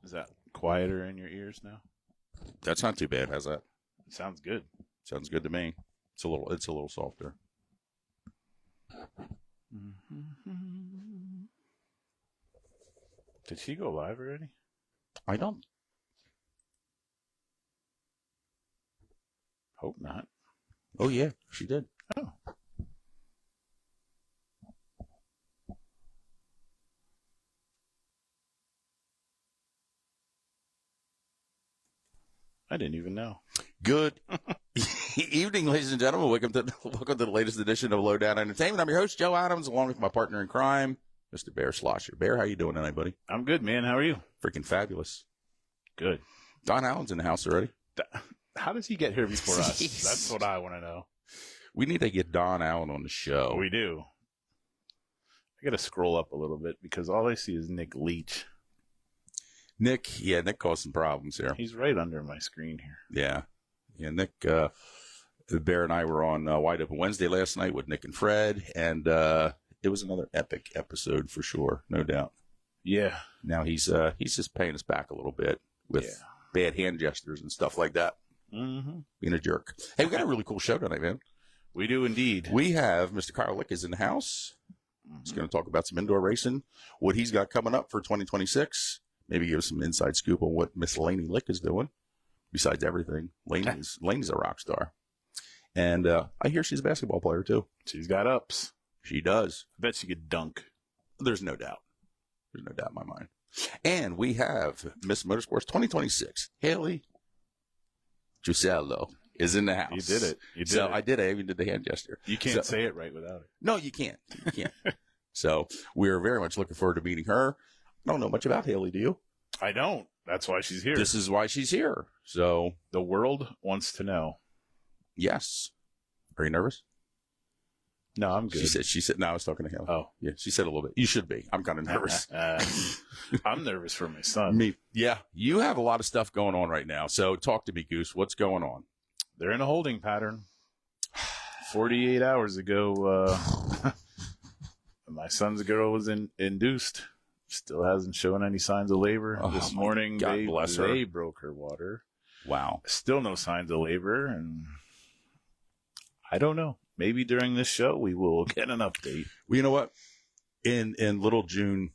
Is that quieter in your ears now? That's not too bad. How's that? It sounds good. Sounds good to me. It's a little softer. Did she go live already? I don't. Hope not. Oh, yeah, she did. Oh. I didn't even know. Good evening, ladies and gentlemen. Welcome to the latest edition of Lowdown Entertainment. I'm your host, Joe Adams, along with my partner in crime, Mr. Bear Slosher. Bear, how you doing tonight, buddy? I'm good, man. How are you? Freaking fabulous. Good. Don Allen's in the house already. How does he get here before us? That's what I want to know. We need to get Don Allen on the show. We do. I got to scroll up a little bit because all I see is Nick Leach. Nick caused some problems here. He's right under my screen here. Yeah, Nick, Bear and I were on Wide Open Wednesday last night with Nick and Fred, and it was another epic episode for sure, no doubt. Yeah. Now he's just paying us back a little bit with bad hand gestures and stuff like that. Mm-hmm. Being a jerk. Hey, we got a really cool show tonight, man. We do indeed. We have Mr. Kyle Lick is in the house. He's going to talk about some indoor racing, what he's got coming up for 2026. Maybe give us some inside scoop on what Miss Lainey Lick is doing. Besides everything, Lainey's a rock star. And I hear she's a basketball player, too. She's got ups. She does. I bet she could dunk. There's no doubt. There's no doubt in my mind. And we have Ms Motorsports 2026. Haley Gesullo is in the house. You did it. You did so it. I did it. I even did the hand gesture. You can't say it right without it. No, you can't. You can't. So we're very much looking forward to meeting her. I don't know much about Haley, do you? I don't. That's why she's here. This is why she's here. So the world wants to know. Yes. Are you nervous? No, I'm good. She said, no, I was talking to Haley. Oh. Yeah, she said a little bit. You should be. I'm kind of nervous. I'm nervous for my son. Me. Yeah. You have a lot of stuff going on right now. So talk to me, Goose. What's going on? They're in a holding pattern. 48 hours ago, my son's girl was induced. Still hasn't shown any signs of labor. This morning, they broke her water. Wow. Still no signs of labor. And I don't know. Maybe during this show, we will get an update. Well, you know what? In little June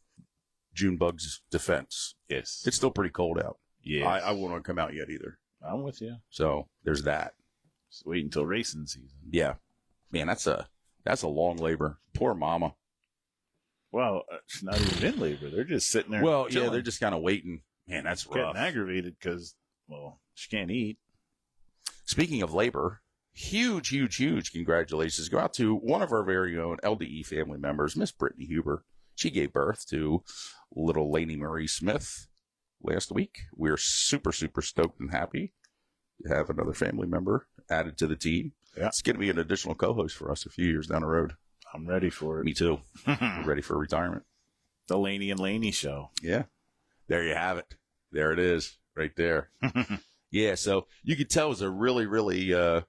Bug's defense, yes, it's still pretty cold out. Yeah, I won't come out yet either. I'm with you. So there's that. Just wait until racing season. Yeah, man, that's a long labor. Poor mama. Well, she's not even in labor. They're just sitting there. Well, chilling. yeah, they're just kind of waiting. Man, that's rough. Getting aggravated because, she can't eat. Speaking of labor, huge congratulations go out to one of our very own LDE family members, Miss Brittany Huber. She gave birth to little Lainey Marie Smith last week. We're super stoked and happy to have another family member added to the team. Yeah. It's going to be an additional co-host for us a few years down the road. I'm ready for it. Me too. We're ready for retirement. The Lainey and Lainey show. Yeah. There you have it. There it is. Right there. Yeah. So you could tell it was a really, there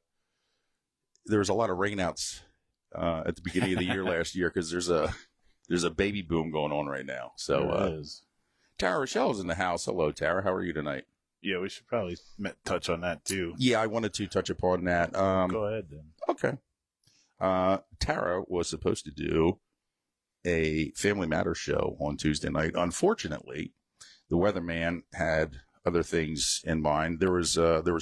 was a lot of rainouts at the beginning of the year last year because there's a baby boom going on right now. So Tara Rochelle's in the house. Hello, Tara. How are you tonight? Yeah, we should probably touch on that too. Yeah, I wanted to touch upon that. Go ahead then. Okay. Tara was supposed to do a Family Matters show on Tuesday night. Unfortunately, the weatherman had other things in mind. There was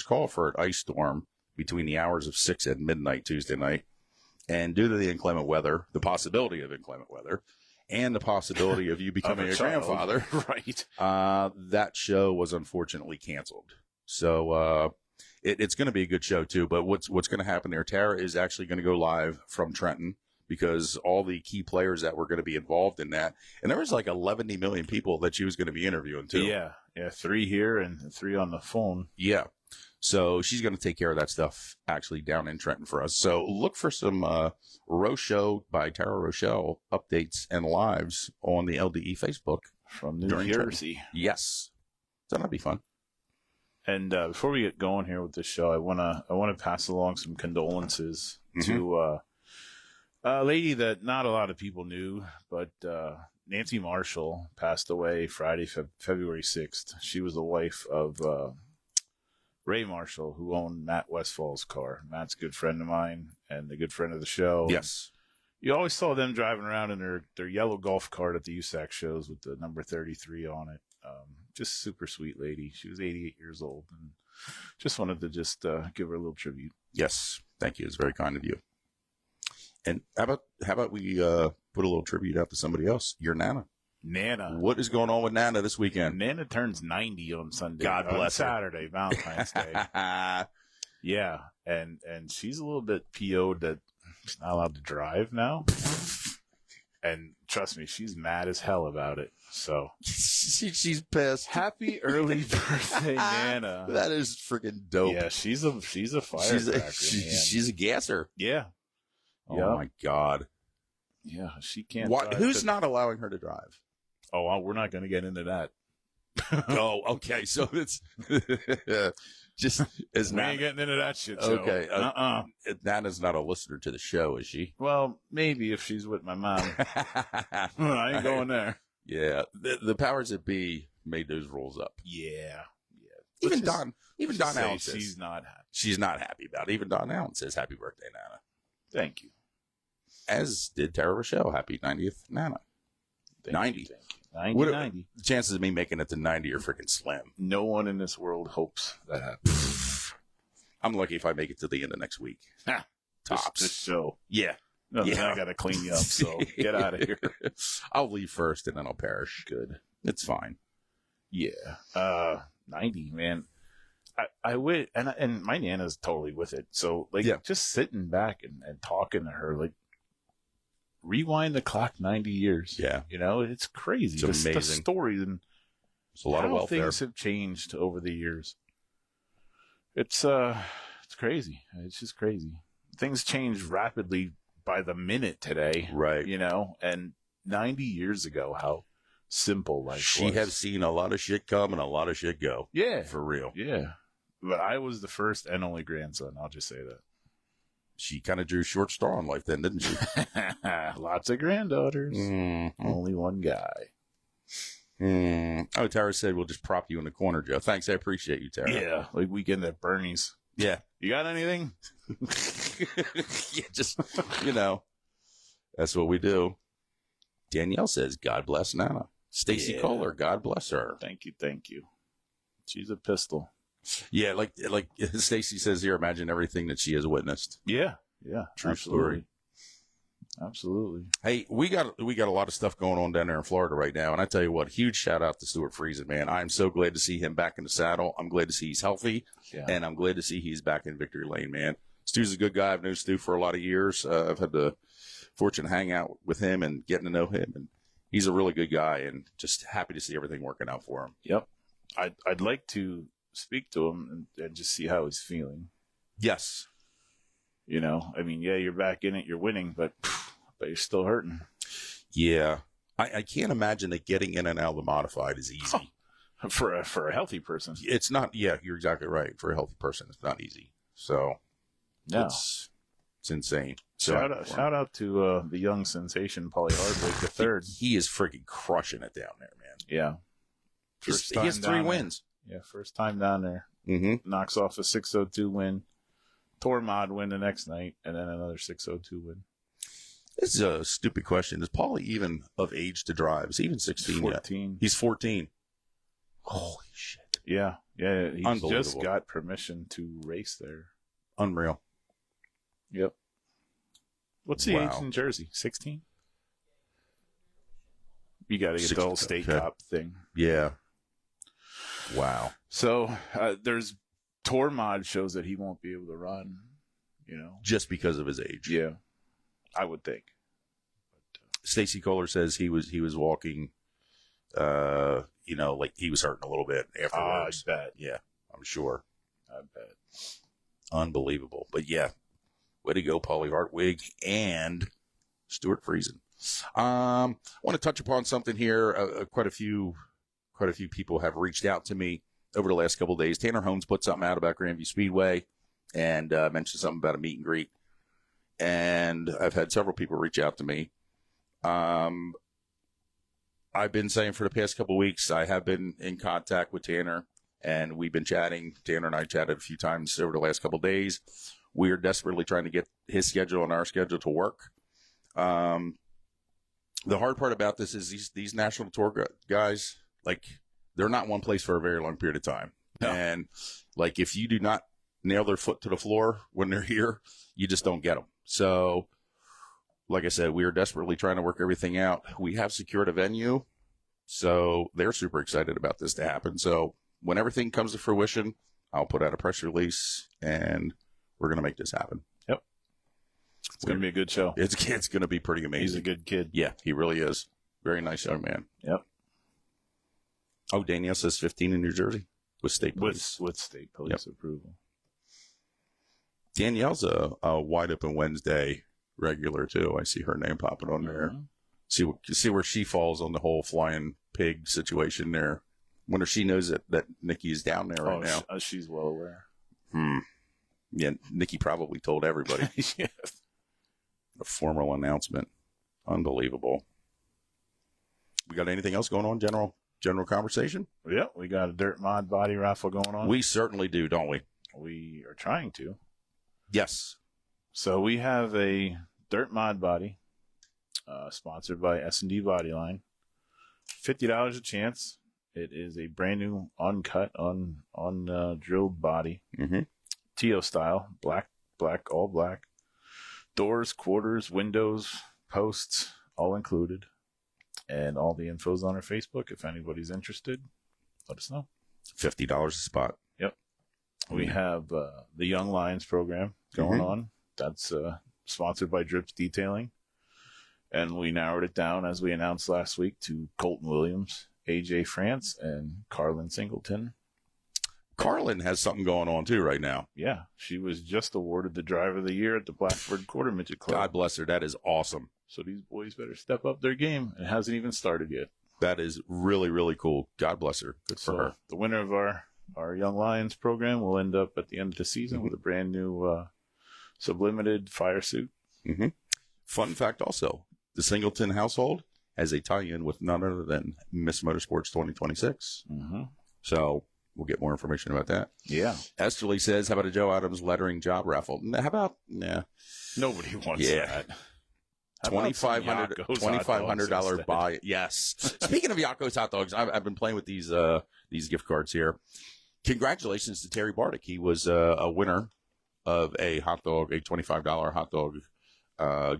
call for an ice storm between the hours of 6 and midnight Tuesday night. And due to the inclement weather, the possibility of inclement weather, and the possibility of you becoming a grandfather, right? That show was unfortunately canceled. So, it's going to be a good show too, but what's going to happen there? Tara is actually going to go live from Trenton because all the key players that were going to be involved in that, and there was like 11 million people that she was going to be interviewing too. Yeah, 3 here and 3 on the phone. Yeah, so she's going to take care of that stuff actually down in Trenton for us. So look for some Rochelle by Tara Rochelle updates and lives on the LDE Facebook from New Jersey. Trenton. Yes, so that'll be fun. And before we get going here with this show, I wanna pass along some condolences to A lady that not a lot of people knew, but Nancy Marshall passed away Friday, February 6th. She was the wife of Ray Marshall, who owned Matt Westfall's car. Matt's a good friend of mine and a good friend of the show. Yes. You always saw them driving around in their yellow golf cart at the USAC shows with the number 33 on it. Just super sweet lady. She was 88 years old, and just wanted to give her a little tribute. Yes. Thank you. It's very kind of you. And how about we put a little tribute out to somebody else? Your Nana. Nana. What is going on with Nana this weekend? Nana turns 90 on Sunday. God bless her. Saturday, Valentine's Day. Yeah, and she's a little bit PO'd that she's not allowed to drive now. And trust me, she's mad as hell about it. So she's pissed. Happy early birthday, Nana. That is freaking dope. Yeah, she's a firecracker. She's a gasser. Yeah. Oh my God. Yeah, she can't. Who's not allowing her to drive? Oh, we're not going to get into that. Oh, okay. So it's just as we ain't getting into that shit. Joe. Okay. Nana's not a listener to the show, is she? Well, maybe if she's with my mom. I ain't going there. Yeah. The powers that be made those rules up. Yeah. Even Don Allen says she's not happy. She's not happy about it. Even Don Allen says, "Happy birthday, Nana." Thank you. As did Tara Rochelle. Happy 90th, Nana. 90. 90. The chances of me making it to 90 are freaking slim. No one in this world hopes that happens. I'm lucky if I make it to the end of next week. Tops. This show. Yeah. No, I got to clean you up, so get out of here. I'll leave first and then I'll perish. Good. It's fine. Yeah. 90, man. I would, and my Nana's totally with it. So, just sitting back and talking to her, rewind the clock 90 years. Yeah. It's crazy. It's amazing. The stories and it's a lot of welfare. Things have changed over the years. It's crazy. It's just crazy. Things change rapidly by the minute today. Right. And 90 years ago, how simple life was. She has seen a lot of shit come and a lot of shit go. Yeah. For real. Yeah. But I was the first and only grandson. I'll just say that. She kind of drew short straw in life then, didn't she? Lots of granddaughters. Mm-hmm. Only one guy. Oh, Tara said we'll just prop you in the corner, Joe. Thanks. I appreciate you, Tara. Yeah. Like weekend at Bernie's. Yeah. You got anything? Yeah, just, that's what we do. Danielle says, God bless Nana. Stacy Kohler, God bless her. Thank you. She's a pistol. Yeah, like Stacy says here, imagine everything that she has witnessed. Yeah. True story. Absolutely. Hey, we got a lot of stuff going on down there in Florida right now, and I tell you what, huge shout out to Stuart Friesen, man. I'm so glad to see him back in the saddle. I'm glad to see he's healthy, and I'm glad to see he's back in victory lane, man. Stu's a good guy. I've known Stu for a lot of years. I've had the fortune to hang out with him and getting to know him, and he's a really good guy, and just happy to see everything working out for him. Yep. I'd like to speak to him and just see how he's feeling. Yes. You're back in it, you're winning, but you're still hurting. Yeah. I can't imagine that getting in and out of the modified is easy. For a healthy person. It's not, yeah, you're exactly right. For a healthy person, it's not easy. So, no. It's insane. So, shout out to the young sensation, Paulie Hardwick, the third. He is freaking crushing it down there, man. Yeah. He has 3 wins. Yeah, first time down there. Mm-hmm. Knocks off a 602 win. Tormod win the next night, and then another 602 win. This is a stupid question. Is Paulie even of age to drive? Is he even 16 14. yet? He's 14. Holy shit. Yeah. He's just got permission to race there. Unreal. Yep. What's the age in Jersey? 16? You got to get the whole state cop thing. Yeah. Wow. So there's tour mod shows that he won't be able to run, just because of his age. Yeah, I would think. Stacy Kohler says he was walking, like he was hurting a little bit afterwards. I bet. Yeah, I'm sure. I bet. Unbelievable. But yeah, way to go, Paulie Hartwig and Stuart Friesen. I want to touch upon something here. Quite a few people have reached out to me over the last couple of days. Tanner Holmes put something out about Grandview Speedway and mentioned something about a meet and greet. and I've had several people reach out to me. I've been saying for the past couple of weeks, I have been in contact with Tanner, and we've been chatting. Tanner and I chatted a few times over the last couple of days. We are desperately trying to get his schedule and our schedule to work. The hard part about this is these national tour guys, like, they're not one place for a very long period of time. No. And, like, if you do not nail their foot to the floor when they're here, you just don't get them. So, like I said, we are desperately trying to work everything out. We have secured a venue, so they're super excited about this to happen. So when everything comes to fruition, I'll put out a press release, and we're going to make this happen. Yep. It's going to be a good show. It's going to be pretty amazing. He's a good kid. Yeah, he really is. Very nice young man. Yep. Oh, Danielle says 15 in New Jersey with state police. With state police approval. Danielle's a Wide Open Wednesday regular too. I see her name popping on there. See where she falls on the whole flying pig situation there. Wonder if she knows that Nikki is down there right now. She's well aware. Yeah, Nikki probably told everybody. Yes. A formal announcement. Unbelievable. We got anything else going on? General conversation? Yeah, we got a dirt mod body raffle going on. We certainly do, don't we? We are trying to. Yes. So we have a dirt mod body, sponsored by S&D Bodyline. $50 a chance. It is a brand new, uncut, drilled body. Mm-hmm. TO style, black, all black. Doors, quarters, windows, posts, all included. And all the info's on our Facebook. If anybody's interested, let us know. $50 a spot. Yep. We have the Young Lions program going on. That's sponsored by Drips Detailing. And we narrowed it down, as we announced last week, to Colton Williams, AJ France, and Carlin Singleton. Carlin has something going on, too, right now. Yeah. She was just awarded the Driver of the Year at the Blackbird Quarter Midget Club. God bless her. That is awesome. So these boys better step up their game. It hasn't even started yet. That is really, really cool. God bless her. Good for her. The winner of our Young Lions program will end up at the end of the season with a brand new sublimited fire suit. Mm-hmm. Fun fact also, the Singleton household has a tie-in with none other than Ms Motorsports 2026. Mm-hmm. So we'll get more information about that. Yeah. Esterly says, how about a Joe Adams lettering job raffle? How about, nobody wants that. $2,500 buy. Yes. Speaking of Yakko's hot dogs, I've been playing with these gift cards here. Congratulations to Terry Bardick. He was a winner of a $25 hot dog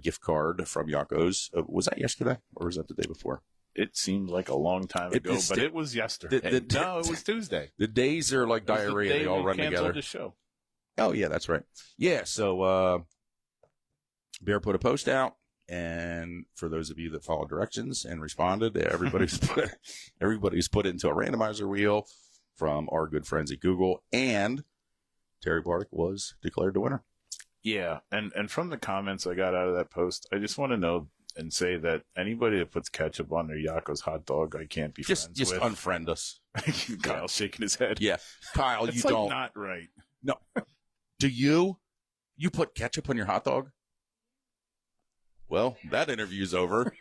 gift card from Yakko's. Was that yesterday or was that the day before? It seemed like a long time ago, but it was yesterday. No, it was Tuesday. The days are like diarrhea. They all run together. The show. Oh, yeah, that's right. Yeah, so Bear put a post out. And for those of you that followed directions and responded, everybody's put into a randomizer wheel from our good friends at Google, and Terry Bardick was declared the winner. Yeah, and from the comments I got out of that post, I just want to know and say that anybody that puts ketchup on their Yakko's hot dog, I can't be friends with. Just unfriend us. Kyle's shaking his head. Yeah, Kyle, you don't. Like not right. No. Do you? You put ketchup on your hot dog? Well, that interview's over.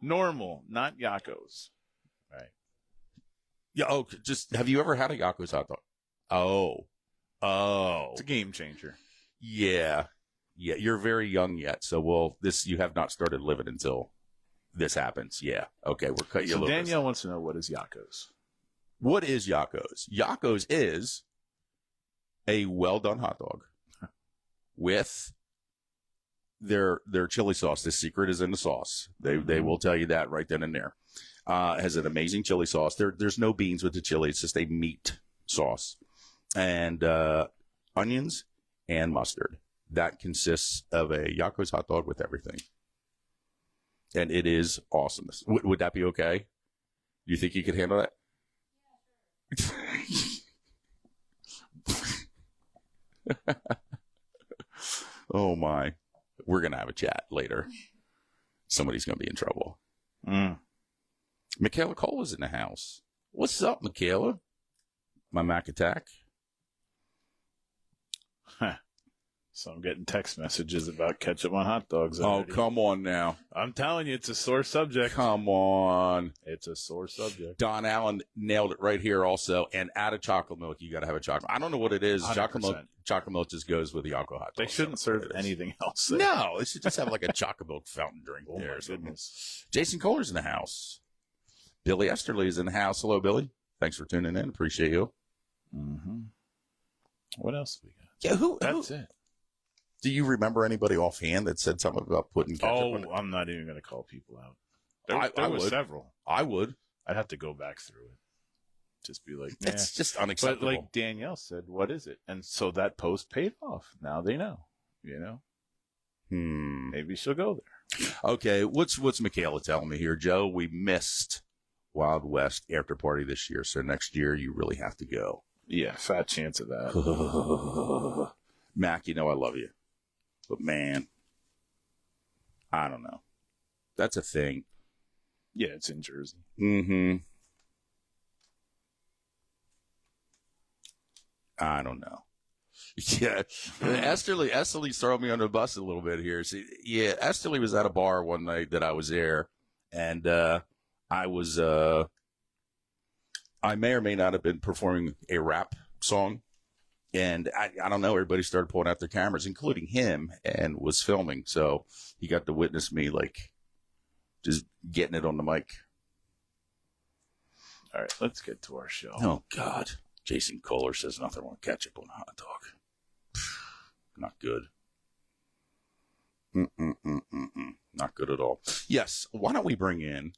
Normal, not Yakko's. Right. Yeah. Oh, just have you ever had a Yakko's hot dog? Oh. It's a game changer. Yeah. Yeah. You're very young yet, so you have not started living until this happens. Yeah. Okay. We'll cut you a little. Danielle wants to know, what is Yakko's? What is Yakko's? Yakko's is a well done hot dog with their chili sauce. The secret is in the sauce. They will tell you that right then and there. It has an amazing chili sauce. There's no beans with the chili. It's just a meat sauce. And onions and mustard. That consists of a Yakko's hot dog with everything. And it is awesome. Would that be okay? You think you could handle that? Oh, my. We're going to have a chat later. Somebody's going to be in trouble. Michaela Cole is in the house. What's up, Michaela? My Mac attack. So I'm getting text messages about ketchup on hot dogs already. Oh, come on now. I'm telling you, it's a sore subject. Come on. It's a sore subject. Don Allen nailed it right here also. And add a chocolate milk. You got to have a chocolate. I don't know what it is. 100%. Chocolate milk just goes with the alcohol. They shouldn't serve anything else. No, they should just have like a chocolate milk fountain drink Oh, there. my goodness. Jason Kohler's in the house. Billy Esterly is in the house. Hello, Billy. Thanks for tuning in. Appreciate you. Mm-hmm. What else we got? Yeah, That's it. Do you remember anybody offhand that said something about putting ketchup in it? I'm not even going to call people out. I There were would. several. I would. I'd have to go back through it. Just be like, It's just But unacceptable. like Danielle said, what is it? And so that post paid off. Now they know, Maybe she'll go there. Okay, what's Michaela telling me here, Joe? We missed Wild West after party this year, so next year you really have to go. Yeah, fat chance of that. Mac, you know I love you. But man, I don't know. That's a thing. Yeah, it's in Jersey. Mm-hmm. I don't know. Yeah. Esterly's throwing me on the bus a little bit here. See, yeah, Esterly was at a bar one night that I was there, and I may or may not have been performing a rap song. And I don't know, everybody started pulling out their cameras, including him, and was filming. So he got to witness me, like, just getting it on the mic. All right, let's get to our show. Oh, God. Jason Kohler says nothing wrong with ketchup on a hot dog. Not good. Not good at all. Yes, why don't we bring in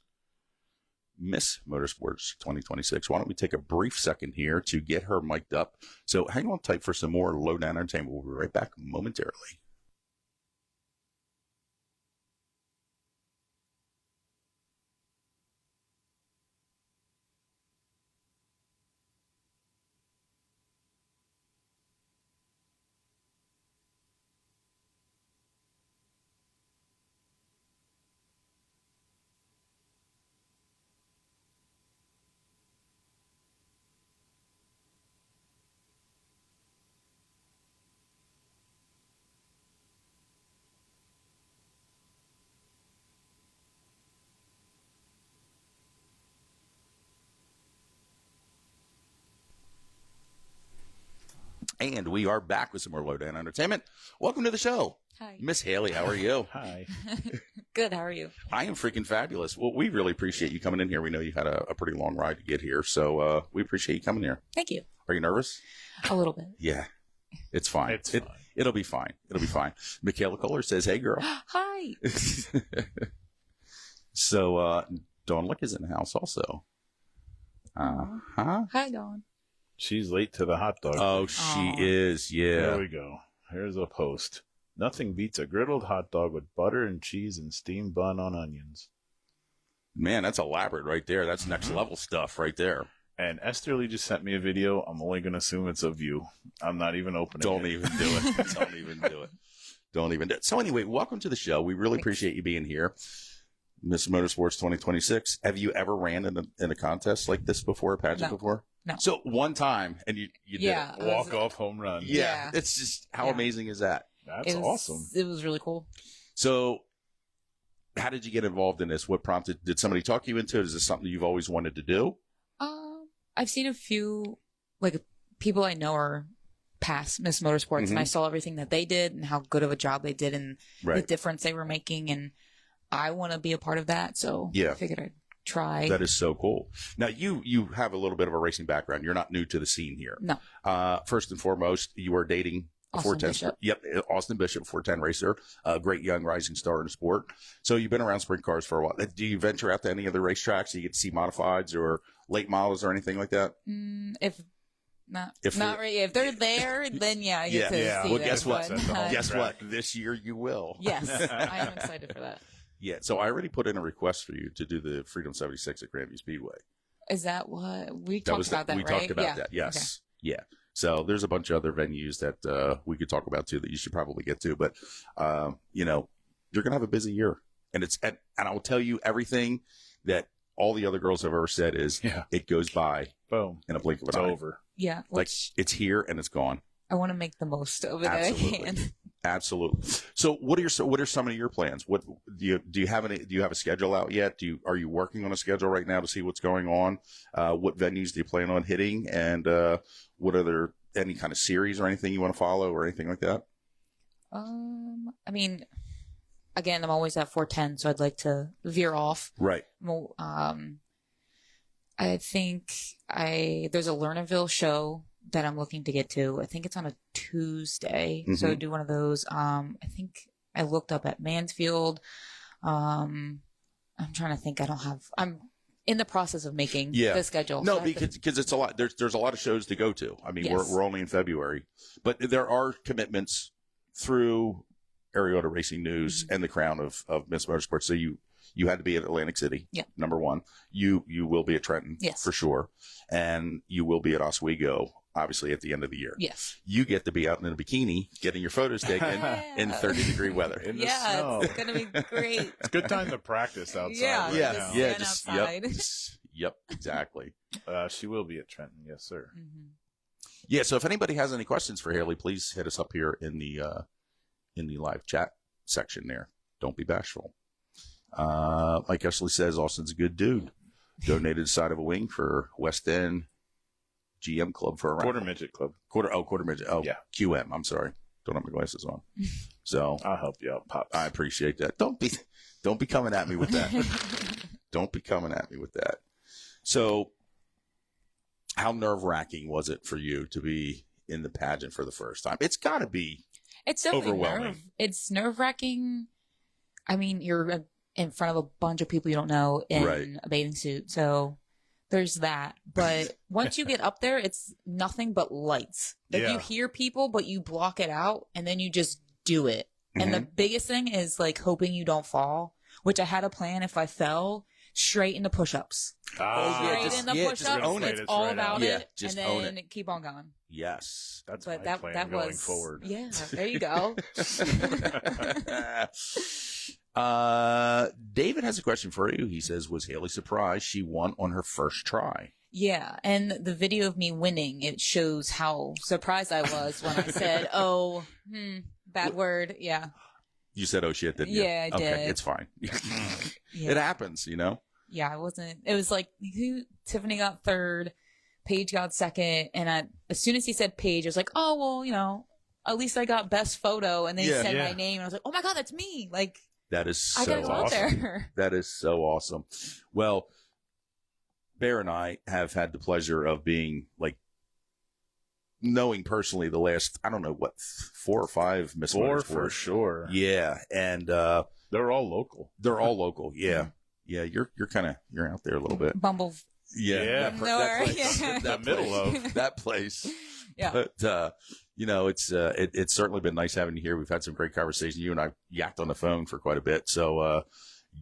Ms Motorsports 2026. Why don't we take a brief second here to get her mic'd up? So hang on tight for some more Lowdown Entertainment. We'll be right back momentarily. And we are back with some more Lowdown Entertainment. Welcome to the show. Hi. Miss Haley, how are you? Hi. Good. How are you? I am freaking fabulous. Well, we really appreciate you coming in here. We know you had a pretty long ride to get here, so we appreciate you coming here. Thank you. Are you nervous? A little bit. Yeah. It's fine. It's fine. It'll be fine. It'll be fine. Michaela Kohler says, hey, girl. Hi. So, Dawn Lick is in the house also. Huh? Hi, Dawn. She's late to the hot dog. Oh, she Aw. is. There Yeah. we go. Here's a post. Nothing beats a griddled hot dog with butter and cheese and steamed bun on onions. Man, that's elaborate right there. That's next level stuff right there. And Esterly just sent me a video. I'm only going to assume it's of you. I'm not even opening Don't it. even do it. Don't even do it. Don't even do it. So anyway, welcome to the show. We really Thanks. appreciate you being here. Ms Motorsports 2026. Have you ever ran in a contest like this before, a pageant No. before? No. So one time, and you did Yeah. it. Walk off home run. Yeah. Yeah. It's just, how Yeah. amazing is that? That's It was awesome. It was really cool. So how did you get involved in this? What prompted, did somebody talk you into it? Is this something you've always wanted to do? I've seen a few, like, people I know are past Ms Motorsports, and I saw everything that they did and how good of a job they did and the difference they were making, and I want to be a part of that, so Yeah. I figured I'd try. That is so cool. Now, you have a little bit of a racing background. You're not new to the scene here. No. First and foremost, you are dating a Austin 410. Bishop. Yep, Austin Bishop, 410 racer, a great young rising star in the sport. So you've been around sprint cars for a while. Do you venture out to any other racetracks? Do you get to see modifieds or late models or anything like that? If they're there, then yeah, I get to Yeah. see Well, them, guess what? but, Guess what? This year you will. Yes, I am excited for that. Yeah. So I already put in a request for you to do the Freedom 76 at Grandview Speedway. Is that what we talked about? That we right? talked about Yeah. that. Yes. Yeah. So there's a bunch of other venues that we could talk about too that you should probably get to. But you're going to have a busy year, and and I will tell you everything that all the other girls have ever said is it goes by Boom. in a blink of an It's eye. over. Yeah, Like it's here and it's gone. I want to make the most of it that I Absolutely. can. Absolutely. So what are some of your plans? What do you have a schedule out yet? Are you working on a schedule right now to see what's going on? What venues do you plan on hitting? And what are there any kind of series or anything you want to follow or anything like that? I mean, again, I'm always at 410, so I'd like to veer off. Right. Well, I think there's a Lernerville show that I'm looking to get to. I think it's on a Tuesday. Mm-hmm. So do one of those. I think I looked up at Mansfield. I'm trying to think. I'm in the process of making the schedule. No, so because it's a lot. There's a lot of shows to go to. I mean, yes. we're only in February, but there are commitments through Ariota Racing News and the Crown of Ms Motorsports. So you had to be at Atlantic City. Yeah. Number one, you will be at Trenton. Yes. For sure. And you will be at Oswego, obviously, at the end of the year. Yes. You get to be out in a bikini getting your photos taken in 30-degree weather. In the snow. It's going to be great. It's a good time to practice outside. Yeah. Outside. Yep, exactly. She will be at Trenton. Yes, sir. Mm-hmm. Yeah, so if anybody has any questions for Haley, please hit us up here in the live chat section there. Don't be bashful. Like Ashley says, Austin's a good dude. Donated a side of a wing for West End GM Club for a Quarter midget club. Quarter midget. Oh, yeah. QM. I'm sorry. Don't have my glasses on. So I'll help you out, Pops. I appreciate that. Don't be coming at me with that. Don't be coming at me with that. So how nerve-wracking was it for you to be in the pageant for the first time? It's got to be It's definitely overwhelming. It's nerve-wracking. I mean, you're in front of a bunch of people you don't know in a bathing suit. So there's that. But once you get up there, it's nothing but lights. Like you hear people, but you block it out and then you just do it. And the biggest thing is like hoping you don't fall, which I had a plan if I fell straight into push-ups. Straight into push-ups. Own it. It's all about it. Just and own then it. keep on going. Yes. That's But my plan going forward. Yeah, there you go. David has a question for you. He says, was Haley surprised she won on her first try? Yeah, and the video of me winning, it shows how surprised I was when I said, bad word. Yeah. You said, oh, shit, didn't you? Yeah, I did. Okay, it's fine. It happens, you know? Yeah, I wasn't. It was like, Tiffany got third, Paige got second, and as soon as he said Paige, I was like, oh, well, you know, at least I got best photo, and then he said my name, and I was like, oh my God, that's me. Like, that is so I gotta go awesome. out there. That is so awesome. Well, Bear and I have had the pleasure of being like knowing personally the last, I don't know what, 4 or 5 Ms. Motorsports. For sure. Yeah. And, they're all local. They're all local. Yeah. Yeah. You're out there a little bit. Bumble. Yeah. That place. The middle of that place. Yeah. But, you know, it's certainly been nice having you here. We've had some great conversation. You and I yacked on the phone for quite a bit. So,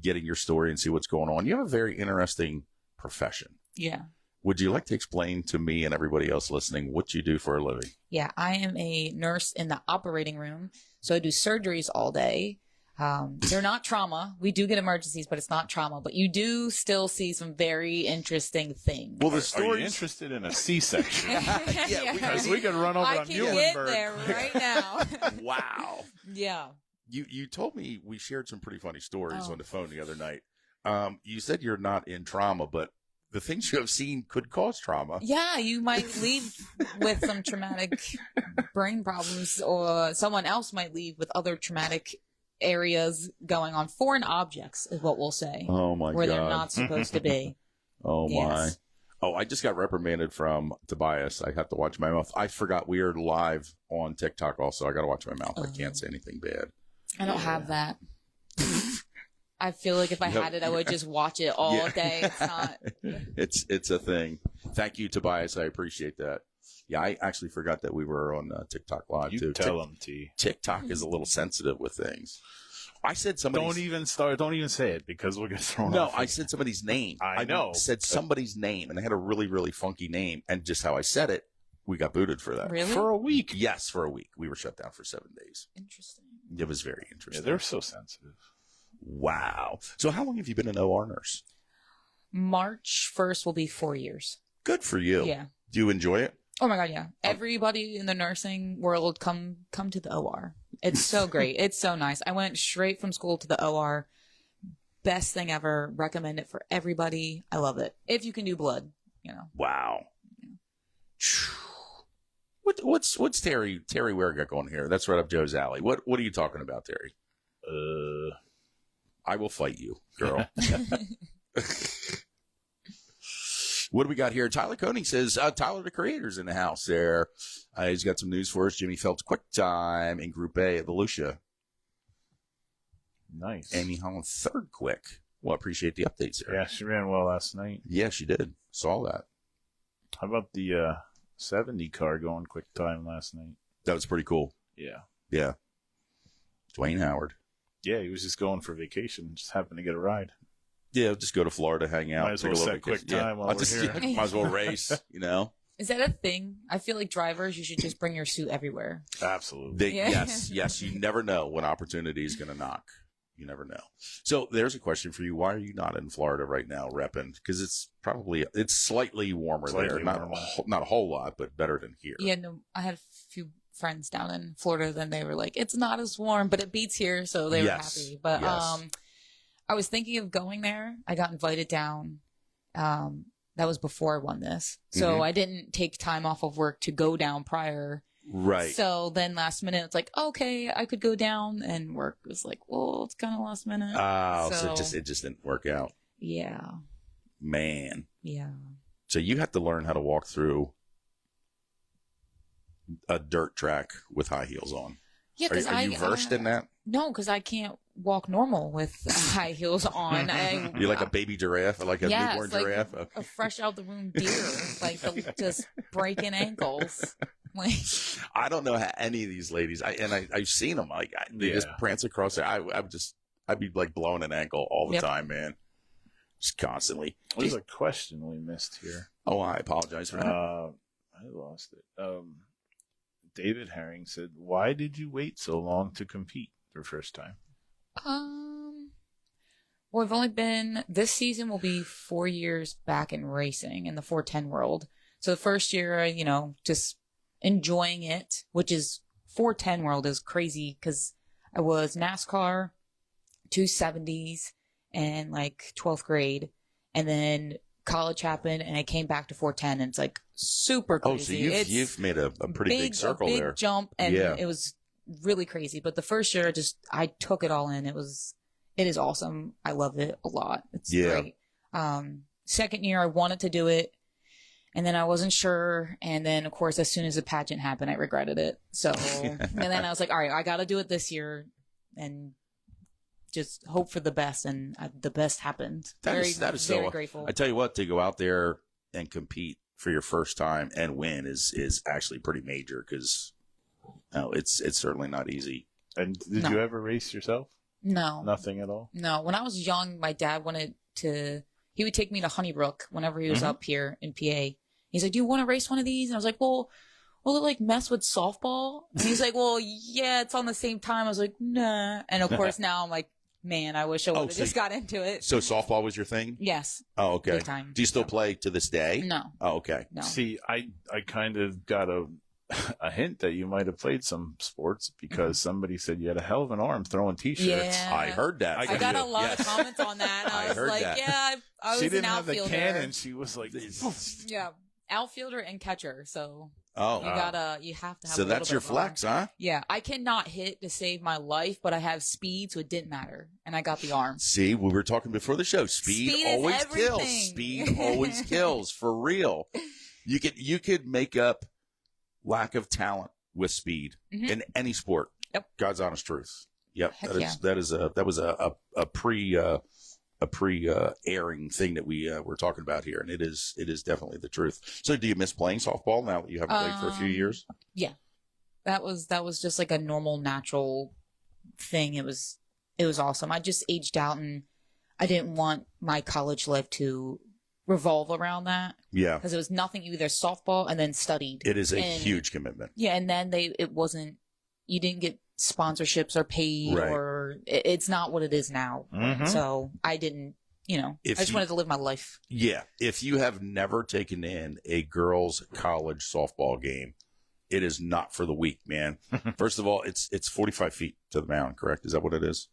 getting your story and see what's going on. You have a very interesting profession. Yeah. Would you like to explain to me and everybody else listening what you do for a living? Yeah. I am a nurse in the operating room. So I do surgeries all day. They're not trauma. We do get emergencies, but it's not trauma. But you do still see some very interesting things. Well, are you interested in a C-section? Yeah, because we could run over I on can Muhlenberg. get there right now. Wow. Yeah. You told me we shared some pretty funny stories on the phone the other night. You said you're not in trauma, but the things you have seen could cause trauma. Yeah, you might leave with some traumatic brain problems, or someone else might leave with other traumatic areas going on. Foreign objects is what we'll say. Oh my God. Where they're not supposed to be. Oh my. Yes. Oh, I just got reprimanded from Tobias. I have to watch my mouth. I forgot we are live on TikTok also. I got to watch my mouth. I can't say anything bad. I don't have that. I feel like if I had it, I would just watch it all day. It's not. It's a thing. Thank you, Tobias. I appreciate that. Yeah, I actually forgot that we were on TikTok Live, too. Tell them, T. TikTok is a little sensitive with things. I said somebody's... Don't even say it, because we'll get thrown No, off. I said somebody's name. I know. Said somebody's name, and they had a really, really funky name. And just how I said it, we got booted for that. Really? For a week. Yes, for a week. We were shut down for 7 days. Interesting. It was very interesting. Yeah, they're so sensitive. Wow. So how long have you been an OR nurse? March 1st will be 4 years. Good for you. Yeah. Do you enjoy it? Oh my God, yeah. Everybody in the nursing world come to the OR. It's so great. It's so nice. I went straight from school to the OR. Best thing ever. Recommend it for everybody. I love it. If you can do blood, Wow. What's Terry Ware got going here? That's right up Joe's alley. What are you talking about, Terry? I will fight you, girl. What do we got here? Tyler Koenig says, Tyler the Creator's in the house there. He's got some news for us. Jimmy Phelps quick time in Group A at Volusia. Nice. Amy Holland third quick. Well, appreciate the updates there. Yeah, she ran well last night. Yeah, she did. Saw that. How about the 70 car going quick time last night? That was pretty cool. Yeah. Yeah. Dwayne Howard. Yeah, he was just going for vacation. Just happened to get a ride. Yeah, just go to Florida, hang out. Might as well set quick time while we're here. Might as well race, Is that a thing? I feel like drivers, you should just bring your suit everywhere. Absolutely. Yes. You never know when opportunity is going to knock. You never know. So there's a question for you. Why are you not in Florida right now, repping? Because it's slightly warmer there. Not a whole lot, but better than here. Yeah, no, I had a few friends down in Florida, then they were like, it's not as warm, but it beats here, so they were happy. But I was thinking of going there. I got invited down. That was before I won this. So I didn't take time off of work to go down prior. Right. So then last minute, it's like, okay, I could go down, and work was like, well, it's kind of last minute. Oh, so it just didn't work out. Yeah. Man. Yeah. So you have to learn how to walk through a dirt track with high heels on. Yeah, because are you versed in that? No, because I can't walk normal with high heels on. You're like a baby giraffe, or like a newborn giraffe. Okay. A fresh out the room deer, just breaking ankles. I don't know how any of these ladies. I've seen them. They just prance across there. I'd be like blowing an ankle all the time, man. Just constantly. There's a question we missed here. Oh, I apologize for that. I lost it. David Herring said, "Why did you wait so long to compete your first time?" Well, I've only been, this season will be 4 years back in racing in the 410 world. So the first year, just enjoying it, which is 410 world is crazy because I was NASCAR, 270s, and 12th grade. And then college happened and I came back to 410 and it's super crazy. Oh, so you've made a pretty big circle there. Big jump, and it was really crazy. But the first year, I took it all in. It is awesome. I love it a lot. It's great. Second year, I wanted to do it, and then I wasn't sure. And then, of course, as soon as the pageant happened, I regretted it. So, and then I was like, all right, I got to do it this year and just hope for the best. And the best happened. That is very so grateful. I tell you what, to go out there and compete for your first time and win is actually pretty major because it's certainly not easy. And did you ever race yourself? No. Nothing at all? No. When I was young, my dad he would take me to Honeybrook whenever he was up here in PA. He's like, do you want to race one of these? And I was like, well, will it mess with softball? And he's like, well, yeah, it's on the same time. I was like, nah. And of course now I'm like, man, I wish I would have just got into it. So softball was your thing? Yes. Oh, okay. Big time. Do you still play to this day? No. Oh, okay. No. See, I kind of got a hint that you might have played some sports because somebody said you had a hell of an arm throwing T-shirts. Yeah. I heard that. I got a lot of comments on that. I was like, that. Yeah, I was she didn't an outfielder. have the cannon. She was like, yeah, outfielder and catcher. So you have to have. So that's your flex, huh? Yeah, I cannot hit to save my life, but I have speed, so it didn't matter, and I got the arm. See, we were talking before the show. Speed always kills. Speed always kills, for real. You could make up lack of talent with speed in any sport. Yep. God's honest truth. Yep. Heck That was a pre airing thing that we were talking about here, and it is definitely the truth. So do you miss playing softball now that you haven't played for a few years? Yeah. That was just like a normal, natural thing. It was awesome. I just aged out and I didn't want my college life to revolve around that. Yeah. Because it was nothing, either softball and then studied. It is a huge commitment. Yeah. And then you didn't get sponsorships or paid or it's not what it is now. So I didn't, I just wanted to live my life. Yeah. If you have never taken in a girls' college softball game, it is not for the weak, man. First of all, it's 45 feet to the mountain, correct? Is that what it is?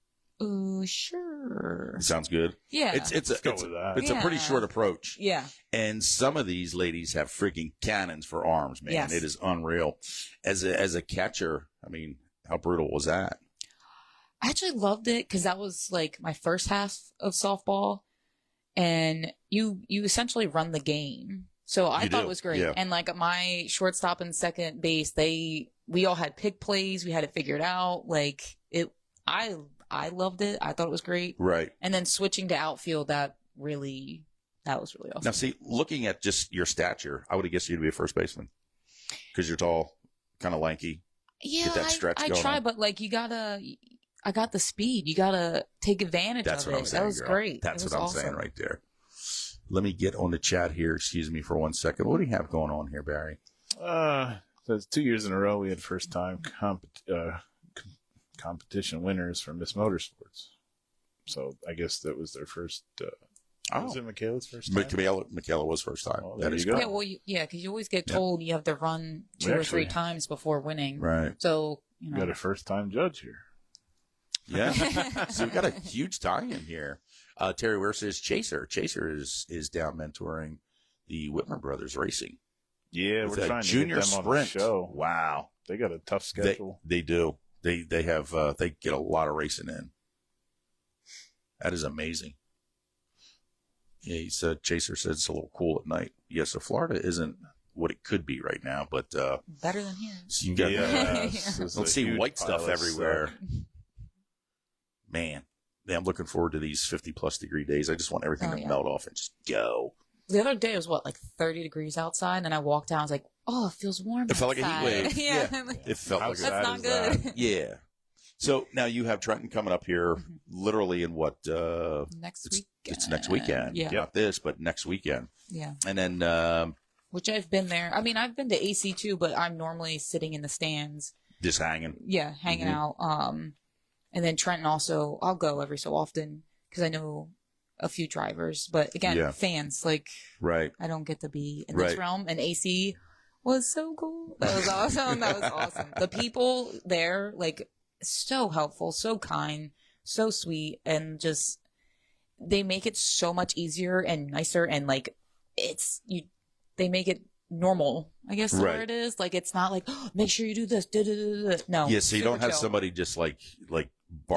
Sure. Sounds good. Yeah. It's Yeah. a pretty short approach. Yeah. And some of these ladies have freaking cannons for arms, man. Yes. It is unreal. As a catcher, I mean, how brutal was that? I actually loved it because that was like my first half of softball, and you essentially run the game. So I thought it was great. Yeah. And like my shortstop and second base, we all had pick plays. We had it figured out. Like I loved it. I thought it was great. Right. And then switching to outfield, that was really awesome. Now, see, looking at just your stature, I would have guessed you to be a first baseman because you're tall, kind of lanky. Yeah, Get that stretch I going try, on. but like I got the speed. You gotta take advantage That's of what it. I'm saying. That was girl. great. That's It was what I'm awesome. saying right there. Let me get on the chat here. Excuse me for 1 second. What do you have going on here, Barry? So it's 2 years in a row we had first time competition winners from Ms Motorsports. So I guess that was their first. Was it Michaela's first time? Michaela was first time. Oh, That there is you go. correct. Yeah, well, because you always get told you have to run two or three times before winning. Right. So You got a first time judge here. Yeah. So we got a huge tie-in here. Terry Ware says Chaser. Chaser is down mentoring the Whitmer brothers racing. Yeah, With we're a trying to junior get them sprint. on the show. Wow. They got a tough schedule. They do. They have they get a lot of racing in. That is amazing. Yeah, he said Chaser said it's a little cool at night. Yeah, so Florida isn't what it could be right now, but better than here. so you got Yes, it's a let's see huge white pile stuff of everywhere. Man, I'm looking forward to these 50+ degree days. I just want everything to melt off and just go. The other day it was like 30 degrees outside, and I walked down. I was like, "Oh, it feels warm." It felt like a outside. heat wave. Yeah, It felt How like sad that's not is good. that? yeah. So now you have Trenton coming up here, literally in what? Next week. It's next weekend. Yeah. Not this, but next weekend. Yeah. And then Which I've been there. I mean, I've been to AC too, but I'm normally sitting in the stands. just hanging. Yeah, hanging out. And then Trenton also, I'll go every so often because I know a few drivers. But again, fans, like, Right. I don't get to be in this realm. And AC was so cool. That was awesome. That was awesome. The people there, like, so helpful, so kind, so sweet, and just they make it so much easier and nicer, and like they make it normal, I guess the word is. Like, it's not like, oh, make sure you do this. No. Yeah, so you don't have chill. somebody just like barking.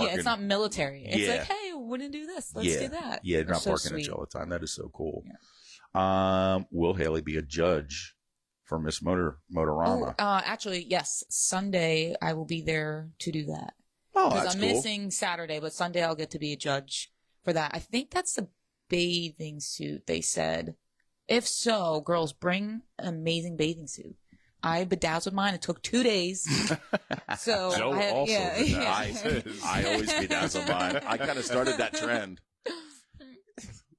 Yeah, it's not military. It's like, hey, wouldn't do this. Let's do that. Yeah, They're not so barking at sweet. you all the time. That is so cool. Yeah. Will Haley be a judge for Miss Motorama? Actually, yes. Sunday, I will be there to do that. Oh, Because that's I'm cool. missing Saturday, but Sunday I'll get to be a judge for that. I think that's the bathing suit, they said. If so, girls, bring an amazing bathing suit. I bedazzled mine. It took 2 days. So Joe I had, also I always bedazzle mine. I kind of started that trend.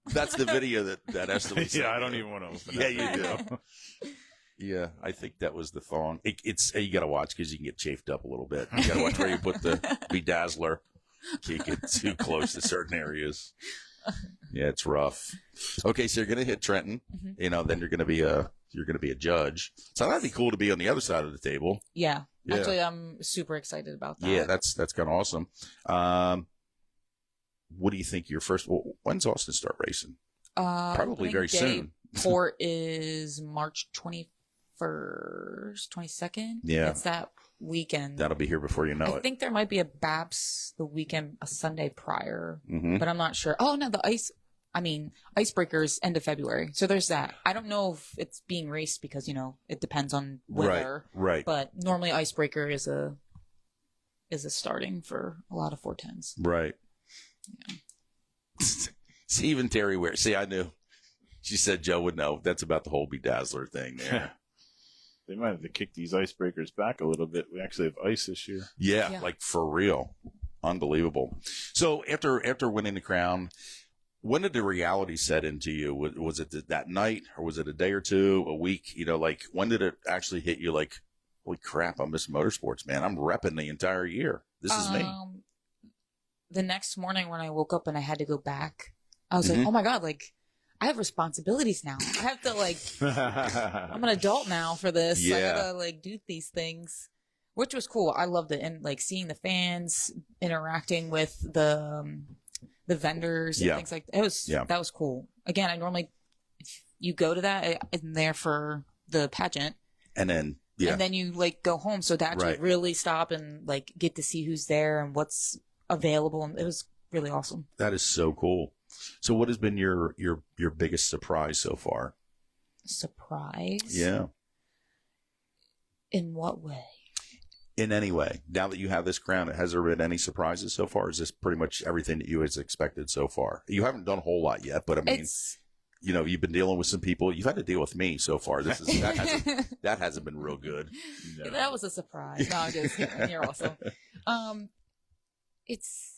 That's the video that Esther was Yeah, I don't even want to open Yeah, it. you do. Yeah, I think that was the thong. It's you got to watch because you can get chafed up a little bit. You got to watch where you put the bedazzler. Can't get too close to certain areas. Yeah, it's rough. Okay, so you're gonna hit Trenton. Mm-hmm. Then you're gonna be a judge. So that'd be cool to be on the other side of the table. Yeah. Yeah. Actually, I'm super excited about that. Yeah, that's kind of awesome. What do you think your first? Well, when's Austin start racing? Probably very soon. Port is March 21st, 22nd. Yeah. It's that weekend. That'll be here before you know I it. think there might be a BAPS the weekend, a Sunday prior, Mm-hmm. but I'm not sure. Oh, no, Icebreakers end of February. So there's that. I don't know if it's being raced because, it depends on weather. Right. But normally Icebreaker is a starting for a lot of 410s. Right. Yeah. See, even Terry Ware. See, I knew. She said Joe would know. That's about the whole bedazzler thing there. They might have to kick these icebreakers back a little bit. We actually have ice this year. Yeah, like for real. Unbelievable. So after winning the crown, when did the reality set into you? Was it that night, or was it a day or two, a week? Like when did it actually hit you? Like, holy crap, I'm Ms Motorsports, man. I'm repping the entire year. This is me. The next morning when I woke up and I had to go back, I was Mm-hmm. like, oh my God, like I have responsibilities now. I have to like, I'm an adult now for this. Yeah. I gotta like do these things, which was cool. I loved it. And like seeing the fans interacting with the vendors and things like that. That was cool. Again, I normally, if you go to that, I'm there for the pageant. And then, and then you like go home. So to actually really stop and like get to see who's there and what's available. And it was really awesome. That is so cool. So what has been your biggest surprise so far? Surprise? Yeah. In what way? In any way. Now that you have this crown, has there been any surprises so far? Is this pretty much everything that you had expected so far? You haven't done a whole lot yet, but I mean, you know, you've been dealing with some people. You've had to deal with me so far. That hasn't been real good. No. That was a surprise. No, I'm just kidding. You're awesome. It's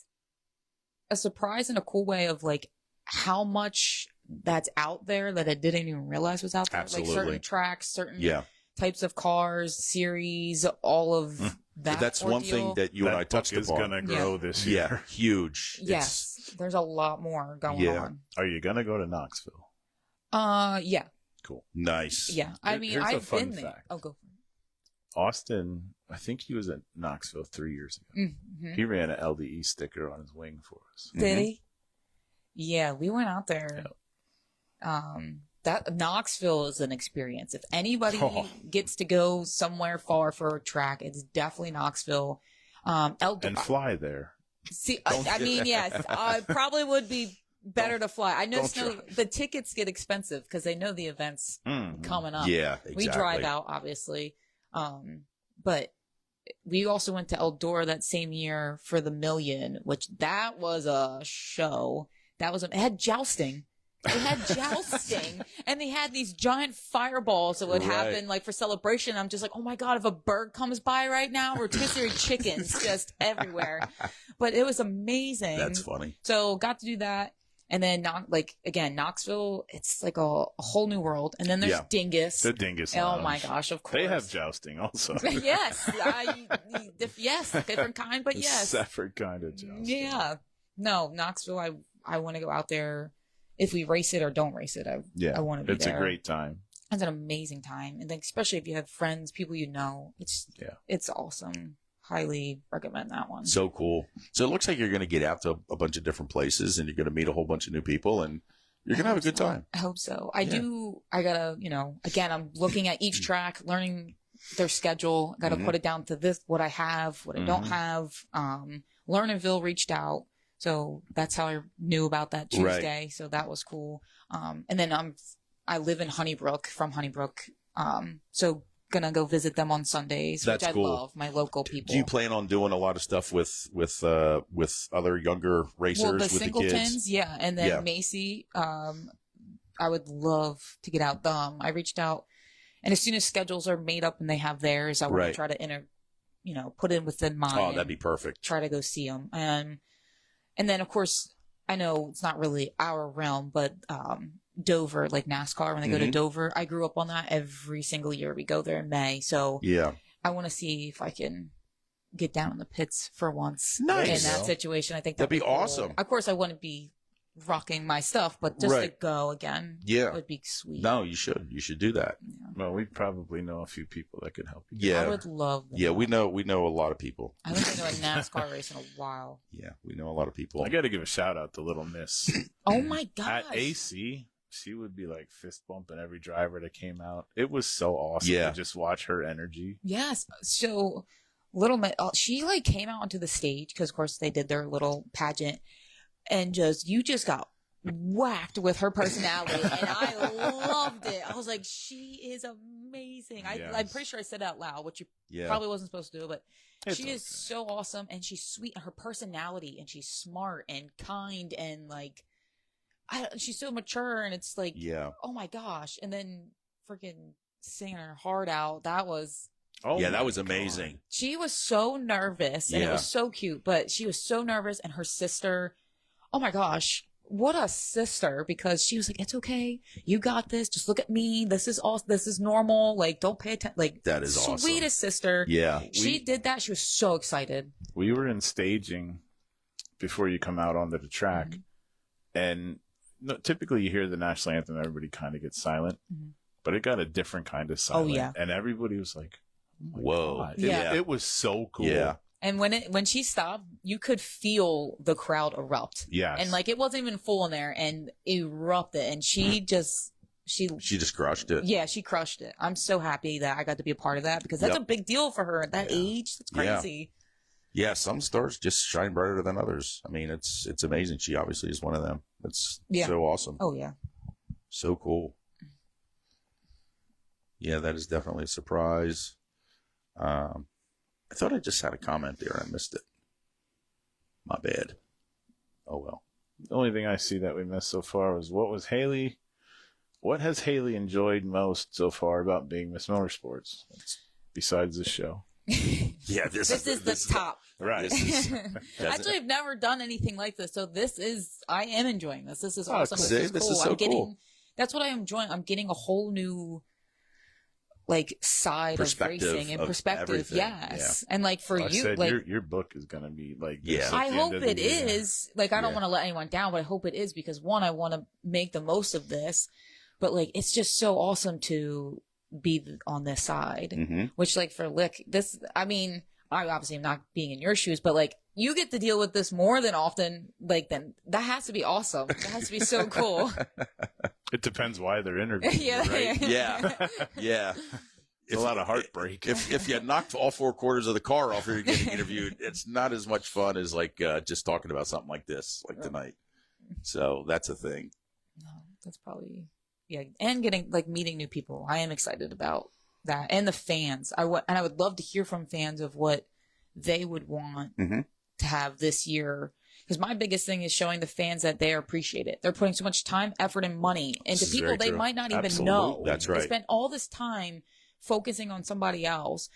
a surprise in a cool way of like how much that's out there that I didn't even realize was out there. Absolutely. Like certain tracks, certain types of cars, series, all of that. That's one thing that you and I touched upon. Is going to grow this year. Yeah, huge. Yes, there's a lot more going on. Are you going to go to Knoxville? Yeah. Cool. Nice. Yeah. I mean, I've been there. Fact. Oh, go for it. Austin, I think he was at Knoxville 3 years ago. Mm-hmm. He ran an LDE sticker on his wing for us. Did he? Yeah, we went out there. Yep. That Knoxville is an experience. If anybody gets to go somewhere far for a track, it's definitely Knoxville. And fly there. See, I mean, yes, probably would be better to fly. I know the tickets get expensive because they know the event's coming up. Yeah, exactly. We drive out, obviously. But we also went to Eldora that same year for the Million, which that was a show. It had jousting. They had jousting, and they had these giant fireballs that would happen like for celebration. I'm just like, oh my God, if a bird comes by right now, rotisserie chickens just everywhere. But it was amazing. That's funny. So got to do that. And then, Knoxville, it's like a whole new world. And then there's Dingus. The Dingus. Oh my gosh, of course. They have jousting also. Yes. Yes, different kind, but yes. Separate kind of jousting. Yeah. No, Knoxville, I want to go out there. If we race it or don't race it, I want to be there. It's a great time. It's an amazing time. And then especially if you have friends, people you know, it's awesome. Highly recommend that one. So cool. So it looks like you're going to get out to a bunch of different places and you're going to meet a whole bunch of new people and you're going to have a good time. I hope so. I gotta, again, I'm looking at each track, learning their schedule. Got to put it down to this, what I have, what I don't have. Learnville reached out. So that's how I knew about that Tuesday. Right. So that was cool. And then I live in Honeybrook, from Honeybrook. So gonna go visit them on Sundays, that's which I cool. love, my local people. Do you plan on doing a lot of stuff with other younger racers, the with Singletons, the kids? Yeah. And then Macy, I would love to get out. I reached out, and as soon as schedules are made up and they have theirs, I want to try to put in within mine. Oh, that'd be perfect. Try to go see them. And then, of course, I know it's not really our realm, but Dover, like NASCAR, when they go to Dover, I grew up on that every single year. We go there in May. So I want to see if I can get down in the pits for once in that situation. I think that'd be cool. Awesome. Of course, I wouldn't be rocking my stuff, but just to go again would be sweet. No, you should. You should do that. Yeah. Well, we probably know a few people that could help you. Yeah. I would love that. Yeah, we know a lot of people. I haven't been to a NASCAR race in a while. Yeah, we know a lot of people. I got to give a shout out to Little Miss. Oh my gosh. At AC, she would be like fist bumping every driver that came out. It was so awesome to just watch her energy. Yes. So Little Miss, she like came out onto the stage because of course they did their little pageant, and you just got whacked with her personality, and I loved it. I was like, she is amazing. I'm pretty sure I said it out loud, which you probably wasn't supposed to do, but she is so awesome, and she's sweet, and her personality, and she's smart and kind, and like she's so mature, and it's like, oh my gosh. And then freaking singing her heart out, that was that was amazing. She was so nervous, and it was so cute, but she was so nervous, and her sister, oh my gosh, what a sister, because she was like, it's okay, you got this, just look at me, this is normal, like don't pay attention. Like, that is awesome. Sweetest sister. She did that. She was so excited. We were in staging before you come out onto the track, and no, typically you hear the national anthem, everybody kind of gets silent, but it got a different kind of silent. Oh, yeah. And everybody was like, oh my Whoa. God. Yeah. It was so cool. Yeah. And when she stopped, you could feel the crowd erupt. Yes. And like, it wasn't even full in there and erupted. And she just crushed it. Yeah, she crushed it. I'm so happy that I got to be a part of that because that's a big deal for her at that age. That's crazy. Yeah, some stars just shine brighter than others. I mean, it's amazing. She obviously is one of them. It's so awesome. Oh, yeah. So cool. Yeah, that is definitely a surprise. I thought I just had a comment there. I missed it. My bad. Oh, well. The only thing I see that we missed so far was what has Haley enjoyed most so far about being Ms Motorsports besides this show? Yeah, this is the top. Right. Actually, I've never done anything like this, so I am enjoying this. This is awesome. See, this is so cool. That's what I am enjoying. I'm getting a whole new side of racing and perspective. Yes. Yeah. And for you, said, your book is going to be this I hope it is. I don't want to let anyone down, but I hope it is because one, I want to make the most of this, but it's just so awesome to be on this side, which for Lick, this, I mean, I obviously am not being in your shoes, but you get to deal with this more than often, then that has to be awesome. That has to be so cool. It depends why they're interviewing. Right? Yeah. It's a lot of heartbreak. If you knocked all four quarters of the car off you're getting interviewed, it's not as much fun as just talking about something like this, tonight. So that's a thing. No, that's probably, and getting meeting new people. I am excited about that, and the fans. I would love to hear from fans of what they would want to have this year. Because my biggest thing is showing the fans that they appreciate it. They're putting so much time, effort, and money into people they might not even know. That's right. They spent all this time focusing on somebody else.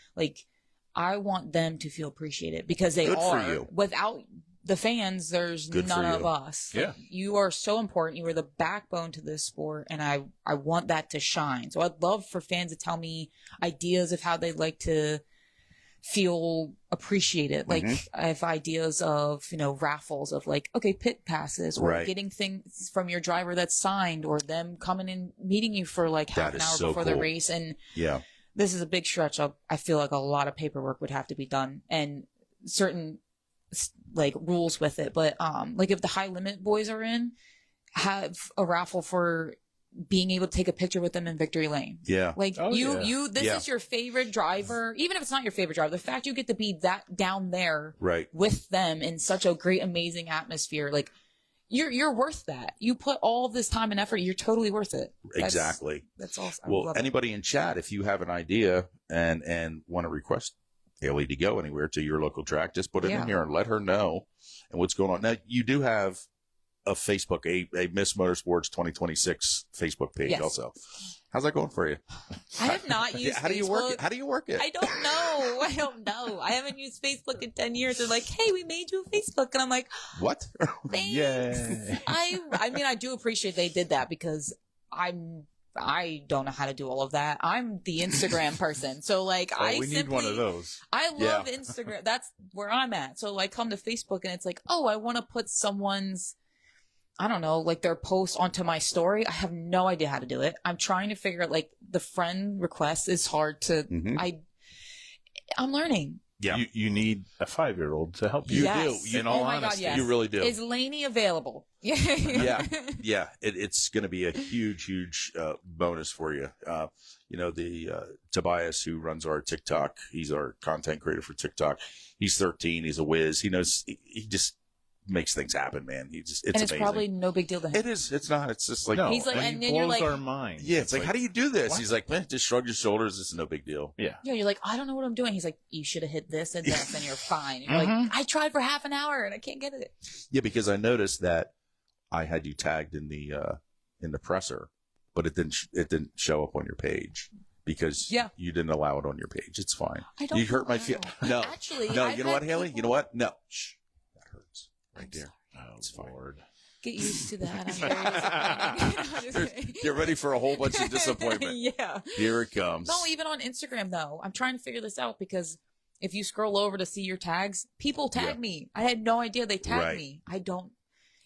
I want them to feel appreciated because they are. For you. Without the fans, there's none of us. Yeah. You are so important. You are the backbone to this sport, and I want that to shine. So I'd love for fans to tell me ideas of how they'd like to feel appreciated. I have ideas of, raffles of pit passes or getting things from your driver that's signed or them coming and meeting you for half an hour before the race. And this is a big stretch. I feel like a lot of paperwork would have to be done and certain rules with it. But if the high limit boys are in, have a raffle for being able to take a picture with them in victory lane. Yeah. This is your favorite driver. Even if it's not your favorite driver, the fact you get to be that down there with them in such a great, amazing atmosphere, you're worth that. You put all this time and effort, you're totally worth it. Exactly. That's awesome. Well, anybody in chat, if you have an idea and want to request Haley to go anywhere to your local track, just put it in here and let her know and what's going on. Now, you do have a Facebook, a Ms Motorsports 2026 Facebook page also. How's that going for you? I have not used How do you work it? How do you work it? I don't know. I haven't used Facebook in 10 years. They're like, hey, we made you a Facebook. And I'm like, what? Thanks. Yay. I mean, I do appreciate they did that because I don't know how to do all of that. I'm the Instagram person. So we need one of those. I love Instagram. That's where I'm at. So come to Facebook and it's I want to put someone's, I don't know, their post onto my story. I have no idea how to do it. I'm trying to figure out the friend request is hard to, I'm learning. Yeah. You need a 5-year-old to help you. Yes. In all honesty. God, yes. You really do. Is Lainey available? Yeah. It's going to be a huge bonus for you. Tobias, who runs our TikTok, he's our content creator for TikTok. He's 13. He's a whiz. He knows, he just makes things happen, man. It's amazing. Probably no big deal to him. It is. It's not. It's just no, he's and you're blows our mind. Yeah, it's how do you do this? What? He's like, man, just shrug your shoulders. This is no big deal. Yeah. Yeah, you're like, I don't know what I'm doing. He's like, you should have hit this and this, and you're fine. And you're like, I tried for half an hour and I can't get it. Yeah, because I noticed that I had you tagged in the presser, but it didn't show up on your page. Because you didn't allow it on your page. It's fine. You hurt my feelings. No. Actually, no. You know what, Haley? You know what? No. Shh. That hurts. Right there. Oh, it's fine. Lord. Get used to that. I'm very disappointed. Get ready for a whole bunch of disappointment. Yeah. Here it comes. No, even on Instagram, though. I'm trying to figure this out because if you scroll over to see your tags, people tag me. I had no idea they tagged me. I don't.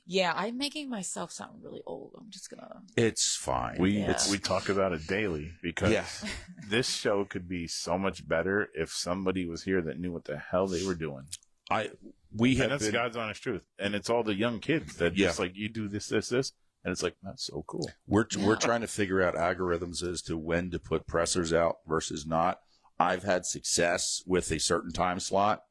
Yeah, I'm making myself sound really old. I'm just gonna. It's fine. We talk about it daily because Yeah. this show could be so much better if somebody was here that knew what the hell they were doing. We have And that's been, God's honest truth. And it's all the young kids that just like, you do this, this, this. And it's like, that's so cool. we're trying to figure out algorithms as to when to put pressers out versus not. I've had success with a certain time slot,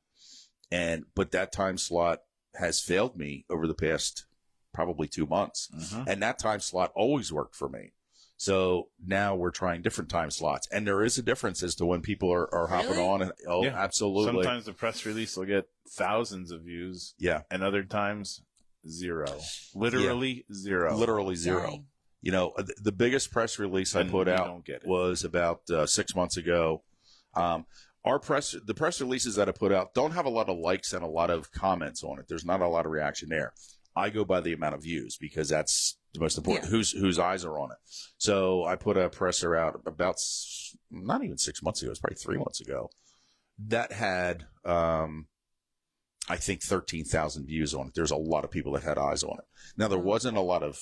but that time slot has failed me over the past probably 2 months. Mm-hmm. And that time slot always worked for me. So now we're trying different time slots. And there is a difference as to when people are hopping Really? on. And, absolutely. Sometimes the press release will get thousands of views. Yeah. And other times, 0. Literally 0. Literally 0. Dang. You know, the biggest press release I And put you out don't get it. was about 6 months ago. The press releases that I put out don't have a lot of likes and a lot of comments on it. There's not a lot of reaction there. I go by the amount of views because that's the most important. Whose eyes are on it. So I put a presser out about not even 6 months ago. It was probably 3 months ago. That had, I think 13,000 views on it. There's a lot of people that had eyes on it. Now there wasn't a lot of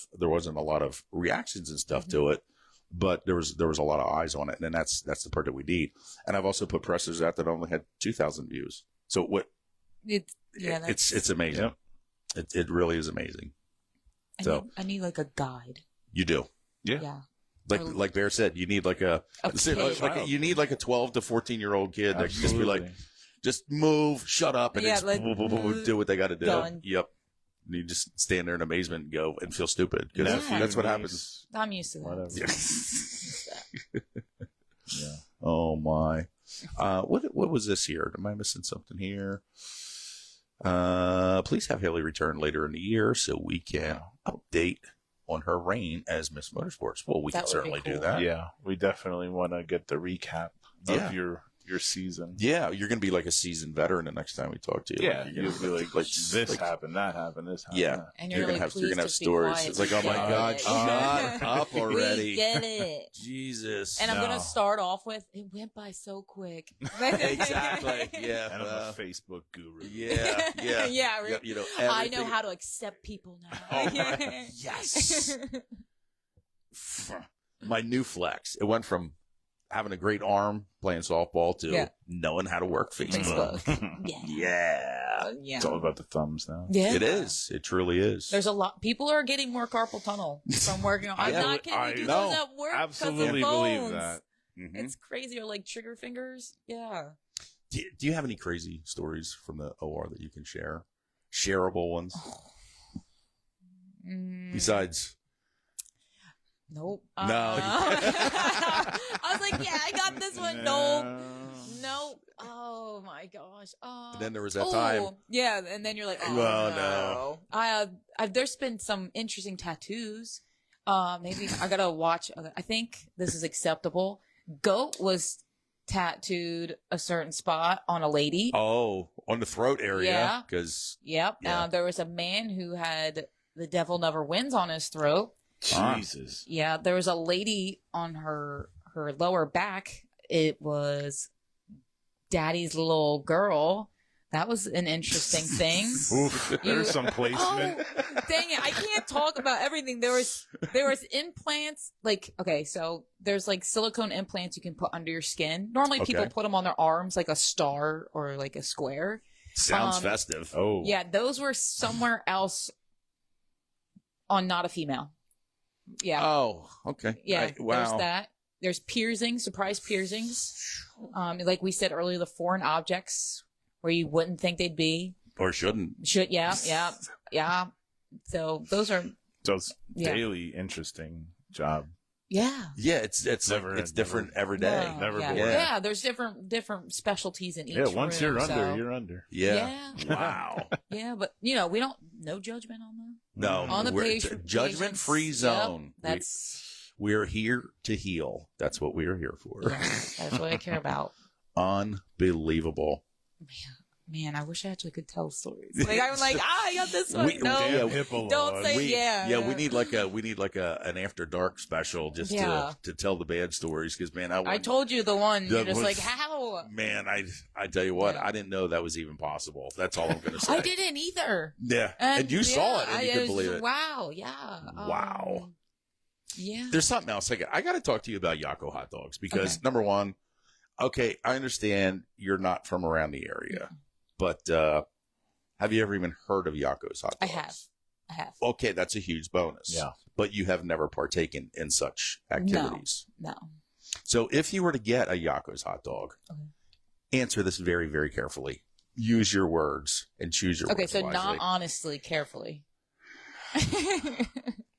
reactions and stuff to it, but there was a lot of eyes on it, and that's the part that we need. And I've also put pressers out that only had 2,000 views. So it's amazing. Yep. It really is amazing. I need like a guide. You do. Yeah. Like Bear said, you need like a kid. you need like a 12 to 14-year-old kid that can just be like, just move, shut up, and just do what they got to do. Going. Yep. And you just stand there in amazement and go and feel stupid because that's what happens. I'm used to that. Whatever. Yeah. Oh my. What was this here? Am I missing something here? Please have Haley return later in the year so we can update on her reign as Ms Motorsports. Well, we can certainly do that. Yeah, we definitely want to get the recap of your season. Yeah, you're going to be like a seasoned veteran the next time we talk to you. Yeah, like, you'll be like this happened, that happened, this happened. Yeah, and you're gonna have stories. Quiet. It's like, oh my God, shut up already. We get it. Jesus. And I'm gonna start off with it went by so quick. Exactly. Yeah. And I'm a Facebook guru. Yeah. Yeah. Yeah. You know, I know how to accept people now. Oh, yes. My new flex. It went from having a great arm playing softball to knowing how to work Facebook. Yeah. It's all about the thumbs now. Yeah. It is. It truly is. There's a lot. People are getting more carpal tunnel from working on. I'm not kidding. We do those at work. Absolutely believe that. Mm-hmm. It's crazy. Or like trigger fingers. Yeah. Do you have any crazy stories from the OR that you can share? Shareable ones? Besides... Nope. No. I was like, yeah, I got this one. Nope. Oh my gosh. And then there was that time. Yeah, and then you're like, oh no. There's been some interesting tattoos. Maybe I gotta watch. I think this is acceptable. Goat was tattooed a certain spot on a lady. Oh, on the throat area. Yeah. Because. Yep. Yeah. There was a man who had "The Devil Never Wins" on his throat. Jesus. Yeah, there was a lady on her lower back. It was Daddy's little girl. That was an interesting thing. Oof, there's some placement. Oh, dang it. I can't talk about everything. There was implants. Like, okay, so there's like silicone implants you can put under your skin. Normally people put them on their arms like a star or like a square. Sounds festive. Oh. Yeah, those were somewhere else on not a female. Yeah. Oh, okay. Yeah. Wow. There's that. There's piercings, surprise piercings. Like we said earlier, the foreign objects where you wouldn't think they'd be. Or shouldn't. Yeah. So those are. So it's daily interesting job. Yeah. Yeah, it's different every day. Never bored. Yeah, there's different specialties in each room. Yeah, once you're under, you're under. Yeah. Wow. Yeah, but we don't, no judgment on that. No. On the patient. Judgment-free zone. Yep, we're here to heal. That's what we are here for. Yeah, that's what I care about. Unbelievable. man, I wish I actually could tell stories. Like I'm like, I got this one. Don't say we need like an after dark special just to tell the bad stories because man, I told you the one. You're just like, how? Man, I tell you what, I didn't know that was even possible. That's all I'm gonna say. I didn't either. Yeah, and you saw it, and you couldn't believe it. Wow, yeah, wow. Yeah. There's something else. I got to talk to you about Yako hot dogs because number one, okay, I understand you're not from around the area, but have you ever even heard of Yako's hot dogs? I have. Okay, that's a huge bonus. Yeah. But you have never partaken in such activities. No. So if you were to get a Yako's hot dog, answer this very, very carefully. Use your words and choose your words wisely. Okay, so not honestly, carefully.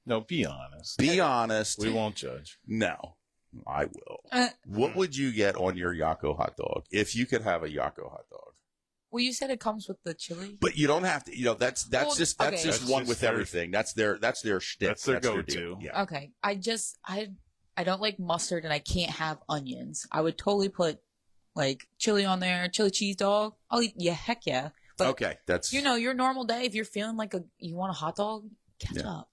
No, be honest. Be honest. We won't judge. No, I will. What would you get on your Yako hot dog if you could have a Yako hot dog? Well, you said it comes with the chili, but you don't have to. You know, that's just one with everything. That's their shtick. That's their go-to. Yeah. Okay, I don't like mustard, and I can't have onions. I would totally put like chili on there, chili cheese dog. I'll eat. Yeah, heck yeah. But, okay, that's your normal day. If you're feeling like you want a hot dog, ketchup.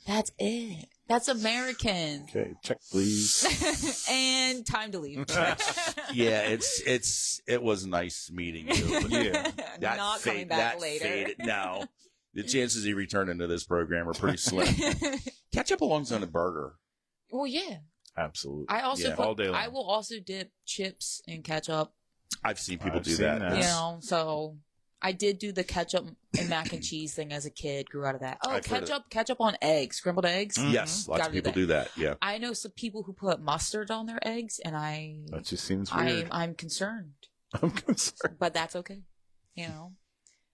That's it. That's American. Okay, check please. And time to leave. Yeah, it was nice meeting you. Yeah, not coming back later. Faded. No, the chances he returning to this program are pretty slim. Ketchup belongs on a burger. Well, yeah, absolutely. I also all day long. I will also dip chips in ketchup. I've seen people do that. You know, so. I did do the ketchup and mac and cheese thing as a kid. Grew out of that. Oh, ketchup on eggs, scrambled eggs. Mm-hmm. Yes, lots of people do that. Yeah, I know some people who put mustard on their eggs, and that just seems weird. I'm concerned. I'm concerned, but that's okay. You know,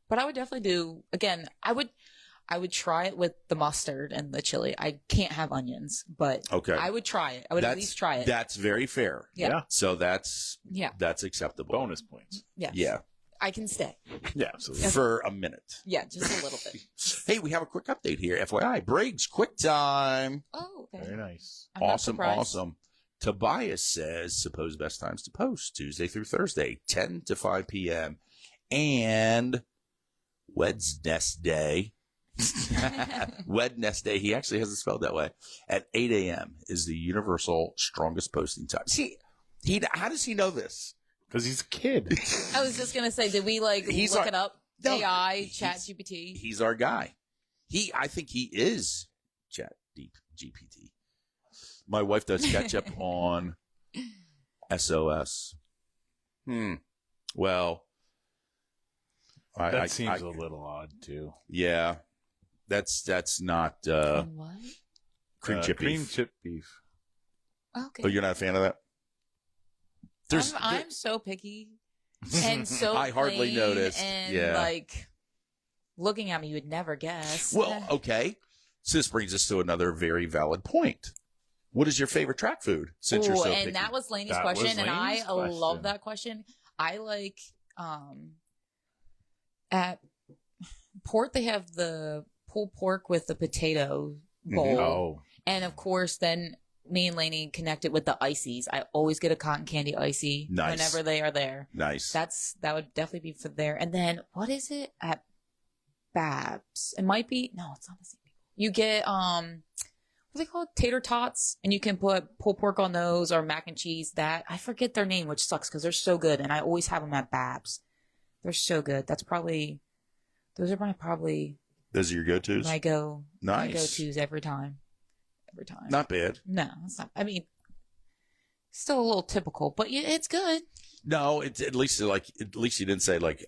but I would definitely do again. I would try it with the mustard and the chili. I can't have onions, but I would try it. I would at least try it. That's very fair. Yeah. So that's acceptable. Bonus points. Yeah. Yeah. I can stay. Yeah, absolutely. For a minute. Yeah, just a little bit. Hey, we have a quick update here. FYI, Briggs, quick time. Oh, okay. Very nice. Awesome. Tobias says, suppose best times to post Tuesday through Thursday, 10 to 5 p.m. And Wednesday. Wednesday, he actually has it spelled that way, at 8 a.m. is the universal strongest posting time. See, how does he know this? Because he's a kid. I was just gonna say, did we look it up? No, AI, Chat GPT. He's our guy. I think he is Chat GPT. My wife does catch up on SOS. Well, that seems a little odd too. Yeah, that's not what? Cream chip beef. Okay. Oh, you're not a fan of that? I'm so picky and so I hardly noticed. And like looking at me, you would never guess. Well, okay. So this brings us to another very valid point. What is your favorite track food? Since you're so picky? And that was Lainey's question, and I love that question. I like at Port they have the pulled pork with the potato bowl, and of course then. Me and Lainey connected with the ices. I always get a cotton candy icy whenever they are there. Nice. That would definitely be for there. And then what is it at Babs? It might be it's not the same. You get what are they called? Tater tots, and you can put pulled pork on those or mac and cheese. That I forget their name, which sucks because they're so good, and I always have them at Babs. They're so good. Those are your go-tos. My go-tos every time. Not bad. No, it's not. I mean, still a little typical, but it's good. No, it's at least you didn't say like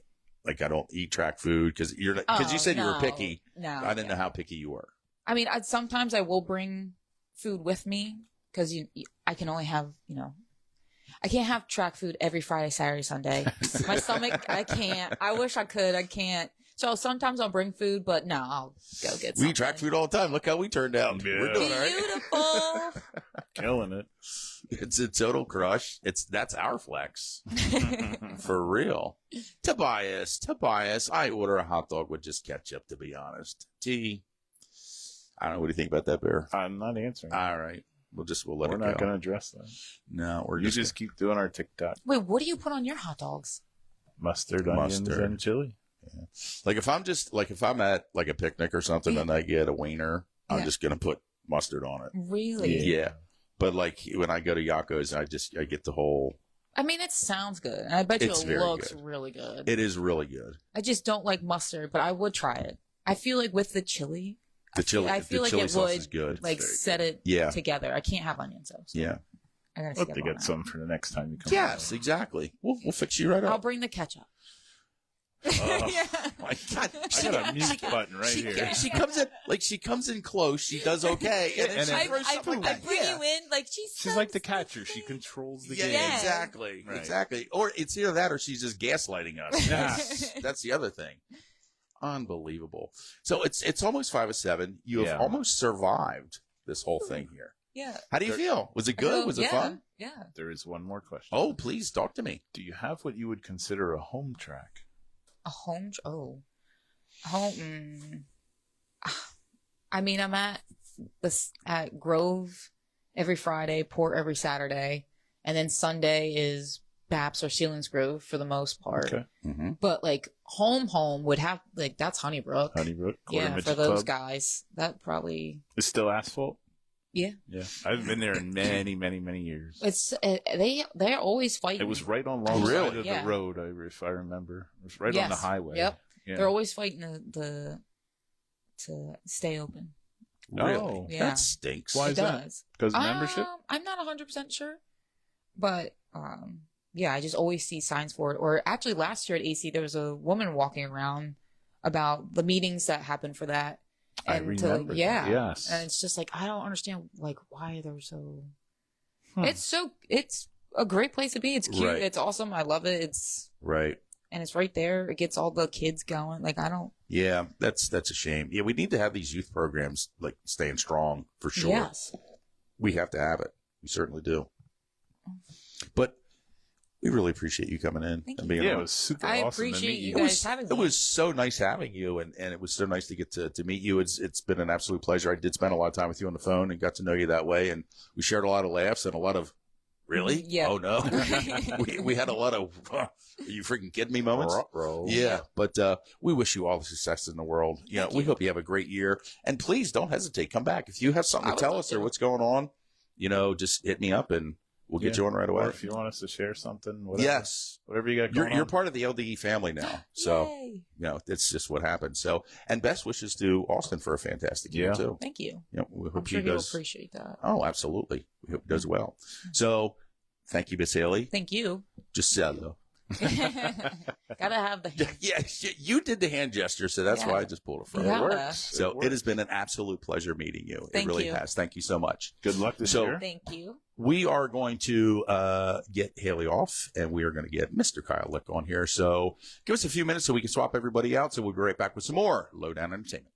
I don't eat track food because you said you were picky. No, I didn't know how picky you were. I mean, sometimes I will bring food with me because I can only have I can't have track food every Friday, Saturday, Sunday. My stomach, I can't. I wish I could. I can't. So sometimes I'll bring food, but no, I'll go get something. We track food all the time. Look how we turned out. Yeah. We're doing all right. Beautiful. Killing it. It's a total crush. That's our flex. For real. Tobias, I order a hot dog with just ketchup, to be honest. I don't know. What do you think about that, Bear? I'm not answering. All right. We'll let it go. We're not going to address that. No, you just keep doing our TikTok. Wait, what do you put on your hot dogs? Mustard, onions, and chili. Yeah. Like if I'm at like a picnic or something and I get a wiener, I'm just going to put mustard on it. Really? Yeah. But like when I go to Yakko's, I get the whole. I mean, it sounds good. And I bet you it looks really good. It is really good. I just don't like mustard, but I would try it. I feel like with the chili. I feel like it would is good. Like set it together. I can't have onion sauce. Yeah. I gotta hope to get some for the next time you come. Yes, exactly. We'll fix you right up. I'll bring the ketchup. Yeah. My God, I got a mute button right here. She comes in close. She does okay, and then she throws something like that. I bring you in like she's like the catcher. She controls the game. Yeah, exactly, right. Exactly. Or it's either that, or she's just gaslighting us. That's the other thing. Unbelievable. So it's almost 5 of 7. You have almost survived this whole thing here. Yeah. How do you feel? Was it good? Was it fun? Yeah. There is one more question. Oh, please talk to me. Do you have what you would consider a home track? A home? Home. I mean, I'm at Grove every Friday, Port every Saturday, and then Sunday is Baps or Selinsgrove for the most part. Okay. Mm-hmm. But like home would have like that's Honeybrook. Yeah, for those guys, that probably is still asphalt. Yeah. Yeah. I've been there in many, many, many years. It's they're always fighting. It was right on long side of the road, if I remember. It was right on the highway. Yep. Yeah. They're always fighting to stay open. Really? Oh, yeah. That stinks. Why is that? Because of membership? I'm not 100% sure. But yeah, I just always see signs for it. Or actually last year at AC there was a woman walking around about the meetings that happened for that. And I remember. Yes. And it's just like I don't understand like why they're so it's a great place to be. It's cute. Right. It's awesome. I love it. It's right. And it's right there. It gets all the kids going. Like I don't. Yeah, that's a shame. Yeah, we need to have these youth programs like staying strong for sure. Yes. We have to have it. We certainly do. But we really appreciate you coming in and being on. It was super awesome to meet you. I appreciate you guys having me. It was so nice having you, and it was so nice to get to meet you. It's been an absolute pleasure. I did spend a lot of time with you on the phone and got to know you that way, and we shared a lot of laughs and a lot of really? Yeah. Oh no. we had a lot of are you freaking kidding me moments. Yeah, but we wish you all the success in the world. We hope you have a great year, and please don't hesitate. Come back if you have something to tell us or what's going on. Just hit me up and we'll get you on right away. Or if you want us to share something, whatever. Yes. Whatever you got going on. You're part of the LDE family now. So, Yay. It's just what happened. So, and best wishes to Austin for a fantastic year, too. Thank you. We hope I'm sure he does. He'll appreciate that. Oh, absolutely. We hope he does well. So, thank you, Miss Haley. Thank you. Gesullo. Gotta have the hand. Yeah, you did the hand gesture, so that's why I just pulled it from it. Works. So it has been an absolute pleasure meeting you. Thank it really you. has. Thank you so much. Good luck this year. Thank you. We are going to get Haley off, and we are going to get Mr. Kyle Lick on here. So give us a few minutes so we can swap everybody out. So we'll be right back with some more Lowdown Entertainment.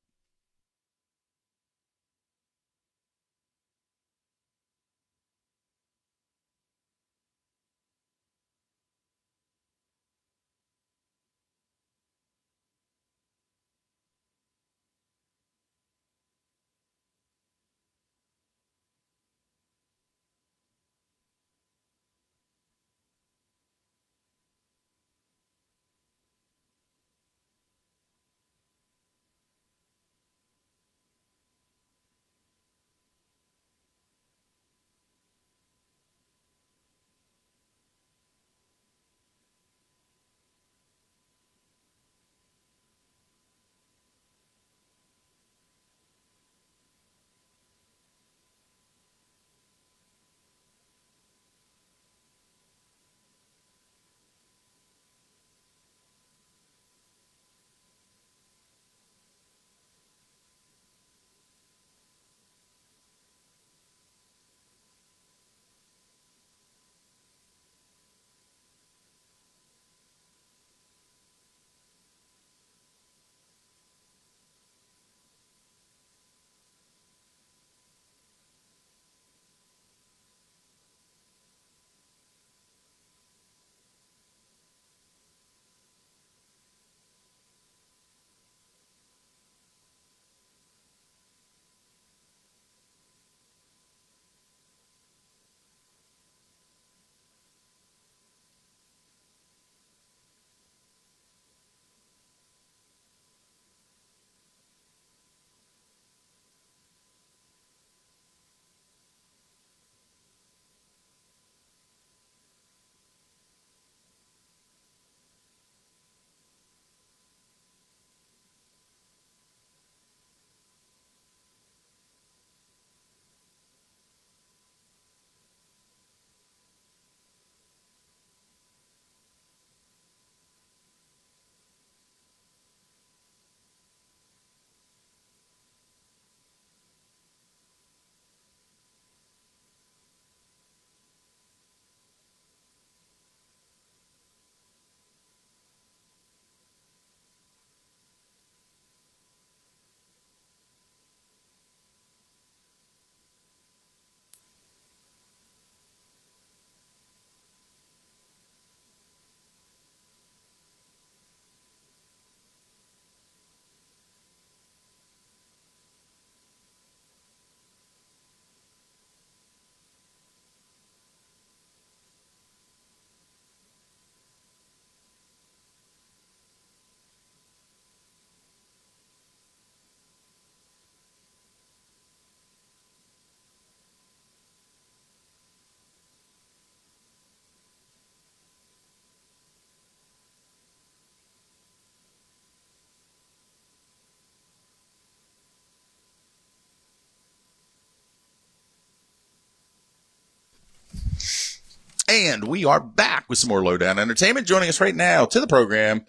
And we are back with some more Lowdown Entertainment. Joining us right now to the program,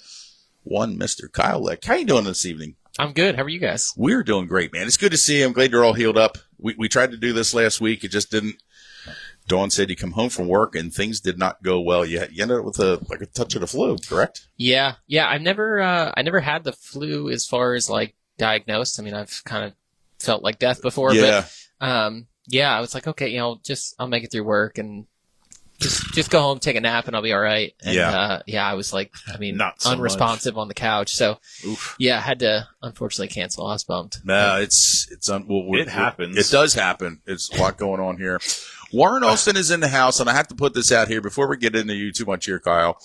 one Mr. Kyle Lick. How you doing this evening? I'm good. How are you guys? We're doing great, man. It's good to see you. I'm glad you're all healed up. We tried to do this last week. It just didn't. Dawn said you come home from work and things did not go well. You ended up with a touch of the flu, correct? Yeah. I never had the flu as far as like diagnosed. I mean, I've kind of felt like death before, Yeah. but I was like, okay, I'll make it through work and just go home, take a nap, and I'll be all right. And, I was like, Not so unresponsive much. on the couch. So, Oof. I had to unfortunately cancel. I was bummed. No, it happens. It does happen. It's a lot going on here. Warren Olson is in the house, and I have to put this out here before we get into you too much here, Kyle.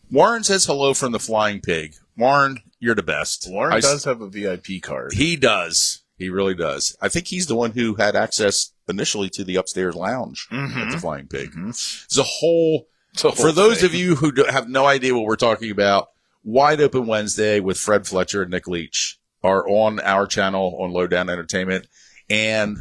Warren says hello from the Flying Pig. Warren, you're the best. Warren does have a VIP card. He does. He really does. I think he's the one who had access initially to the upstairs lounge at the Flying Pig. Mm-hmm. It's a whole for those of you who have no idea what we're talking about, Wide Open Wednesday with Fred Fletcher and Nick Leach are on our channel on Lowdown Entertainment, and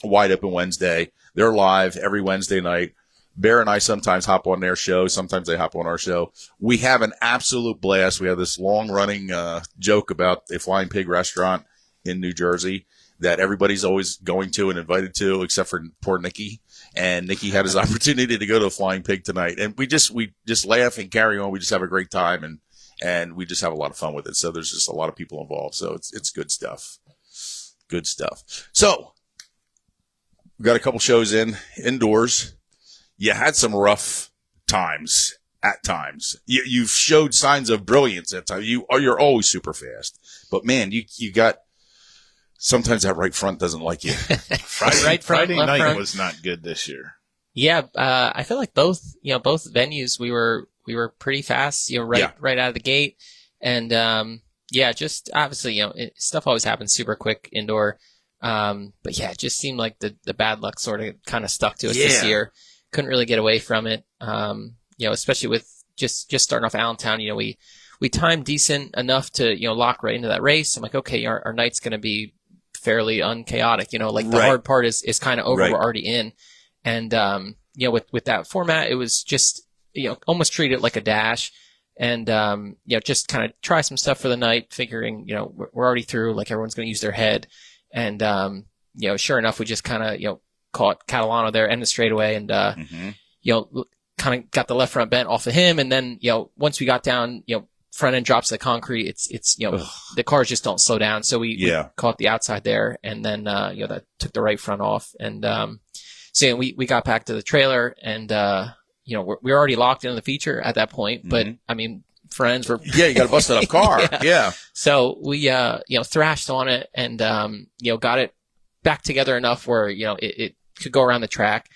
Wide Open Wednesday. They're live every Wednesday night. Bear and I sometimes hop on their show. Sometimes they hop on our show. We have an absolute blast. We have this long-running joke about a Flying Pig restaurant in New Jersey that everybody's always going to and invited to, except for poor Nikki. And Nikki had his opportunity to go to a Flying Pig tonight. And we just laugh and carry on. We just have a great time, and we just have a lot of fun with it. So there's just a lot of people involved. So it's good stuff. Good stuff. So we've got a couple shows indoors. You had some rough times at times. You've showed signs of brilliance at times. You're always super fast. But, man, you got – sometimes that right front doesn't like you. Friday left night front. was not good this year. Yeah, I feel like both venues we were pretty fast, right out of the gate, and just obviously stuff always happens super quick indoor, but yeah, it just seemed like the bad luck sort of kind of stuck to us this year. Couldn't really get away from it, especially with just starting off Allentown. We timed decent enough to lock right into that race. I'm like, okay, our night's going to be fairly unchaotic. The hard part is kind of over. Right. We're already in. And, with that format, it was just, almost treat it like a dash and, just kind of try some stuff for the night, figuring, we're already through, like everyone's going to use their head. And, sure enough, we just kind of, caught Catalano there, ended straightaway and, kind of got the left front bent off of him. And then, once we got down, front end drops the concrete, it's the cars just don't slow down. So we caught the outside there and then, that took the right front off. And, so we got back to the trailer and, we were already locked into the feature at that point, but I mean, friends were. Yeah, you got a busted up car. Yeah. So we, thrashed on it and, got it back together enough where, it could go around the track.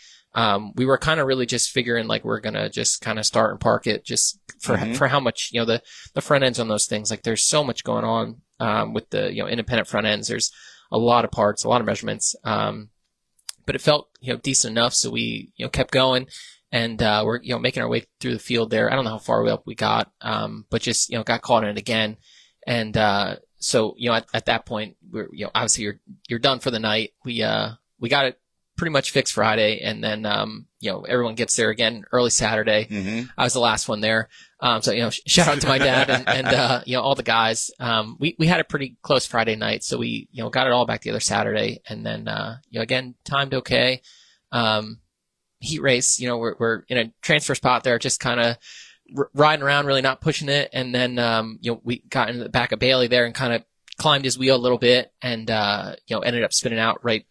We were kind of really just figuring like we're going to just kind of start and park it just for how much, the front ends on those things. Like there's so much going on, with the, independent front ends. There's a lot of parts, a lot of measurements. But it felt, decent enough. So we, kept going and, we're, making our way through the field there. I don't know how far up we got, but just, got caught in it again. And, so, at that point, we're, obviously you're done for the night. We got it pretty much fixed Friday. And then, everyone gets there again early Saturday. I was the last one there. So, shout out to my dad and all the guys. We had a pretty close Friday night. So we, got it all back together Saturday. And then, again, timed okay. Heat race, we're in a transfer spot there, just kind of riding around, really not pushing it. And then, we got into the back of Bailey there and kind of climbed his wheel a little bit and, ended up spinning out right,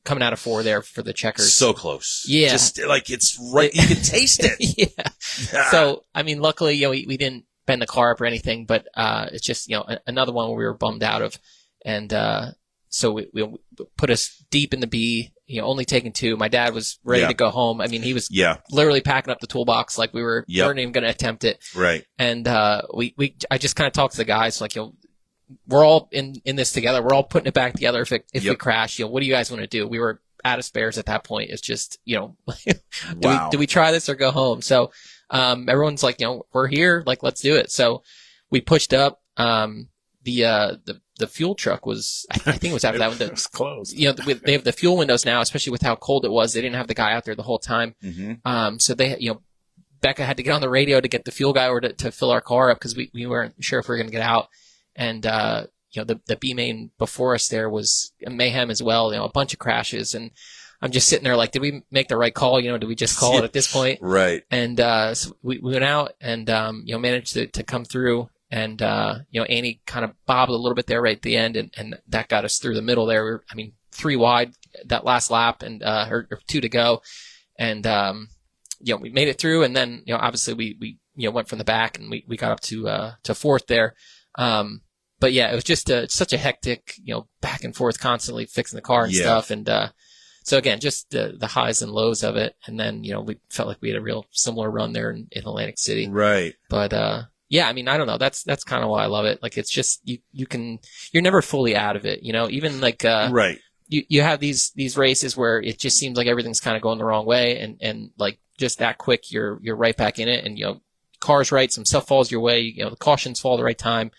coming out of 4 there for the checkers. So close. Yeah. Just like it's right. You can taste it. Yeah. So, I mean, luckily, we didn't bend the car up or anything, but, it's just, another one where we were bummed out of. And, so we put us deep in the B, only taking 2. My dad was ready to go home. I mean, he was literally packing up the toolbox like we weren't even going to attempt it. Right. And, I just kind of talked to the guys like, we're all in this together. We're all putting it back together. If we crash, what do you guys want to do? We were out of spares at that point. It's just, do we try this or go home? So, everyone's like, we're here, like, let's do it. So we pushed up, the the fuel truck was, I think it was after that one. It was closed. They have the fuel windows now, especially with how cold it was. They didn't have the guy out there the whole time. Mm-hmm. So they, Becca had to get on the radio to get the fuel guy or to fill our car up because we weren't sure if we were going to get out. And, the B main before us there was mayhem as well, a bunch of crashes. And I'm just sitting there like, did we make the right call? Did we just call it at this point? Right. And, so we went out and, managed to come through. And, Annie kind of bobbed a little bit there right at the end. And that got us through the middle there. We were, 3 wide that last lap and, or 2 to go. And, we made it through. And then, obviously we went from the back and we got up to fourth there. But yeah, it was just such a hectic, back and forth, constantly fixing the car and stuff. And, so again, just the highs and lows of it. And then, we felt like we had a real similar run there in Atlantic City. Right. But, yeah, I don't know. That's kind of why I love it. Like, it's just, you're never fully out of it, even like, right. You have these races where it just seems like everything's kind of going the wrong way. And like just that quick, you're right back in it. And, car's right. Some stuff falls your way, the cautions fall the right time.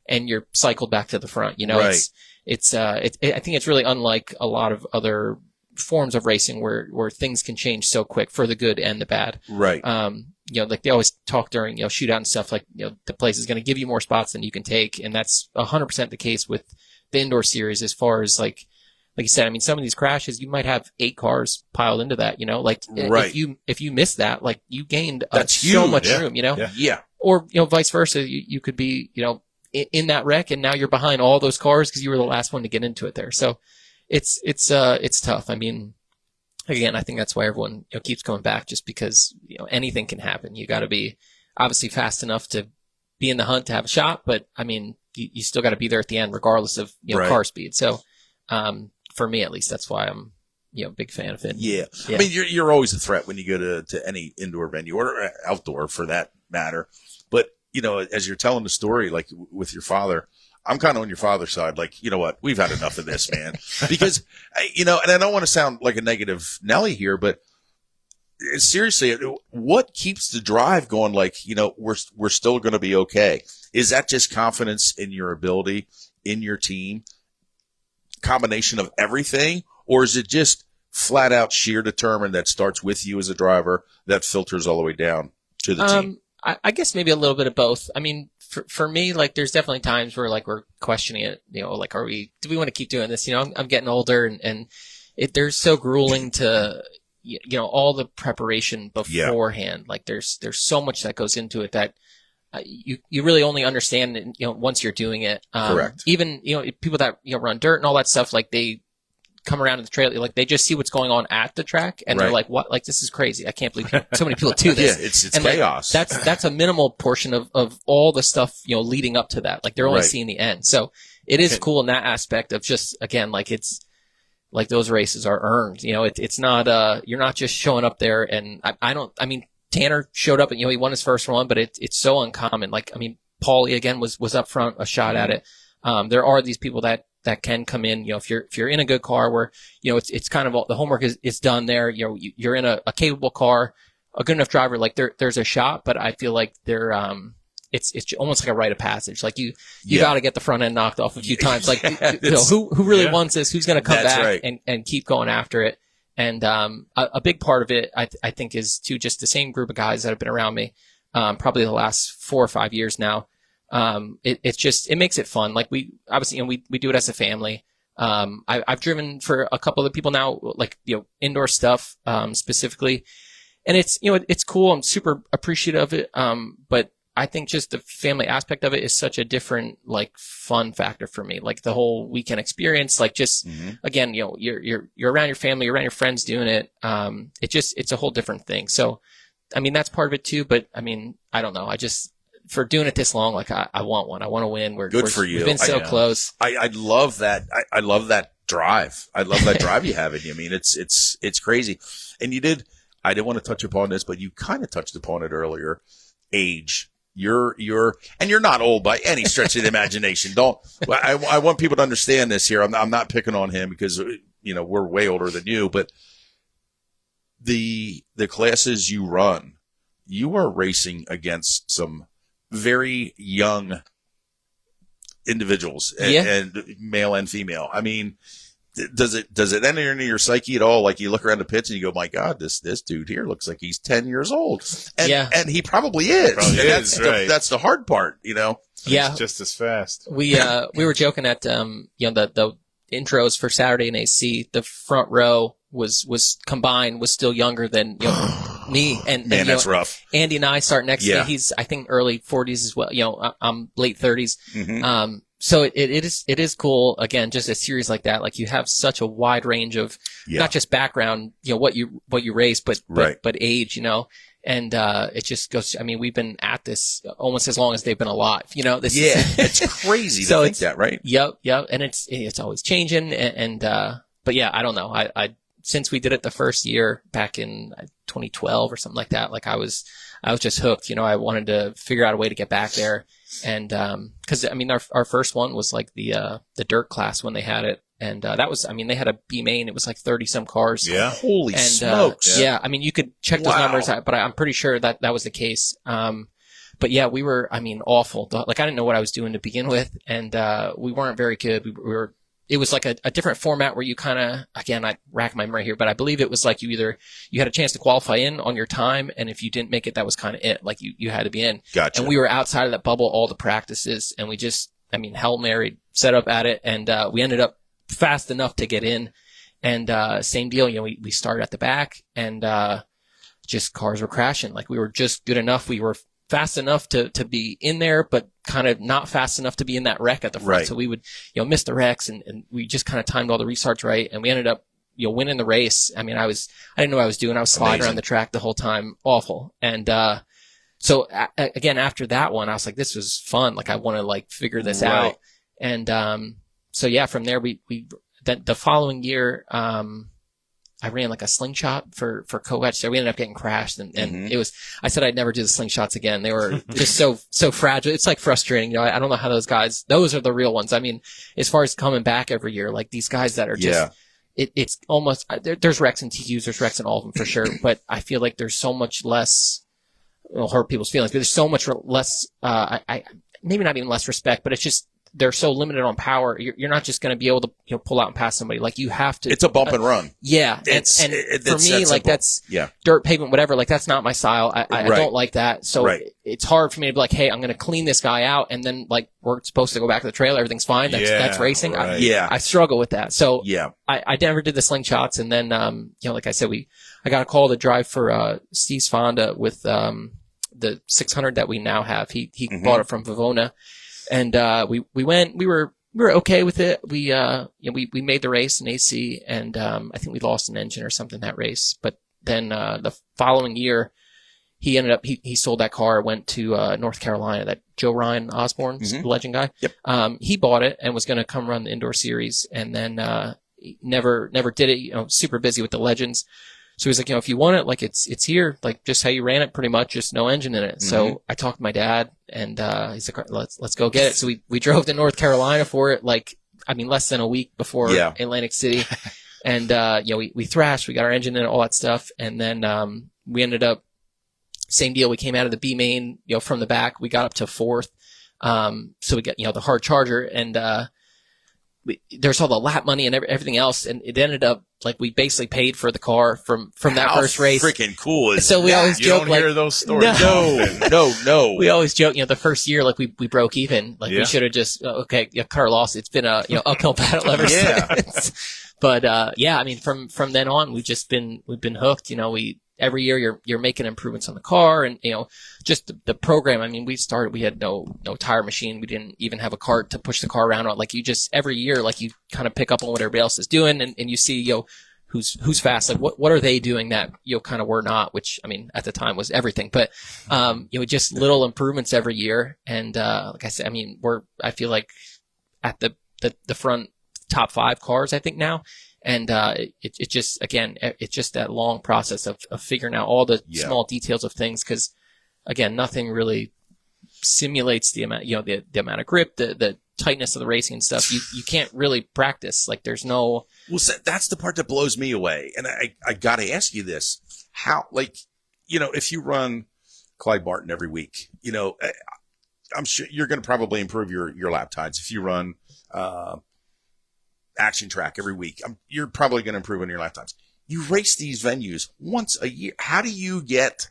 And you're cycled back to the front. Right. I think it's really unlike a lot of other forms of racing where things can change so quick for the good and the bad. Right. Like they always talk during, shootout and stuff like, the place is going to give you more spots than you can take. And that's 100% the case with the indoor series as far as like you said, some of these crashes, you might have 8 cars piled into that, like right. if you miss that, like you gained so much room, Yeah. Or, vice versa. You could be, in that wreck and now you're behind all those cars because you were the last one to get into it there. So it's tough. Again, I think that's why everyone keeps coming back just because, anything can happen. You got to be obviously fast enough to be in the hunt to have a shot, but you still got to be there at the end regardless of, right. car speed. So, for me at least, that's why I'm, a big fan of it. Yeah. You're always a threat when you go to any indoor venue or outdoor for that matter. But, as you're telling the story, like with your father, I'm kind of on your father's side. Like, you know what? We've had enough of this, man. Because, and I don't want to sound like a negative Nelly here, but seriously, what keeps the drive going? Like, we're still going to be okay. Is that just confidence in your ability, in your team, combination of everything? Or is it just flat out sheer determined that starts with you as a driver that filters all the way down to the team? I guess maybe a little bit of both. For me, like there's definitely times where like we're questioning it, like do we want to keep doing this? I'm getting older and they're so grueling to, all the preparation beforehand. Yeah. Like there's so much that goes into it that you really only understand it, once you're doing it. Correct. Even, people that, run dirt and all that stuff, like they come around to the trail, like they just see what's going on at the track and they're like, what? Like, this is crazy. I can't believe so many people do this. Yeah, it's and chaos. Like, that's a minimal portion of all the stuff, leading up to that. Like they're only seeing the end. So it is cool in that aspect of just, again, like it's like those races are earned, it's not, you're not just showing up there and Tanner showed up and, he won his first one, but it's so uncommon. Like, Paulie again was up front, a shot at it. There are these people that can come in, if you're in a good car where, it's kind of all, the homework is done there. You're in a capable car, a good enough driver, like there's a shot, but I feel like they're, it's almost like a rite of passage. Like you got to get the front end knocked off a few times. Like, who really wants this? Who's going to come back and keep going after it? And, a big part of it, I think is to just the same group of guys that have been around me, probably the last 4 or 5 years now. It makes it fun. Like we obviously, we do it as a family. I've driven for a couple of people now, like, indoor stuff, specifically. And it's cool. I'm super appreciative of it. But I think just the family aspect of it is such a different, like, fun factor for me. Like the whole weekend experience, like just, again, you're around your family, you're around your friends doing it. It's a whole different thing. So, that's part of it too. But I don't know. For doing it this long, like I want one. I want to win. Good for you. We've been so close. I love that. I love that drive. I love that drive you have in you. It's crazy. And I didn't want to touch upon this, but you kind of touched upon it earlier. Age. And you're not old by any stretch of the imagination. I want people to understand this here. I'm not picking on him because, we're way older than you, but the classes you run, you are racing against some very young individuals and male and female. I mean, does it enter into your psyche at all? Like you look around the pits and you go, my God, this dude here looks like he's 10 years old. And he probably is. That's the hard part, you know? Yeah. He's just as fast. We were joking at, the intros for Saturday in AC, the front row was combined was still younger than, me. And man, that's rough. Andy and I start next to me. He's, I think, early 40s as well. I'm late 30s. Mm-hmm. So it is cool. Again, just a series like that. Like you have such a wide range of not just background, what you race, but age, and, it just goes, I mean, we've been at this almost as long as they've been alive, it's crazy to think that, right? Yep. And it's always changing. But yeah, I don't know. I since we did it the first year back in 2012 or something like that, like I was just hooked, I wanted to figure out a way to get back there. And, cause I mean, our first one was like the dirt class when they had it. And, that was, I mean, they had a B main. It was like 30 some cars. Yeah. Holy smokes. Yeah. I mean, you could check those numbers, but I'm pretty sure that was the case. But yeah, we were, I mean, awful. Like I didn't know what I was doing to begin with. And, we weren't very good. It was like a different format where you kind of, again, I rack my memory here, but I believe it was like you had a chance to qualify in on your time. And if you didn't make it, that was kind of it. Like you had to be in. Gotcha. And we were outside of that bubble, all the practices, and we just, I mean, Hail Mary set up at it. And, we ended up fast enough to get in. And, same deal, we started at the back and, just cars were crashing. Like we were just good enough. We were fast enough to be in there, but kind of not fast enough to be in that wreck at the front. Right. So we would, miss the wrecks and we just kind of timed all the restarts right. And we ended up, winning the race. I mean, I didn't know what I was doing. I was sliding around the track the whole time. Awful. And, so again, after that one, I was like, this was fun. Like I want to like figure this out. And, so yeah, from there, the following year, I ran like a slingshot for co-ed. So we ended up getting crashed and it was, I said I'd never do the slingshots again. They were just so fragile. It's like frustrating. I don't know how those are the real ones. I mean, as far as coming back every year, like these guys that are just, it's almost, there's wrecks in TQs, there's wrecks in all of them for sure. But I feel like there's so much less, it'll hurt people's feelings, but there's so much less, maybe not even less respect, but it's just, they're so limited on power. You're not just going to be able to pull out and pass somebody. Like you have to. It's a bump and run. Yeah. And for me, like that's dirt pavement, whatever. Like that's not my style. I don't like that. So it's hard for me to be like, hey, I'm going to clean this guy out. And then like we're supposed to go back to the trailer. Everything's fine. That's racing. I struggle with that. So I never did the slingshots. And then, like I said, I got a call to drive for, Steve's Fonda with, the 600 that we now have. He bought it from Vivona. And, we went, we were okay with it. We made the race in AC and, I think we lost an engine or something that race. But then, the following year, he ended up, he sold that car, went to, North Carolina, that Joe Ryan Osborne's the legend guy. Yep. He bought it and was going to come run the indoor series and then, never did it, super busy with the legends. So he's like, if you want it, like it's here, like just how you ran it pretty much, just no engine in it. So I talked to my dad and, he's like, let's go get it. So we drove to North Carolina for it, less than a week before Atlantic City. And, we thrashed, we got our engine in it, all that stuff. And then, we ended up, same deal. We came out of the B main, from the back, we got up to fourth. So we got, the hard charger and, there's all the lap money and everything else. And it ended up like we basically paid for the car from that first race. Freaking cool is so we that? always You joke don't like, hear those stories. No. We always joke, the first year, like we broke even. Like we should have just, car loss. It's been a, uphill battle ever since. But, I mean, from then on, we've been hooked. Every year you're making improvements on the car and, just the program. I mean, we had no tire machine. We didn't even have a cart to push the car around on. Like you just, every year, like you kind of pick up on what everybody else is doing and you see, who's fast. Like what are they doing that, kind of were not, which I mean, at the time was everything, but, just little improvements every year. And, like I said, I mean, I feel like at the front top 5 cars, I think now. And, it just, again, it's just that long process of figuring out all the small details of things. Cause again, nothing really simulates the amount, the amount of grip, the tightness of the racing and stuff. You can't really practice. Like there's no. Well, that's the part that blows me away. And I gotta ask you this. How, if you run Clyde Barton every week, I'm sure you're going to probably improve your lap times if you run action track every week. You're probably going to improve on your lap times. You race these venues once a year. How do you get,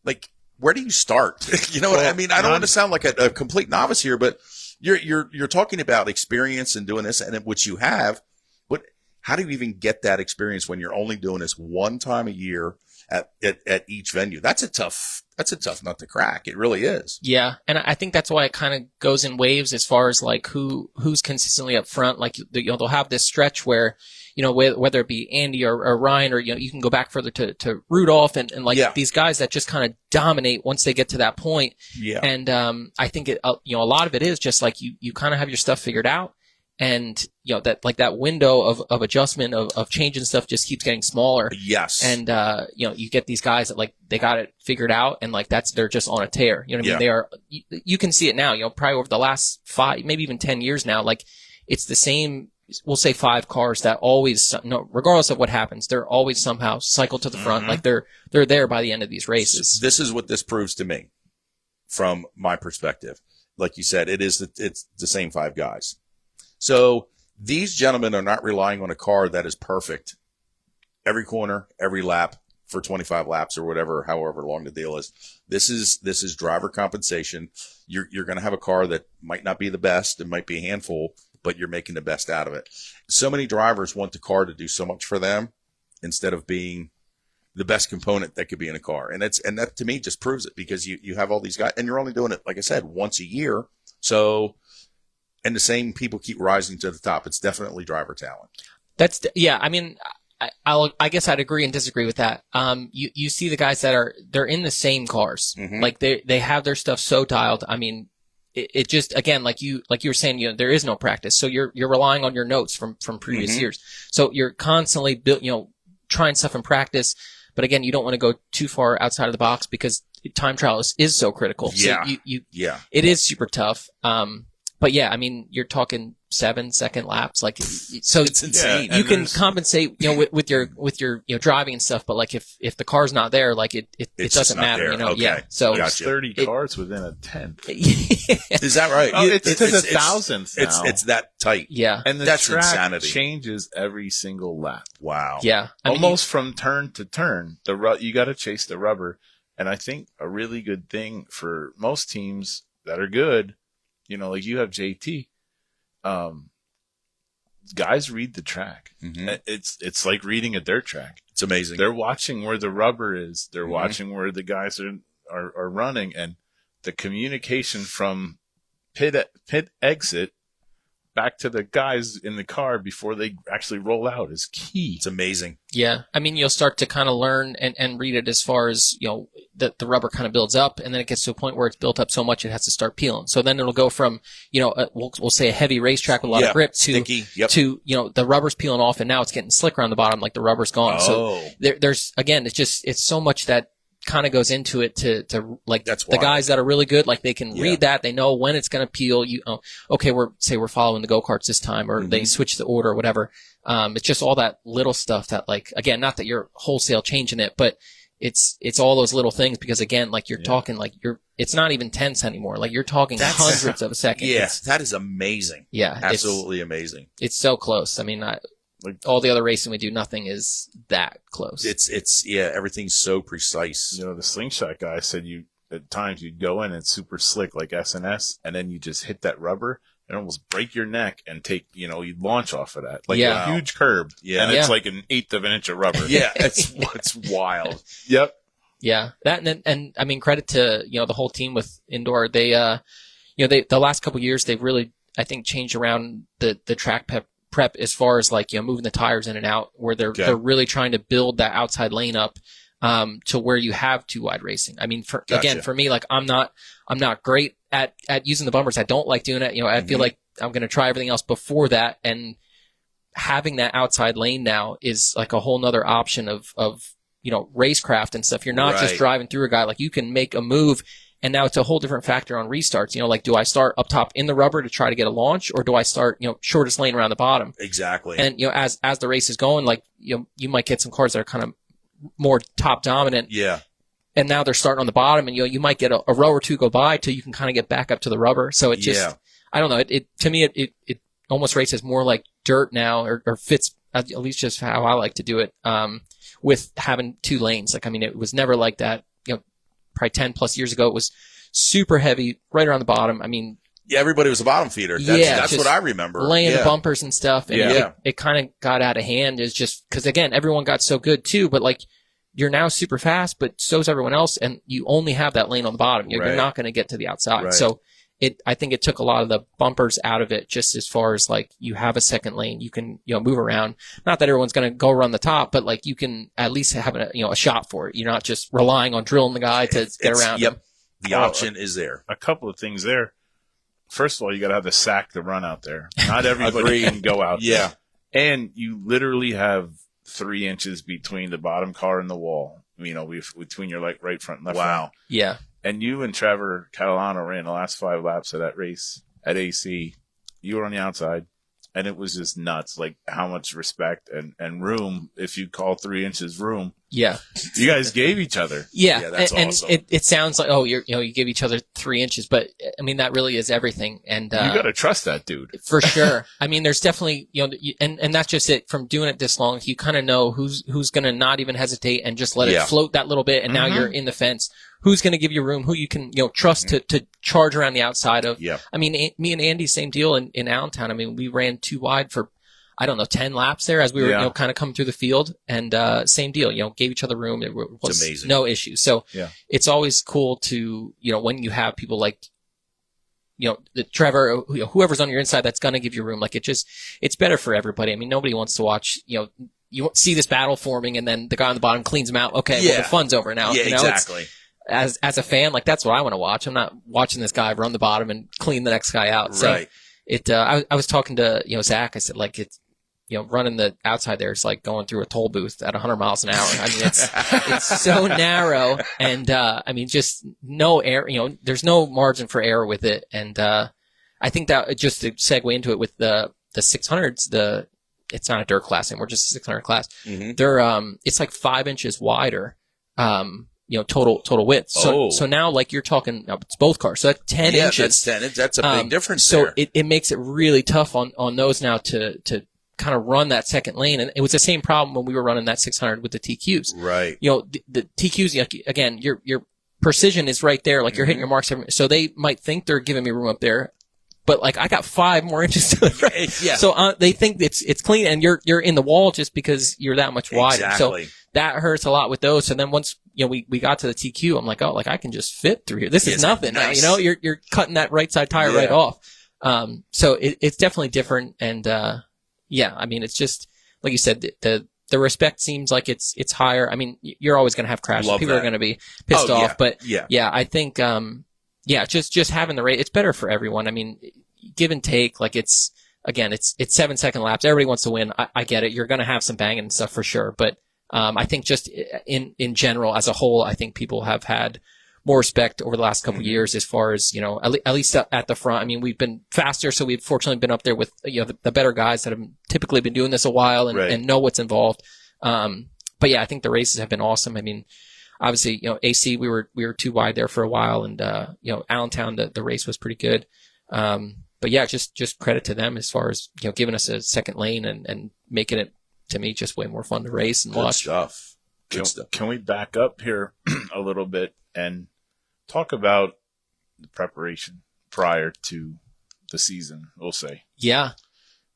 like, where do you start? You know what I mean? I don't want to sound like a complete novice here, but you're talking about experience and doing this, and which you have. But how do you even get that experience when you're only doing this one time a year at each venue? That's a tough nut to crack. It really is. Yeah, and I think that's why it kind of goes in waves as far as like who's consistently up front. Like they'll have this stretch where, whether it be Andy or Ryan, or you can go back further to Rudolph and like these guys that just kind of dominate once they get to that point. Yeah. And I think a lot of it is just like you kind of have your stuff figured out. And, that window of adjustment of changing stuff just keeps getting smaller. Yes. And, you get these guys that like, they got it figured out and like they're just on a tear. You know what I mean? They are, you can see it now, probably over the last 5, maybe even 10 years now. Like it's the same, we'll say 5 cars that always, regardless of what happens, they're always somehow cycle to the front. Mm-hmm. Like they're there by the end of these races. This is what this proves to me from my perspective. Like you said, it's the same 5 guys. So these gentlemen are not relying on a car that is perfect every corner, every lap for 25 laps or whatever, however long the deal is. This is driver compensation. You're going to have a car that might not be the best. It might be a handful, but you're making the best out of it. So many drivers want the car to do so much for them instead of being the best component that could be in a car. And that to me just proves it, because you have all these guys and you're only doing it, like I said, once a year. So, and the same people keep rising to the top. It's definitely driver talent. I mean, I guess I'd agree and disagree with that. You see the guys they're in the same cars. Mm-hmm. Like they have their stuff so dialed. I mean, it just, again, like you were saying, there is no practice. So you're relying on your notes from previous mm-hmm. years. So you're constantly trying stuff in practice. But again, you don't want to go too far outside of the box because time trial is so critical. Yeah. So it is super tough. But yeah, I mean, you're talking 7-second laps, like, so it's insane. You can compensate, with your driving and stuff, but like if the car's not there, like it doesn't matter, Okay. Yeah. So there's 30 cars within a 10th. Is that right? Oh, it's to the thousandth now. It's that tight. Yeah. And the That's track insanity. changes every single lap. Wow. Yeah. Almost from turn to turn. You got to chase the rubber. And I think a really good thing for most teams that are good, like you have JT, guys read the track. Mm-hmm. It's like reading a dirt track. It's amazing. They're watching where the rubber is. They're mm-hmm. watching where the guys are running, and the communication from pit exit back to the guys in the car before they actually roll out is key. It's amazing. Yeah. I mean, you'll start to kind of learn and read it as far as, that the rubber kind of builds up, and then it gets to a point where it's built up so much it has to start peeling. So then it'll go from, we'll say a heavy racetrack with a lot of grip to, the rubber's peeling off, and now it's getting slicker on the bottom, like the rubber's gone. Oh. So there's, again, it's so much that kind of goes into it to like That's the guys that are really good, like they can read that, they know when it's going to peel. Okay, we're following the go-karts this time, or mm-hmm. they switch the order or whatever. It's just all that little stuff that, like, again, not that you're wholesale changing it, but it's all those little things, because again, like you're talking, like it's not even tenths anymore. Like you're talking hundredths of a second. Yes, that is amazing. Yeah. Absolutely amazing. It's so close. I mean, like all the other racing we do, nothing is that close. Everything's so precise. The slingshot guy said at times you'd go in and super slick like SNS, and then you just hit that rubber and almost break your neck and take, you'd launch off of that. Like a huge curb. Yeah. And it's like an 1/8 of an inch of rubber. Yeah. It's wild. Yep. Yeah. That and I mean, credit to, the whole team with indoor. They, the last couple of years, they've really, I think, changed around the track prep as far as like, moving the tires in and out, where they're really trying to build that outside lane up, to where you have 2 wide racing. I mean, for me, like I'm not great at using the bumpers. I don't like doing it. I feel like I'm going to try everything else before that. And having that outside lane now is like a whole nother option of racecraft and stuff. You're not just driving through a guy. Like you can make a move, and now it's a whole different factor on restarts. Like, do I start up top in the rubber to try to get a launch, or do I start, shortest lane around the bottom? Exactly. And, as the race is going, like, you might get some cars that are kind of more top dominant. Yeah. and now they're starting on the bottom, and you might get a row or two go by till you can kind of get back up to the rubber. So it just, I don't know. It to me, it almost races more like dirt now, or fits at least just how I like to do it. With having 2 lanes, like, I mean, it was never like that. Probably 10 plus years ago, it was super heavy right around the bottom. I mean, yeah, everybody was a bottom feeder. That's what I remember. Laying the bumpers and stuff. And it kind of got out of hand, is just because, again, everyone got so good too, but like, you're now super fast, but so's everyone else, and you only have that lane on the bottom. You're not going to get to the outside. Right. So I think it took a lot of the bumpers out of it, just as far as like, you have a second lane, you can, move around. Not that everyone's going to go around the top, but like, you can at least have a shot for it. You're not just relying on drilling the guy to get around. Yep. The option is there. A couple of things there. First of all, you got to have the sack to run out there. Not everybody can go out there. Yeah. And you literally have 3 inches between the bottom car and the wall, between your right front and left front. Yeah. And you and Trevor Catalano ran the last 5 laps of that race at AC. You were on the outside, and it was just nuts, like how much respect and room, if you call 3 inches room. Yeah. You guys gave each other. Yeah. That's awesome. And it sounds like, you give each other 3 inches, but I mean, that really is everything. And, you got to trust that dude. For sure. I mean, there's definitely, and that's just it, from doing it this long, you kind of know who's going to not even hesitate and just let it float that little bit. And now you're in the fence. Who's going to give you room? Who you can, trust to charge around the outside of. Yeah. I mean, me and Andy, same deal in Allentown. I mean, we ran 2 wide for, 10 laps there as we were, kind of coming through the field, and, same deal, gave each other room. It was amazing. No issue. So it's always cool to, when you have people like, the Trevor, whoever's on your inside, that's going to give you room. Like, it's better for everybody. I mean, nobody wants to watch, you see this battle forming, and then the guy on the bottom cleans them out. Okay. Well, the fun's over now. Yeah, exactly. As a fan, like, that's what I want to watch. I'm not watching this guy run the bottom and clean the next guy out. Right. So I was talking to, Zach. I said, like, it's, running the outside there is like going through a toll booth at 100 miles an hour. I mean, it's so narrow, and, I mean, just no air, there's no margin for error with it. And, I think that, just to segue into it with the 600s, it's not a dirt class anymore, just a 600 class. Mm-hmm. They're, it's like 5 inches wider. Total width. So now, like, you're talking, it's both cars. So that's 10 inches. That's a big difference so there. it makes it really tough on those now to kind of run that second lane. And it was the same problem when we were running that 600 with the TQs. Right. The TQs, again, your precision is right there. Like, you're hitting your marks. So they might think they're giving me room up there, but like, I got 5 more inches to the right. Yeah. So they think it's clean, and you're in the wall just because you're that much wider. Exactly. So that hurts a lot with those. And then once, we got to the TQ, I'm like, oh, like, I can just fit through here. This is nothing nice. now, you're cutting that right side tire right off. So it's definitely different. And, I mean, it's just, like you said, the respect seems like it's higher. I mean, you're always going to have crashes. People are going to be pissed off, but I think, just having the rate, it's better for everyone. I mean, give and take, like, it's 7-second laps. Everybody wants to win. I get it. You're going to have some banging and stuff for sure. But, I think just in general, as a whole, I think people have had more respect over the last couple of years, as far as, at least at the front. I mean, we've been faster, so we've fortunately been up there with, the better guys that have typically been doing this a while and know what's involved. But I think the races have been awesome. I mean, obviously, AC, we were 2 wide there for a while, and, Allentown, the race was pretty good. But just credit to them as far as, giving us a second lane and making it, to me, just way more fun to race and watch. Good stuff. Can we back up here a little bit and talk about the preparation prior to the season, we'll say? Yeah.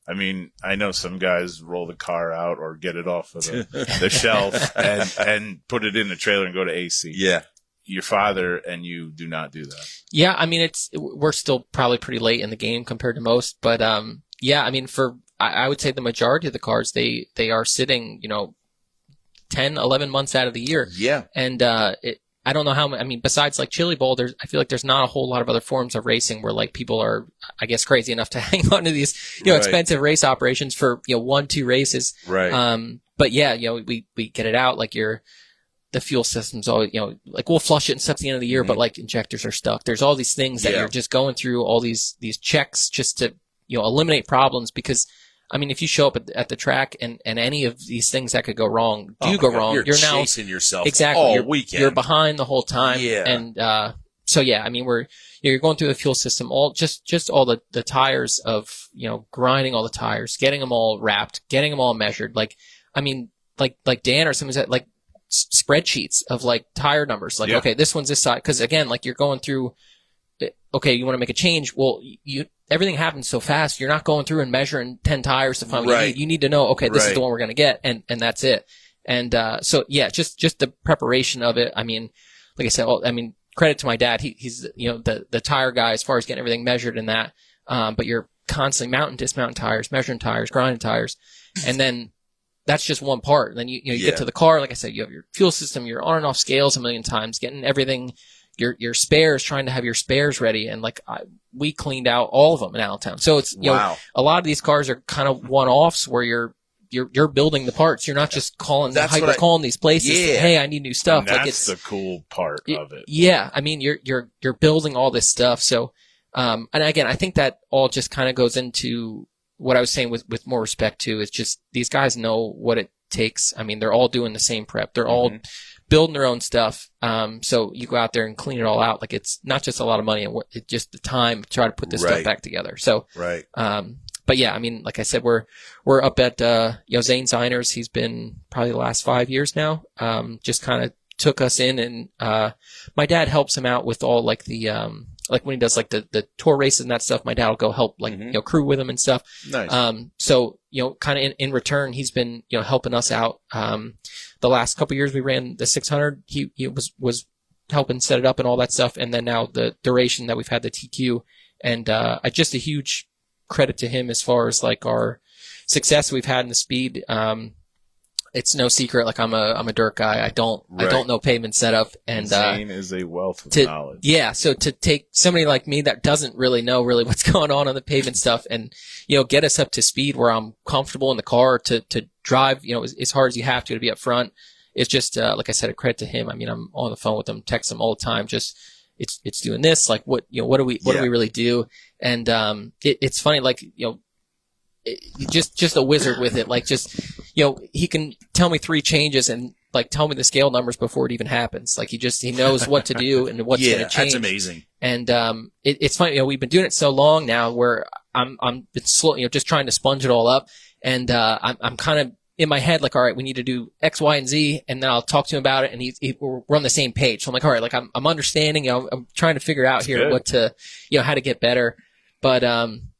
I mean, I know some guys roll the car out or get it off of the shelf and put it in the trailer and go to AC. Yeah. Your father and you do not do that. Yeah. I mean, we're still probably pretty late in the game compared to most, but, I mean, I would say the majority of the cars, they are sitting, 10, 11 months out of the year. Yeah. And, I don't know how, I mean, besides like Chili Bowl, I feel like there's not a whole lot of other forms of racing where like people are, I guess, crazy enough to hang on to these, expensive race operations for, 1-2 races. Right. But we get it out. Like the fuel system's always, like we'll flush it and stuff at the end of the year, but like injectors are stuck. There's all these things that you're just going through all these checks just to, eliminate problems, because I mean, if you show up at the track and any of these things that could go wrong go wrong, you're now chasing yourself exactly all weekend. You're behind the whole time. Yeah. And, so yeah, I mean, you're going through the fuel system, all just all the tires of, grinding all the tires, getting them all wrapped, getting them all measured. Like, I mean, like Dan or someone's at like spreadsheets of like tire numbers. Like, okay, this one's this side. Cause again, like you're going through, okay, you want to make a change. Well, everything happens so fast. You're not going through and measuring 10 tires to find what you need. You need to know, okay, this is the one we're going to get. And that's it. And, so yeah, just the preparation of it. I mean, like I said, credit to my dad. He's, the tire guy as far as getting everything measured and that. But you're constantly mounting, dismounting tires, measuring tires, grinding tires. And then that's just one part. And then you get to the car. Like I said, you have your fuel system, you're on and off scales a million times, getting everything, your spares, trying to have your spares ready. And like, we cleaned out all of them in Allentown. So it's, a lot of these cars are kind of one-offs where you're building the parts. You're not just calling these places. Hey, I need new stuff. And that's the cool part of it. Yeah. I mean, you're building all this stuff. So, and again, I think that all just kind of goes into what I was saying with more respect too. It's just these guys know what it takes. I mean, they're all doing the same prep. They're all building their own stuff. So you go out there and clean it all out. Like it's not just a lot of money and it's just the time to try to put this stuff back together. So, but yeah, I mean, like I said, we're up at, Zane Ziners. He's been probably the last 5 years now. Just kind of took us in and, my dad helps him out with all like the, like when he does like the tour races and that stuff, my dad will go help like, crew with him and stuff. Nice. So, kind of in return, he's been, helping us out. The last couple of years we ran the 600, he was helping set it up and all that stuff. And then now the duration that we've had the TQ and, just a huge credit to him as far as like our success we've had in the speed. It's no secret. Like I'm a dirt guy. I don't know pavement setup and, Zane is a wealth of knowledge. Yeah. So to take somebody like me that doesn't really know what's going on the pavement stuff and, get us up to speed where I'm comfortable in the car to drive, as hard as you have to be up front. It's just, like I said, a credit to him. I mean, I'm on the phone with him, text him all the time. Just, it's doing this. Like what do we really do? And, it's funny, like, just a wizard with it. Like just, he can tell me 3 changes and like tell me the scale numbers before it even happens. Like he knows what to do and what's going to change. That's amazing. And, it's funny, we've been doing it so long now where it's slow, just trying to sponge it all up. And, I'm kind of in my head, like, all right, we need to do X, Y, and Z. And then I'll talk to him about it and we're on the same page. So I'm like, all right, like I'm understanding, I'm trying to figure out here what to, how to get better. But,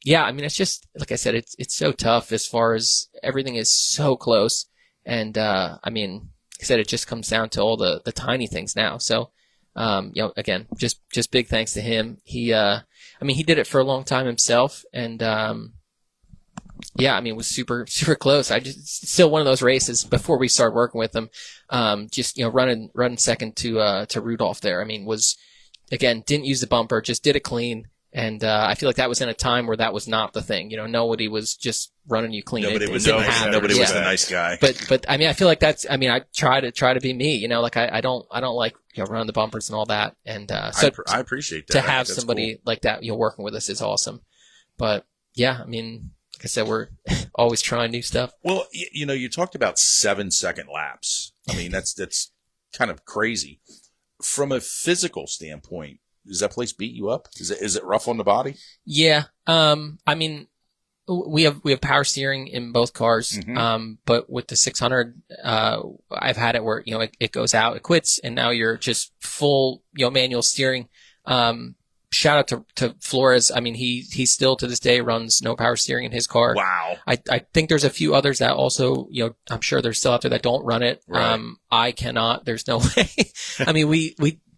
yeah, I mean, it's just, like I said, it's so tough as far as everything is so close. And, I mean, like I said, it just comes down to all the tiny things now. So, again, just big thanks to him. He did it for a long time himself. And, yeah, I mean, it was super, super close. Still one of those races before we started working with him. Just, running second to Rudolph there. I mean, didn't use the bumper, just did it clean. And, I feel like that was in a time where that was not the thing. Nobody was just running you clean. Nobody was the nice guy. But I mean, I feel like I try to be me, like I don't like, running the bumpers and all that. And, so I appreciate that. To have somebody like that, working with us is awesome. But yeah, I mean, like I said, we're always trying new stuff. Well, you talked about 7-second laps. I mean, that's kind of crazy. From a physical standpoint, does that place beat you up? Is it rough on the body? Yeah. I mean, we have power steering in both cars. But with the 600, I've had it where, it goes out, it quits, and now you're just full, manual steering. Shout out to Flores. I mean, he still to this day runs no power steering in his car. Wow. I think there's a few others that also, I'm sure they're still out there that don't run it. Right. I cannot. There's no way. I mean,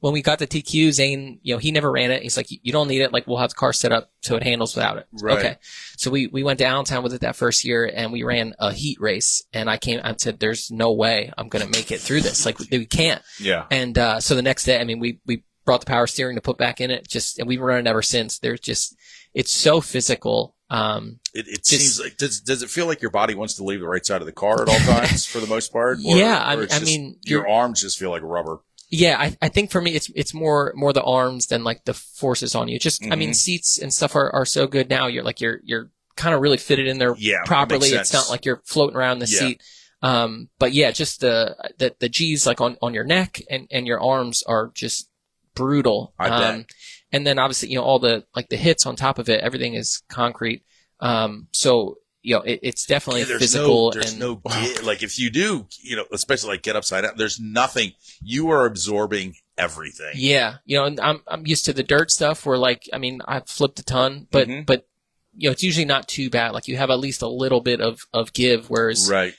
when we got the TQ, Zane, he never ran it. He's like, you don't need it. Like, we'll have the car set up so it handles without it. Right. Okay. So we went to Allentown with it that first year and we ran a heat race and I said, there's no way I'm going to make it through this. Like, we can't. Yeah. And, so the next day, I mean, we brought the power steering to put back in it and we've been running ever since. It's so physical. It seems like, does it feel like your body wants to leave the right side of the car at all times for the most part? Your arms just feel like rubber. Yeah, I think for me it's more the arms than like the forces on you. Just I mean, seats and stuff are so good now. You're kind kind of really fit it in there properly. Makes it's sense. not like you're floating around the seat. But yeah, just the G's like on your neck and your arms are just brutal. I bet. And then obviously, all the hits on top of it, everything is concrete. So, it's definitely physical. There's no like if you do, especially like get upside down, there's nothing. You are absorbing everything. Yeah. And I'm used to the dirt stuff where I've flipped a ton, but it's usually not too bad. Like you have at least a little bit of give, whereas, right.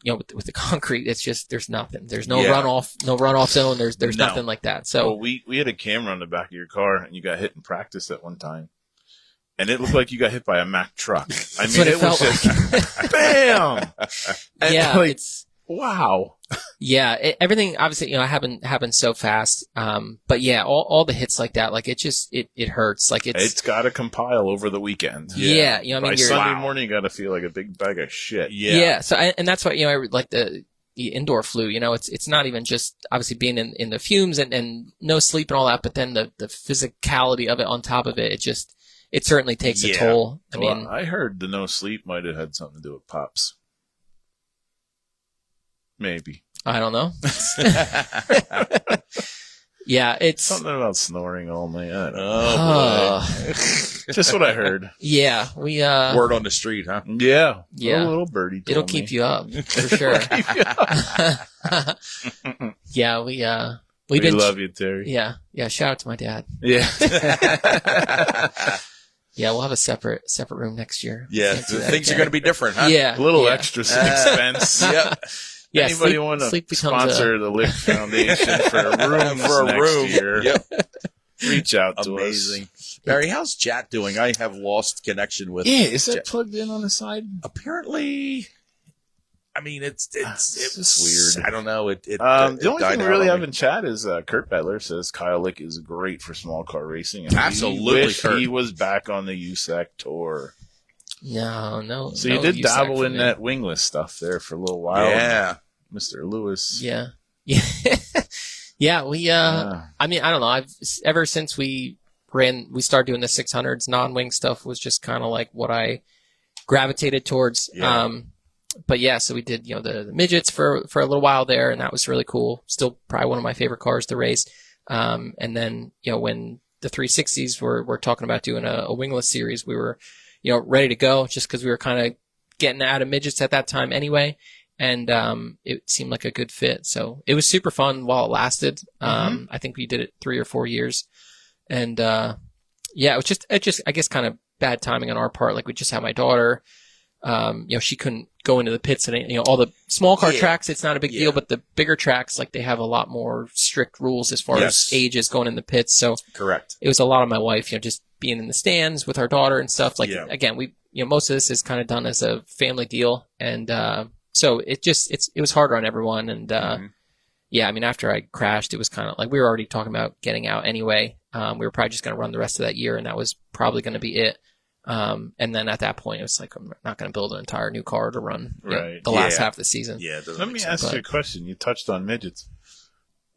With the concrete, it's just, there's nothing. There's no runoff zone. There's nothing like that. So well, we had a camera on the back of your car and you got hit in practice at one time. And it looked like you got hit by a Mack truck. I mean, it was just bam. And it's wow. Yeah, everything obviously happened so fast. But yeah, all the hits like that, like it just it hurts. Like it's got to compile over the weekend. Yeah, by Sunday morning, you got to feel like a big bag of shit. Yeah. So and that's why I like the indoor flu. It's not even just obviously being in the fumes and no sleep and all that, but then the physicality of it on top of it, it certainly takes a toll. I heard the no sleep might have had something to do with Pops. Maybe. I don't know. Yeah, it's something about snoring all night. I don't know. Oh, boy. Just what I heard. Yeah, we word on the street, huh? Yeah. Yeah. A little birdie. It'll keep you up for sure. Yeah, we love you, Terry. Yeah. Shout out to my dad. Yeah. Yeah, we'll have a separate room next year. Yeah, things are going to be different, huh? Yeah, a little extra expense. Yep. Yeah, anybody want to sponsor the Lick Foundation for a room next year? Yep. Reach out to us. Amazing. Barry, how's Chat doing? I have lost connection with. Yeah, is that plugged in on the side? Apparently. I mean, it's weird. I don't know. The only thing we really have in chat is Kurt Bedler says Kyle Lick is great for small car racing. And absolutely, wish he was back on the USAC tour. No. So you did dabble in that wingless stuff there for a little while. Yeah, Mr. Lewis. Yeah. Yeah. We. I mean, I don't know. Ever since we started doing the 600s, non-wing stuff was just kind of like what I gravitated towards. Yeah. But yeah, so we did, the midgets for a little while there, and that was really cool. Still probably one of my favorite cars to race. And then, when the 360s were talking about doing a wingless series, we were, ready to go just because we were kind of getting out of midgets at that time anyway. And, it seemed like a good fit. So it was super fun while it lasted. I think we did it 3 or 4 years. And, yeah, it was I guess kind of bad timing on our part. Like we just had my daughter, she couldn't go into the pits and, all the small car tracks, it's not a big deal, but the bigger tracks, like they have a lot more strict rules as far as ages going in the pits. So correct. It was a lot of my wife, just being in the stands with our daughter and stuff. Like, again, we, most of this is kind of done as a family deal. And, so it was harder on everyone. And, yeah, I mean, after I crashed, it was kind of like we were already talking about getting out anyway. We were probably just going to run the rest of that year, and that was probably going to be it. And then at that point, it was like, I'm not going to build an entire new car to run the last half of the season. Yeah. Let me ask you a question. You touched on midgets.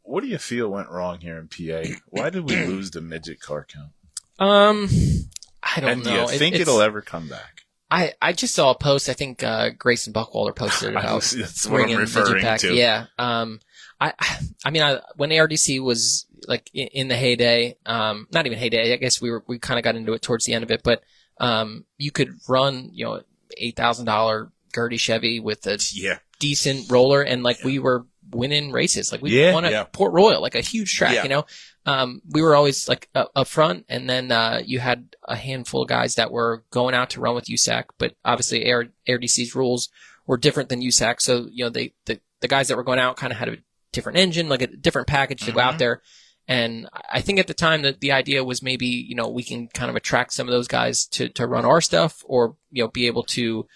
What do you feel went wrong here in PA? Why did we lose the midget car count? I don't know. Do you think it'll ever come back? I just saw a post. I think Grayson Buckwalter posted it about that's what I'm referring to. Yeah. I mean, when ARDC was like in the heyday, not even heyday. I guess we kind of got into it towards the end of it, but you could run $8,000 Gertie Chevy with a decent roller, and like we were winning races. Like we won at Port Royal, like a huge track. We were always like up front, and then you had a handful of guys that were going out to run with USAC, but obviously ARDC's rules were different than USAC, so the guys that were going out kind of had a different engine, like a different package to go out there. And I think at the time that the idea was maybe, we can kind of attract some of those guys to run our stuff, or, be able to,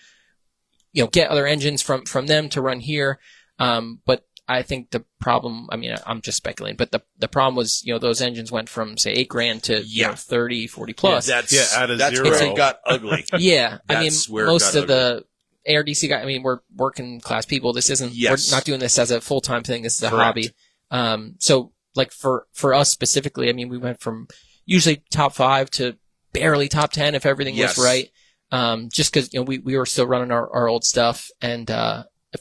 get other engines from them to run here. But I think the problem, I mean, I'm just speculating, but the problem was, those engines went from say $8,000 to 30, 40 plus. Out of that's zero. where it got ugly. Yeah. I mean, most of the ARDC guys, I mean, we're working class people. This isn't, we're not doing this as a full-time thing. This is a hobby. So like for us specifically, I mean, we went from usually top 5 to barely top 10 if everything was right. just because we were still running our old stuff, and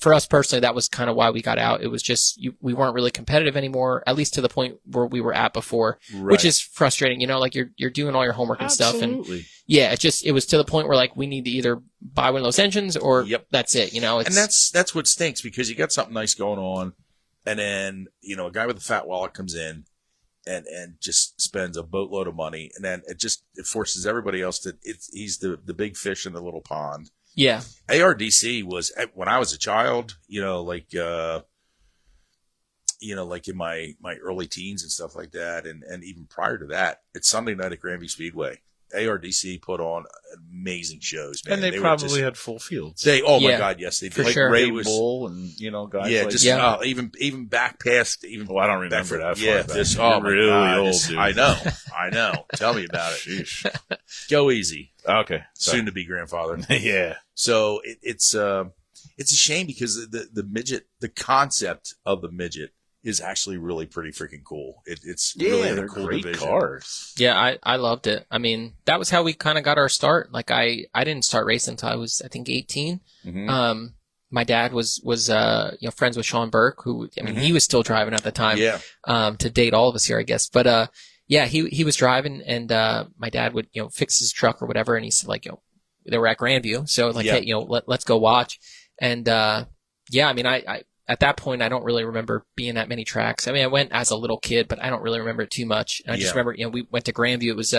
for us personally, that was kind of why we got out. It was just we weren't really competitive anymore, at least to the point where we were at before, which is frustrating. Like you're doing all your homework and stuff, and yeah, it was to the point where like we need to either buy one of those engines or that's it. And that's what stinks, because you got something nice going on, and then a guy with a fat wallet comes in and just spends a boatload of money, and then it forces everybody else to he's the big fish in the little pond. Yeah. ARDC was, when I was a child, like in my early teens and stuff like that. And even prior to that, it's Sunday night at Granby Speedway. ARDC put on amazing shows, man. And they probably had full fields. My God, yes, they did. Like sure. Ray Bull and, guys even back past, well, I don't remember that far. Yeah, back. Really old, dude. I know. Tell me about it. Sheesh. Go easy. Okay. Soon to be grandfather. Yeah. So it's a shame, because the midget, the concept of the midget is actually really pretty freaking cool. It's really a cool great division. Cars. Yeah, I loved it. I mean, that was how we kind of got our start. Like I didn't start racing until I was, I think, 18. Mm-hmm. My dad was friends with Sean Burke, who, I mean, he was still driving at the time. Yeah. To date all of us here, I guess. But, yeah, he was driving, and, my dad would, fix his truck or whatever. And he said, like, they were at Grandview. So like, hey, let's go watch. And, yeah, I mean, I at that point, I don't really remember being at many tracks. I mean, I went as a little kid, but I don't really remember it too much. And I just remember, we went to Grandview. It was,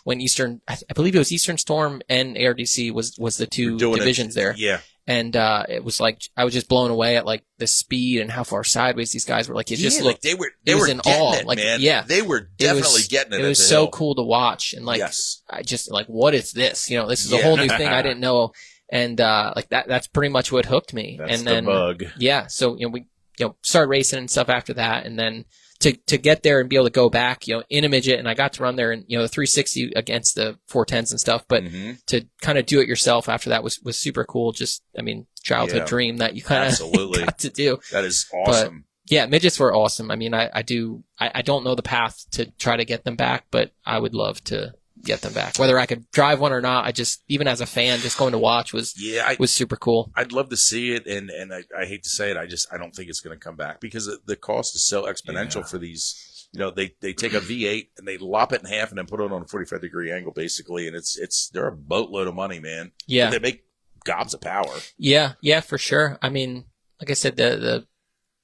when I believe it was Eastern Storm and ARDC was the two divisions there. Yeah. And, it was like, I was just blown away at like the speed and how far sideways these guys were. Like, it just looked, like they were in awe. It, like, man. yeah. They were definitely getting it. It was so cool to watch. And like, I just like, what is this? This is a whole new thing I didn't know. And, like that's pretty much what hooked me. That's and then, the bug. Yeah. So, we, started racing and stuff after that. And then to get there and be able to go back, in a midget, and I got to run there and, the 360 against the 410s and stuff, but to kind of do it yourself after that was super cool. Just, I mean, childhood dream that you kind of got to do. That is awesome. But, yeah, midgets were awesome. I mean, I don't know the path to try to get them back, but I would love to get them back. Whether I could drive one or not, even as a fan, just going to watch was super cool. I'd love to see it, and I hate to say it, I don't think it's going to come back, because the cost is so exponential for these. They take a V8 and they lop it in half and then put it on a 45-degree angle, basically, and they're a boatload of money, man. Yeah, but they make gobs of power. Yeah, for sure. I mean, like I said, the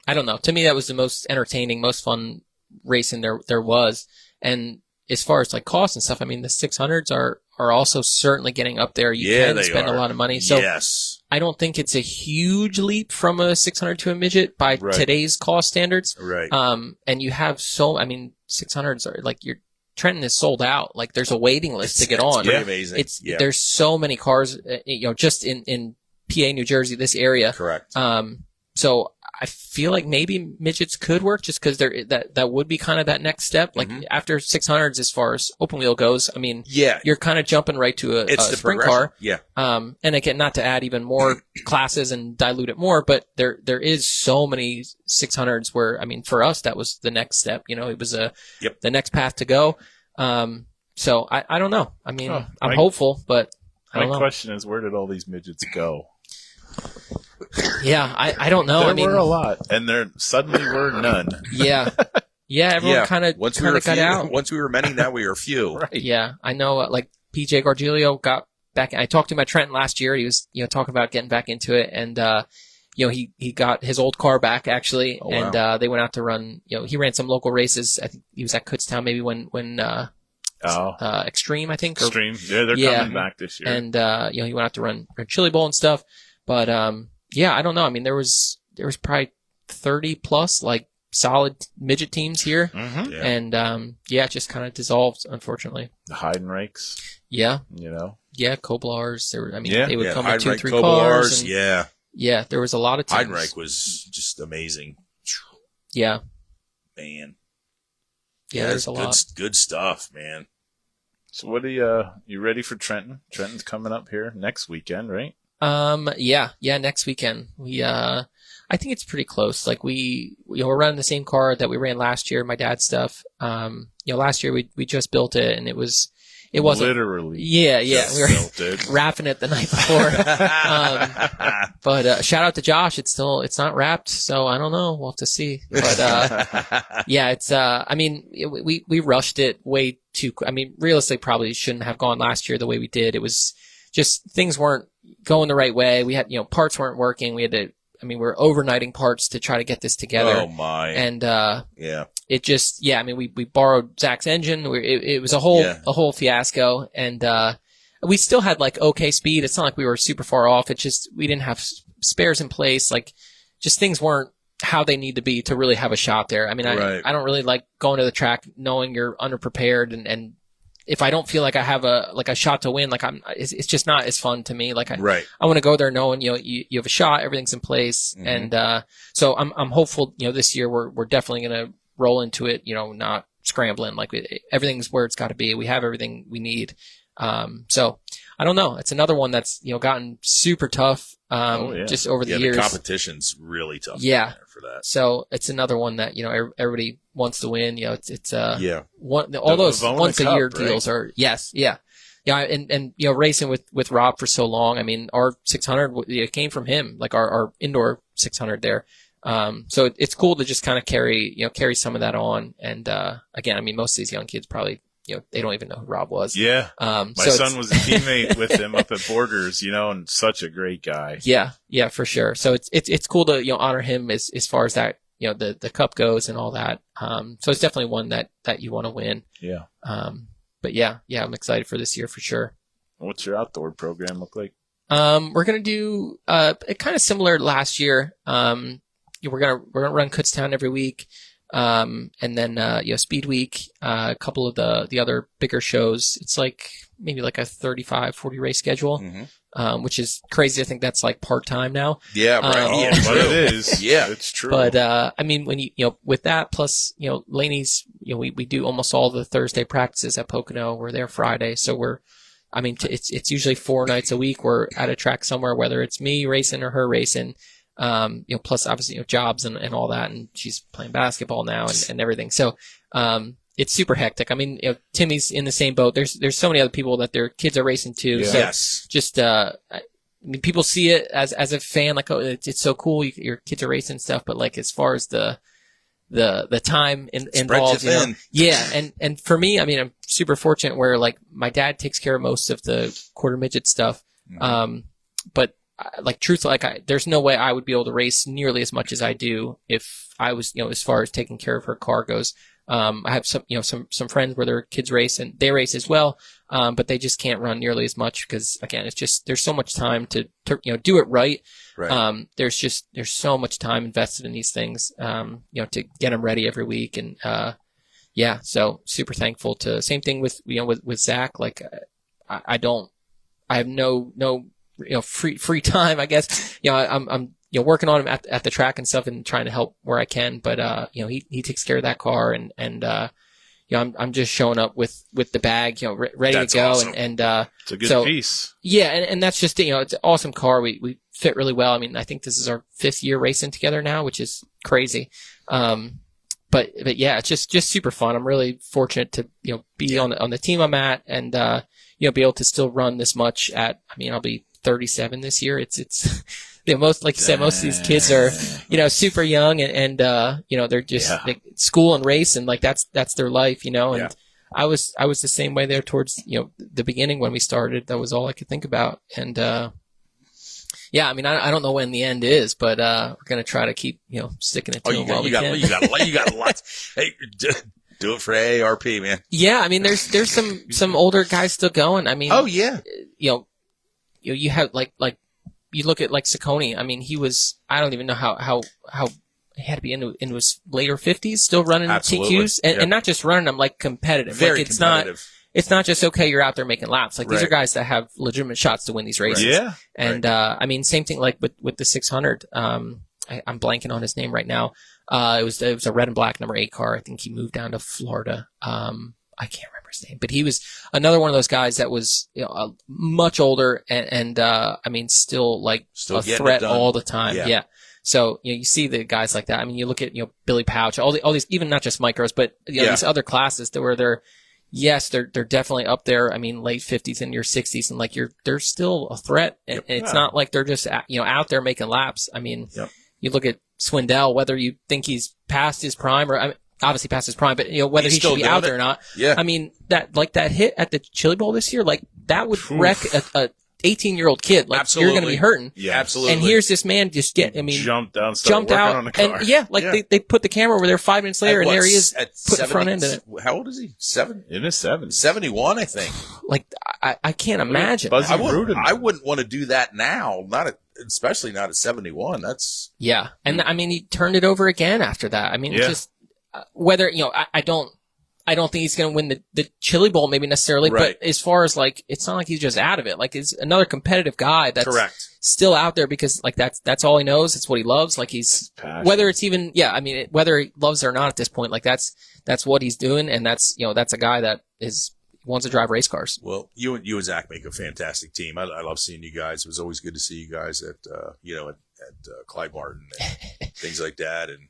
I don't know. To me, that was the most entertaining, most fun racing there was, and as far as like costs and stuff, I mean, the 600s are also certainly getting up there. You can spend a lot of money. So I don't think it's a huge leap from a 600 to a midget by today's cost standards. Right. And you have 600s are like Trenton is sold out. Like there's a waiting list to get on. It's pretty amazing. There's so many cars, just in PA, New Jersey, this area. Correct. So I feel like maybe midgets could work, just because that would be kind of that next step. Like after 600s, as far as open wheel goes, I mean, you're kind of jumping right to a sprint car. Yeah. And again, not to add even more classes and dilute it more, but there is so many 600s where, I mean, for us, that was the next step. It was the next path to go. So I don't know. I mean, I'm hopeful, but I don't know. My question is, where did all these midgets go? Yeah, I don't know. There were a lot, and there suddenly were none. Yeah, everyone kind of got out. Once we were many, now we are few. Right. Yeah, I know. Like PJ Gargiulo got back. I talked to him at Trenton last year. He was talking about getting back into it, and he got his old car back actually, and they went out to run. He ran some local races. I think he was at Kutztown maybe when Extreme, I think. Extreme, they're coming back this year. And he went out to run Chili Bowl and stuff. But I don't know. I mean, there was probably 30 plus like solid midget teams here, and it just kind of dissolved, unfortunately. The Heidenreichs. Yeah. Koblars. They would come with 2-3 cars. And, there was a lot of teams. Heidenreich was just amazing. Yeah. Man. Yeah, there's a lot. Good stuff, man. So what you ready for Trenton? Trenton's coming up here next weekend, right? Next weekend. I think it's pretty close. Like we're running the same car that we ran last year, my dad's stuff. Last year we just built it, and it was It wasn't literally. Yeah. We were melted. wrapping it the night before. But shout out to Josh. It's not wrapped, so I don't know. We'll have to see. But yeah, it's I mean, we rushed it way too. I mean, realistically, probably shouldn't have gone last year the way we did. It was just things weren't going the right way. We had parts weren't working. We had to. I mean, we were overnighting parts to try to get this together. Oh my! And yeah, it just I mean, we borrowed Zach's engine. It was a whole fiasco, and we still had like okay speed. It's not like we were super far off. It's just we didn't have spares in place. Like, just things weren't how they need to be to really have a shot there. I mean, I don't really like going to the track knowing you're underprepared and if I don't feel like I have a shot to win, like it's just not as fun to me. Like I want to go there knowing, you have a shot, everything's in place. Mm-hmm. And, so I'm hopeful, this year we're definitely going to roll into it, not scrambling. Like everything's where it's got to be. We have everything we need. So I don't know. It's another one that's, gotten super tough, just over the years. The competition's really tough. Yeah. For that. So it's another one that, everybody wants to win. It's all those Vona once a year Cup, deals are, yes. Yeah. Yeah. And, racing with Rob for so long. I mean, our 600, it came from him, like our indoor 600 there. So it's cool to just kind of carry some of that on. And, again, I mean, most of these young kids probably, they don't even know who Rob was. Yeah. My son was a teammate with him up at Borders, and such a great guy. Yeah. Yeah, for sure. So it's cool to, honor him as far as that, the cup goes and all that. So it's definitely one that you want to win. Yeah. But yeah, I'm excited for this year for sure. What's your outdoor program look like? We're going to do, kind of similar to last year. We're going to run Kutztown every week. And then, Speed Week, a couple of the other bigger shows. It's like maybe like a 35-40 race schedule, which is crazy. I think that's like part-time now. Yeah, right. But it is. Yeah, it's true. But, I mean, when with that plus, Laney's, we do almost all the Thursday practices at Pocono. We're there Friday. So it's usually 4 nights a week. We're at a track somewhere, whether it's me racing or her racing. Plus obviously, jobs and all that. And she's playing basketball now and everything. So, it's super hectic. I mean, Timmy's in the same boat. There's so many other people that their kids are racing too. Yeah. So yes. Just, I mean, people see it as a fan, like, oh, it's so cool. Your kids are racing stuff. But like, as far as the time involved, yeah. And for me, I mean, I'm super fortunate where like my dad takes care of most of the quarter midget stuff. But like truthfully, there's no way I would be able to race nearly as much as I do if I was, as far as taking care of her car goes. I have some friends where their kids race and they race as well. But they just can't run nearly as much because again, it's just, there's so much time to do it right. Right. There's so much time invested in these things, to get them ready every week. And, so super thankful to same thing with Zach. Like, I have no, free time, I guess. I'm working on him at the track and stuff and trying to help where I can. But, he takes care of that car and I'm just showing up with the bag, ready That's to go. Awesome. And it's a good piece. Yeah. And that's just, it's an awesome car. We fit really well. I mean, I think this is our 5th year racing together now, which is crazy. But yeah, it's just super fun. I'm really fortunate to, be on the team I'm at and, be able to still run this much I'll be 37 this year. It's most, like you said, most of these kids are, super young and they're just school and race and like that's their life, and I was the same way there towards, the beginning when we started. That was all I could think about. And, I mean, I don't know when the end is, but, we're going to try to keep, sticking it to them while we can. You got lots. Hey, do it for AARP, man. Yeah. I mean, there's some older guys still going. I mean, oh yeah. You have like you look at like Ciccone. I mean, he was, I don't even know how he had to be into his later 50s still running TQs and not just running them, like competitive. Very like, competitive. It's not just, okay, you're out there making laps. Like these are guys that have legitimate shots to win these races. Yeah. And, I mean, same thing like with the 600. I'm blanking on his name right now. It was a red and black number 8 car. I think he moved down to Florida. I can't remember his name, but he was another one of those guys that was, much older and I mean, still a threat all the time. Yeah. So, you see the guys like that. I mean, you look at, Billy Pouch, all these, even not just micros, but, these other classes that where they're, yes, they're definitely up there. I mean, late 50s and your 60s, and like they're still a threat. And it's not like they're just out there making laps. I mean, you look at Swindell, whether you think he's past his prime or I mean, obviously past his prime, but whether he should be out there or not. Yeah. I mean, that hit at the Chili Bowl this year, like that would wreck a 18-year-old kid. Like you're going to be hurting. Yeah, absolutely. And here's this man just jumped out, on the car. And they put the camera over there 5 minutes later, and there he is putting the front end in it. How old is he? In his 70s. 71, I think. Like I can't imagine. I wouldn't want to do that now. Especially not at 71. That's and I mean he turned it over again after that. I mean it's just whether I don't think he's going to win the Chili Bowl maybe necessarily, but as far as like it's not like he's just out of it. Like he's another competitive guy that's still out there because like that's all he knows. It's what he loves. Like he's whether it's even whether he loves it or not at this point. Like that's what he's doing, and that's that's a guy that wants to drive race cars. Well, you and Zach make a fantastic team. I love seeing you guys. It was always good to see you guys at Clyde Martin and things like that. And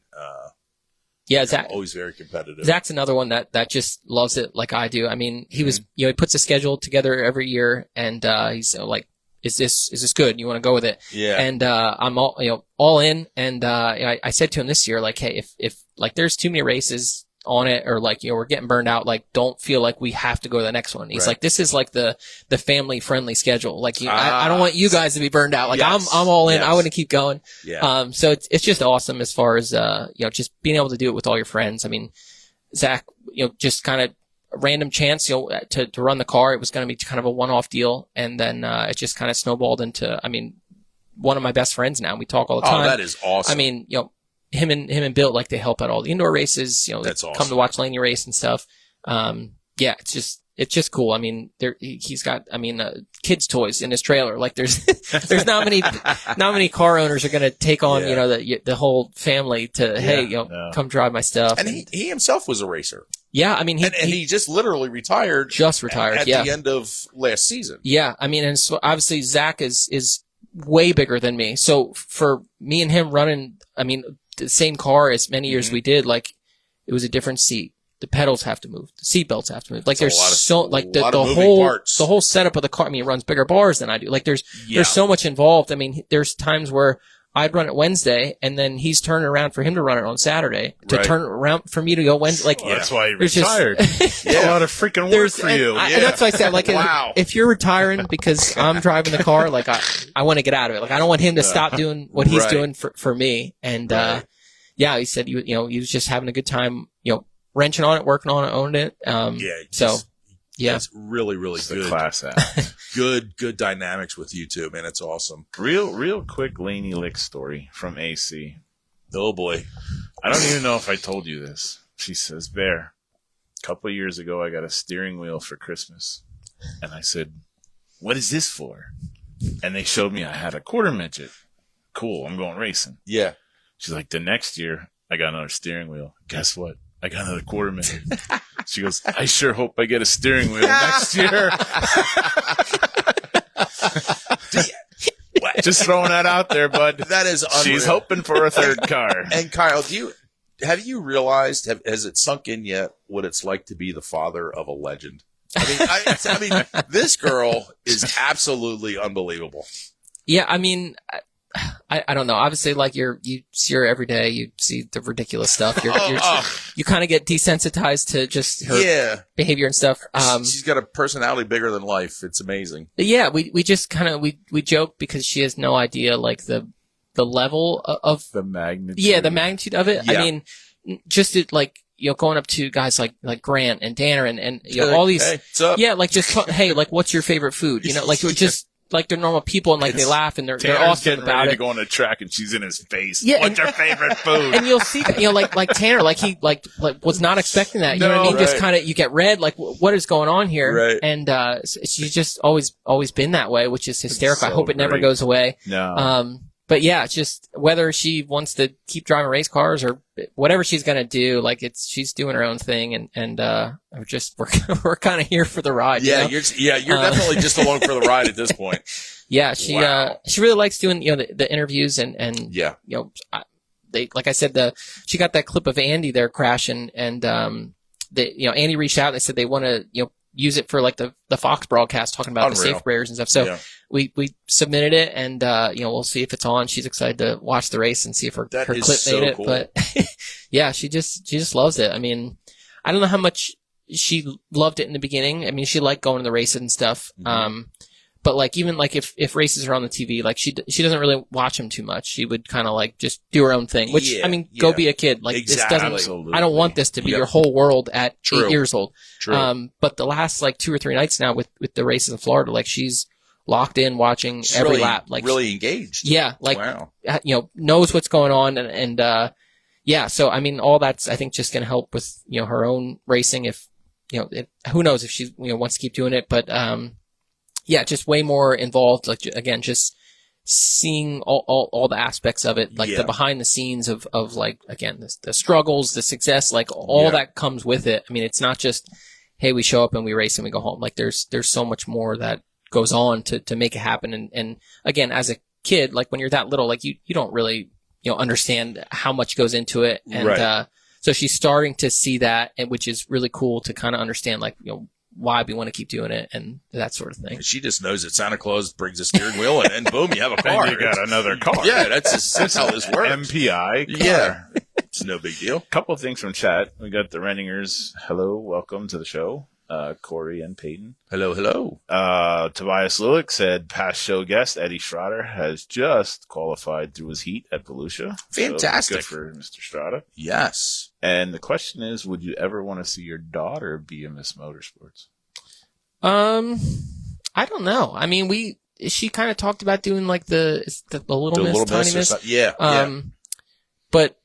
Zach always very competitive. Zach's another one that just loves it like I do. I mean, he was he puts a schedule together every year, and he's like, is this good? You want to go with it? Yeah. And I'm all in. And I said to him this year, like, hey, if like there's too many races on it, or like we're getting burned out, like don't feel like we have to go to the next one. He's like, this is like the family friendly schedule. Like I don't want you guys to be burned out. Like I'm all in. I want to keep going. So it's just awesome as far as just being able to do it with all your friends. I mean, Zach, just kind of random chance to run the car. It was going to be kind of a one-off deal, and then it just kind of snowballed into one of my best friends now. We talk all the time. Oh, that is awesome. I mean, him and Bill like to help out all the indoor races. That's awesome. Come to watch Laney race and stuff. It's just cool. I mean, he's got kids' toys in his trailer. Like there's not many car owners are going to take on the whole family to come drive my stuff. And he himself was a racer. Yeah, I mean he just literally retired. Just retired at the end of last season. Yeah, I mean, and so obviously Zach is way bigger than me. So for me and him running, the same car as many years we did, like it was a different seat. The pedals have to move. The seat belts have to move. Like there's the whole setup of the car. I mean, it runs bigger bars than I do. Like there's so much involved. I mean, there's times where I'd run it Wednesday, and then he's turning around for him to run it on Saturday to turn around for me to go Wednesday. Like that's why he retired. A lot of freaking work for you. And that's why I said, like, if you're retiring because I'm driving the car, like I want to get out of it. Like I don't want him to stop doing what he's doing for me. And he said he was just having a good time, wrenching on it, working on it, owning it. It's really, really good. Class act. good dynamics with you two, man. It's awesome. Real quick Laney Lick story from AC. Oh boy. I don't even know if I told you this. She says, Bear, a couple of years ago I got a steering wheel for Christmas. And I said, what is this for? And they showed me I had a quarter midget. Cool, I'm going racing. Yeah. She's like, the next year I got another steering wheel. Guess what? I got another quarter midget. She goes, I sure hope I get a steering wheel next year. Just throwing that out there, bud. That is unreal. She's hoping for a third car. And Kyle, have you realized, has it sunk in yet what it's like to be the father of a legend? I mean, this girl is absolutely unbelievable. Yeah, I mean, I don't know. Obviously, like you see her every day, you see the ridiculous stuff. You kind of get desensitized to just her behavior and stuff. She's got a personality bigger than life. It's amazing. Yeah, we just kind of we joke because she has no idea like the level of the magnitude. Yeah, the magnitude of it. Yeah. I mean, just like going up to guys like Grant and Danner and all these. Hey, what's up? Yeah, like just hey, like what's your favorite food? Like just. Like they're normal people and like they laugh and they're awesome getting about ready it. To go on a track and she's in his face. Yeah, what's your favorite food? And you'll see that, like Tanner, like he like was not expecting that. You know what I mean? Just kind of you get red, like what is going on here? Right. And she's just always been that way, which is hysterical. So I hope it never goes away. No. But yeah, it's just whether she wants to keep driving race cars or whatever she's gonna do, like she's doing her own thing, and we're kind of here for the ride. Yeah, you know? you're definitely just along for the ride at this point. Yeah, she really likes doing the interviews and they like I said she got that clip of Andy there crashing and Andy reached out. They said they want to, use it for like the Fox broadcast talking about the safe barriers and stuff. So we submitted it, and we'll see if it's on. She's excited to watch the race and see if her clip made it. Cool. But yeah, she just loves it. I mean, I don't know how much she loved it in the beginning. I mean, she liked going to the races and stuff. Mm-hmm. But like, even like if races are on the TV, like she doesn't really watch them too much. She would kind of like just do her own thing, which I mean, go be a kid. Like this doesn't, Absolutely. I don't want this to be your whole world at 8 years old. True. But the last like 2 or 3 nights now with the races in Florida, like she's locked in watching every lap, like really engaged. Yeah. Like, knows what's going on. And yeah. So, I mean, all that's, I think, just going to help with, her own racing. If, who knows if she, wants to keep doing it, but, yeah, just way more involved. Like, again, just seeing all the aspects of it, like the behind the scenes of like, again, the struggles, the success, like all that comes with it. I mean, it's not just, hey, we show up and we race and we go home. Like there's so much more that goes on to make it happen. And again, as a kid, like when you're that little, like you don't really, understand how much goes into it. And, so she's starting to see that, and which is really cool to kind of understand, like, why we want to keep doing it and that sort of thing. She just knows that Santa Claus brings a steering wheel and boom, you have a car. And you got another car. Yeah, that's how this works. MPI car. Yeah. It's no big deal. Couple of things from chat. We got the Renningers. Hello, welcome to the show. Corey and Peyton. Hello, hello. Tobias Lewick said past show guest Eddie Schrader has just qualified through his heat at Volusia. Fantastic. So good for Mr. Schrader. Yes. And the question is, would you ever want to see your daughter be a Ms Motorsports? I don't know. I mean, she kind of talked about doing like the Little Miss, Tiny Miss. Yeah. But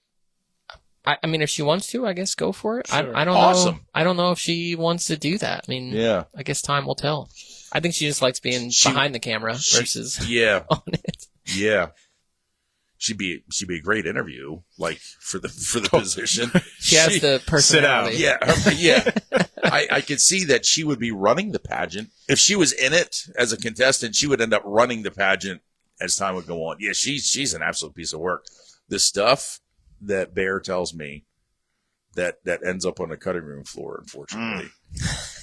I mean, if she wants to, I guess go for it. Sure. I don't Awesome. know. I don't know if she wants to do that. I mean, I guess time will tell. I think she just likes being behind the camera versus on it. Yeah. She'd be a great interview, like for the position. She has the personality. Yeah. I could see that she would be running the pageant. If she was in it as a contestant, she would end up running the pageant as time would go on. Yeah, she's an absolute piece of work. The stuff that Bear tells me that ends up on the cutting room floor, unfortunately,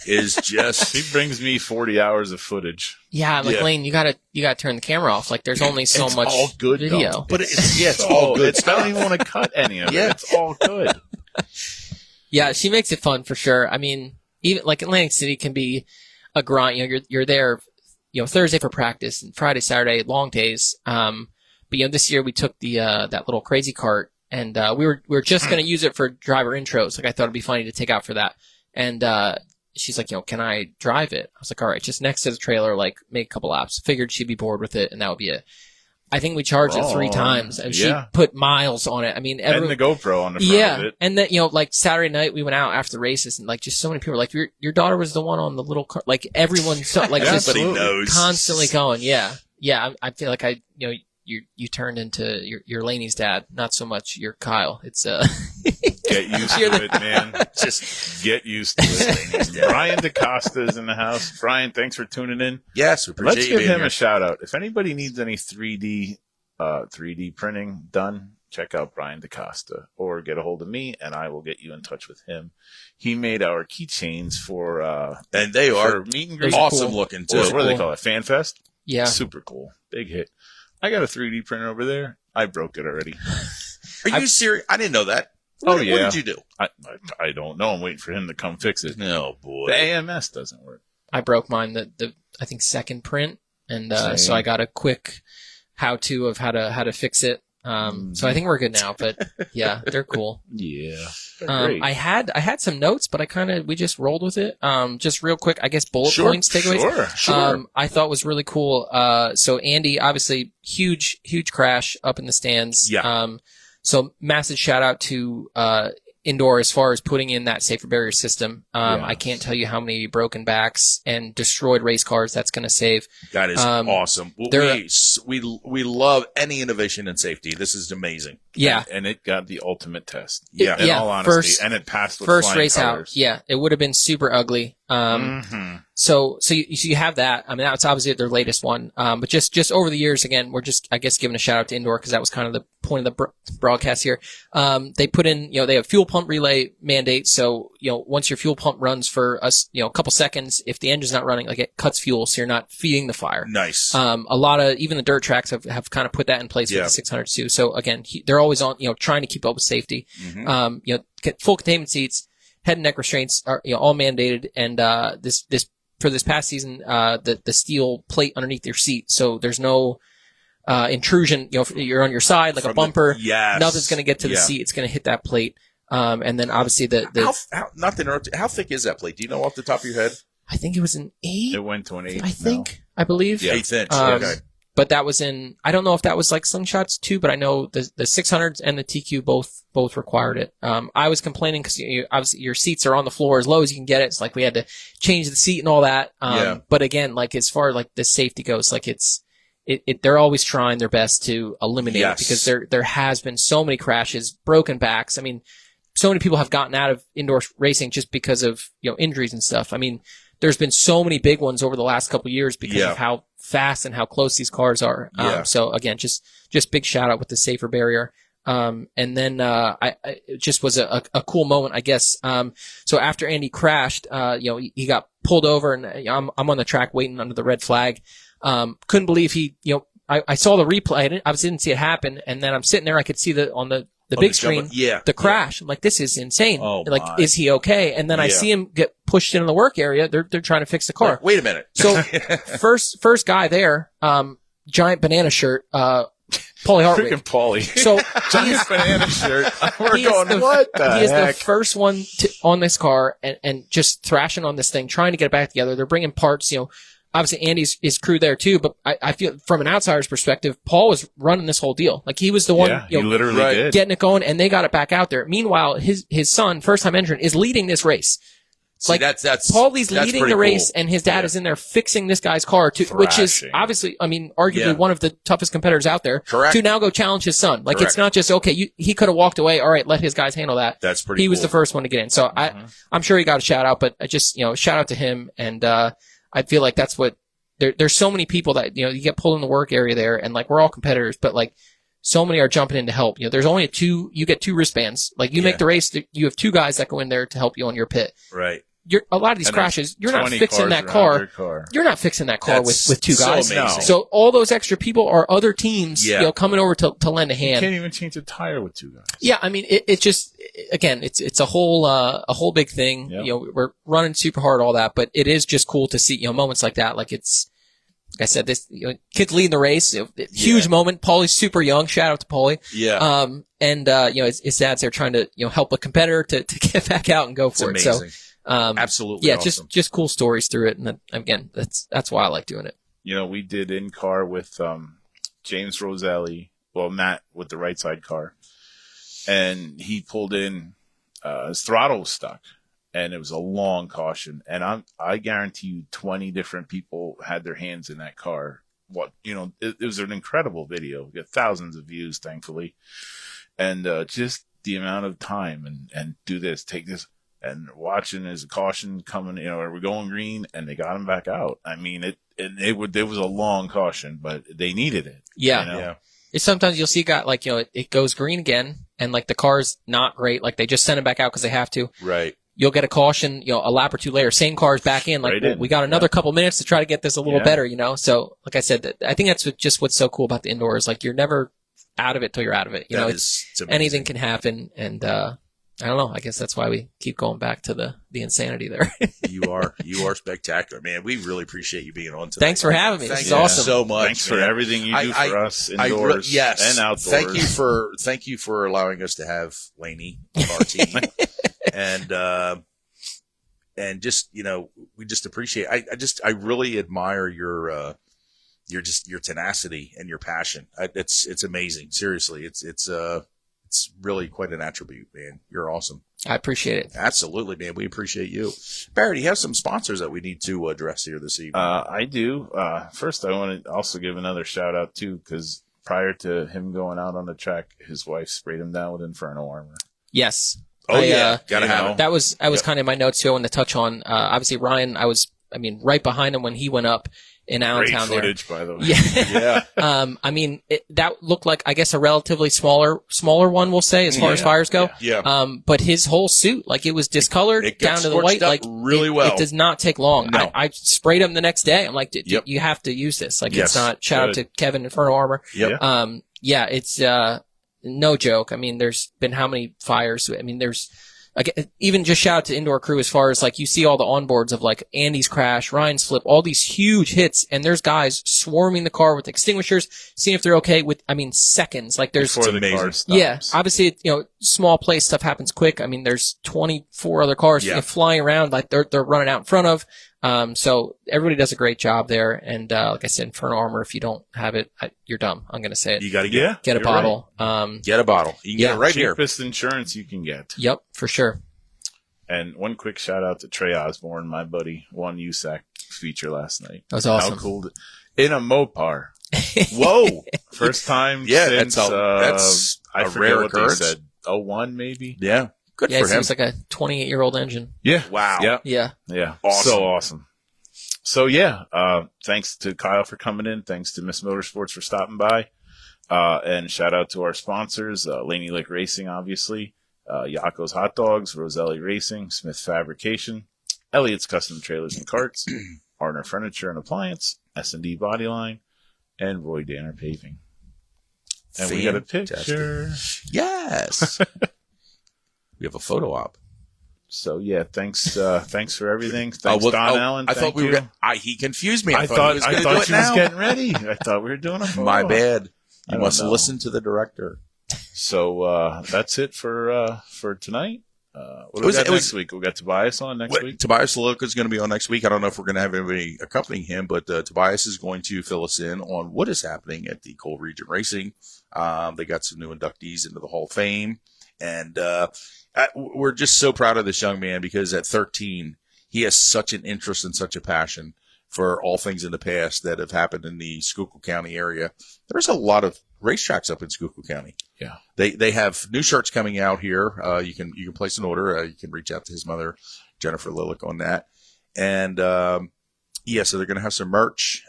is just. She brings me 40 hours of footage. Yeah, like Lane, you gotta turn the camera off. Like there's only so much all good video. Though. But it's all good. I don't even want to cut any of it. It's all good. Yeah, she makes it fun for sure. I mean, even like Atlantic City can be a grind. You're there, Thursday for practice and Friday, Saturday, long days. But this year we took the that little crazy cart. And we were just going to use it for driver intros. Like I thought it'd be funny to take out for that. And she's like, can I drive it? I was like, all right, just next to the trailer, like make a couple laps. Figured she'd be bored with it, and that would be it. I think we charged it 3 times, and she put miles on it. I mean, and the GoPro on the front of it. And then like Saturday night we went out after the races, and like just so many people were like, your daughter was the one on the little car. Like everyone, like just knows. constantly going, yeah. I feel like you turned into your Laney's dad, not so much your Kyle. It's get used to it, man. Just get used to it. Brian DaCosta is in the house. Brian, thanks for tuning in. Yes, we appreciate Let's you give him here. a shout out. If anybody needs any 3D printing done, check out Brian DaCosta or get a hold of me and I will get you in touch with him. He made our keychains for and they are meet and greet. Awesome looking too. What do they call it? Fan Fest? Yeah. Super cool. Big hit. I got a 3D printer over there. I broke it already. Are you serious? I didn't know that. Oh, What did you do? I don't know. I'm waiting for him to come fix it. No, boy. The AMS doesn't work. I broke mine, the I think second print, and so I got a quick how-to of how to fix it. So I think we're good now, but yeah, they're cool. Yeah. Great. I had some notes, but we just rolled with it. Just real quick, I guess bullet points, takeaways. Sure. I thought was really cool. So Andy, obviously huge crash up in the stands. Yeah. So massive shout out to, Indoor as far as putting in that safer barrier system. I can't tell you how many broken backs and destroyed race cars that's going to save. That is awesome. We love any innovation in safety. This is amazing. Yeah. And it got the ultimate test. Yeah. In all honesty. And it passed with first flying race colors. out. Yeah. It would have been super ugly. So you have that. I mean, that's obviously their latest one. But just over the years, again, we're just, I guess, giving a shout out to indoor because that was kind of the point of the broadcast here. They put in, they have fuel pump relay mandate. So, once your fuel pump runs for us, a couple seconds, if the engine's not running, like it cuts fuel. So you're not feeding the fire. Nice. A lot of, even the dirt tracks have kind of put that in place with the 600 too. So again, they're always on, trying to keep up with safety. Full containment seats, head and neck restraints are, all mandated. And, for this past season, the steel plate underneath your seat. So there's no, intrusion, if you're on your side, like a bumper. Nothing's going to get to the seat. It's going to hit that plate. And then obviously not to interrupt you, how thick is that plate? Do you know off the top of your head? I think it was an 8. It went to an 8. I believe. 8 inch. Okay. But that was I don't know if that was like slingshots too, but I know the 600s and the TQ both required it. I was complaining because obviously your seats are on the floor as low as you can get it. It's like we had to change the seat and all that. But again, like as far as like the safety goes, like they're always trying their best to eliminate it because there has been so many crashes, broken backs. I mean, so many people have gotten out of indoor racing just because of, injuries and stuff. I mean, there's been so many big ones over the last couple of years because of how fast and how close these cars are. So again, just big shout out with the safer barrier. And then, it just was a cool moment, I guess. So after Andy crashed, he got pulled over and I'm on the track waiting under the red flag. Couldn't believe I saw the replay. I obviously didn't see it happen. And then I'm sitting there, I could see on the big screen, the crash. I'm like, this is insane. Is he okay? And then I see him get pushed into the work area. They're trying to fix the car. Wait a minute. So first guy there, giant banana shirt, Paulie Hartwig. Freaking Paulie. So giant banana shirt. We're going, what the heck? He is the first one on this car and just thrashing on this thing, trying to get it back together. They're bringing parts, obviously Andy's his crew there too, but I feel from an outsider's perspective, Paul was running this whole deal. Like he was the one, he literally did. Getting it going, and they got it back out there. Meanwhile, his son, first time entrant, is leading this race. See, that's Paulie's leading the race, and his dad is in there fixing this guy's car, which is obviously, arguably one of the toughest competitors out there. Correct. To now go challenge his son. Like it's not just he could have walked away. All right, let his guys handle that. That's pretty. He was the first one to get in, so I'm sure he got a shout out, but I just shout out to him, and I feel like that's what. There's so many people that, you get pulled in the work area there and like we're all competitors, but like so many are jumping in to help. There's only you get 2 wristbands. Like you make the race, you have 2 guys that go in there to help you on your pit. Right. A lot of these crashes, you're not fixing that car. You're not fixing that car with 2 guys. So amazing. So all those extra people are other teams, coming over to lend a hand. You can't even change a tire with 2 guys. Yeah. I mean, it just, again, it's a whole big thing. Yep. We're running super hard, all that, but it is just cool to see, moments like that. Like like I said, this kid's leading the race. Huge moment. Paulie's super young. Shout out to Paulie. Yeah. And his dad's there trying to help a competitor to get back out and go for it. Amazing. So absolutely. Yeah, awesome. just cool stories through it. And again, that's why I like doing it. We did in car with James Roselli. Well, Matt with the right side car, and he pulled in. His throttle was stuck. And it was a long caution. And I guarantee you 20 different people had their hands in that car. It was an incredible video. We got thousands of views, thankfully. And just the amount of time and do this, take this, and watching as a caution coming, are we going green? And they got him back out. I mean, it was a long caution, but they needed it. Yeah. Yeah. It's sometimes you'll see a guy like, it goes green again and like the car's not great. Like they just send him back out because they have to. Right. You'll get a caution, a lap or 2 later, same car's back in. Like, we got another couple minutes to try to get this a little better, So, like I said, I think that's what's so cool about the indoors. Like, you're never out of it till you're out of it. It's anything can happen. And, I don't know. I guess that's why we keep going back to the insanity there. You are spectacular, man. We really appreciate you being on today. Thanks for having me. Thank you awesome. So much. Thanks for everything you do for us indoors and outdoors. Thank you for allowing us to have Laney on our team. And just, we just appreciate, I really admire your tenacity and your passion. It's amazing. Seriously. It's really quite an attribute, man. You're awesome. I appreciate it. Absolutely, man. We appreciate you. Barry, do you have some sponsors that we need to address here this evening? I do. First, I want to also give another shout out too, because prior to him going out on the track, his wife sprayed him down with Inferno armor. Yes. Oh, gotta have it. That was kind of my notes too. I wanted to touch on, obviously Ryan, right behind him when he went up in Allentown. Great footage, by the way. Yeah. That looked like, I guess, a relatively smaller one, we'll say, as far as fires go. Yeah. But his whole suit, like, it was discolored it down to the white. Like, really well. It does not take long. No. I sprayed him the next day. I'm like, you have to use this. Like, it's not, shout out to Kevin Inferno Armor. Yep. It's, no joke. I mean, there's been how many fires? I mean, there's, like, even just shout out to Indoor Crew as far as, like, you see all the onboards of, like, Andy's crash, Ryan's flip, all these huge hits, and there's guys swarming the car with extinguishers, seeing if they're okay with, seconds. Like, there's... Before the car stops. Yeah. Obviously, small place stuff happens quick. I mean, there's 24 other cars flying around, like, they're running out in front of. So everybody does a great job there. And, like I said, Inferno Armor, if you don't have it, you're dumb. I'm going to say it. You got to get a bottle. Right. Get a bottle. You can get it right here. Cheapest insurance you can get. Yep, for sure. And one quick shout out to Trey Osborne, my buddy, won USAC feature last night. That was awesome. How cool. In a Mopar. Whoa. First time since, that's a I forget rare what occurrence. they said. 01 maybe? Yeah. Good for it him. seems like a 28-year-old engine. Yeah. Wow. Yeah. Yeah. Awesome. So awesome. So thanks to Kyle for coming in. Thanks to Ms Motorsports for stopping by. And shout out to our sponsors, Laney Lick Racing, obviously, Yaco's Hot Dogs, Roselli Racing, Smith Fabrication, Elliott's Custom Trailers and Carts, Arner Furniture and Appliance, S&D Bodyline, and Roy Danner Paving. And we got a picture. Yes. We have a photo op. So thanks for everything. Thanks, Don Allen. I thought we were. He confused me. I thought he was getting ready. I thought we were doing a photo. My bad. You must listen to the director. So that's it for tonight. What do we got next week? We got Tobias on next week. Tobias Laloka is going to be on next week. I don't know if we're going to have anybody accompanying him, but Tobias is going to fill us in on what is happening at the Coal Region Racing. They got some new inductees into the Hall of Fame, and we're just so proud of this young man because at 13, he has such an interest and such a passion for all things in the past that have happened in the Schuylkill County area. There's a lot of racetracks up in Schuylkill County. Yeah. They have new shirts coming out here. You can place an order. You can reach out to his mother, Jennifer Lillick, on that. And, so they're going to have some merch.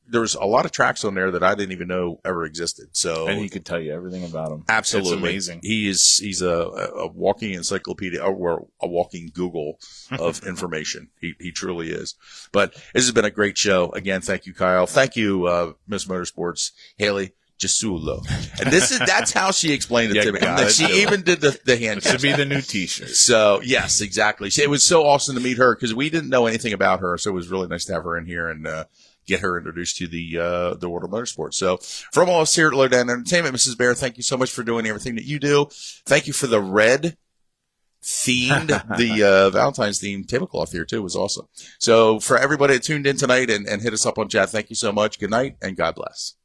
There was a lot of tracks on there that I didn't even know ever existed. So, and he could tell you everything about them. Absolutely. It's amazing. He's a walking encyclopedia or a walking Google of information. He truly is. But this has been a great show. Again, thank you, Kyle. Thank you, Ms Motorsports, Haley Gesullo. And that's how she explained it to me. And she even did the hand gesture. Should be the new t-shirt. So yes, exactly. It was so awesome to meet her because we didn't know anything about her. So it was really nice to have her in here and, get her introduced to the world of motorsports. So from all of us here at Lowdown Entertainment, Mrs. Bear, thank you so much for doing everything that you do. Thank you for the red themed, the Valentine's themed tablecloth here too. It was awesome. So for everybody that tuned in tonight and hit us up on chat, thank you so much. Good night and God bless.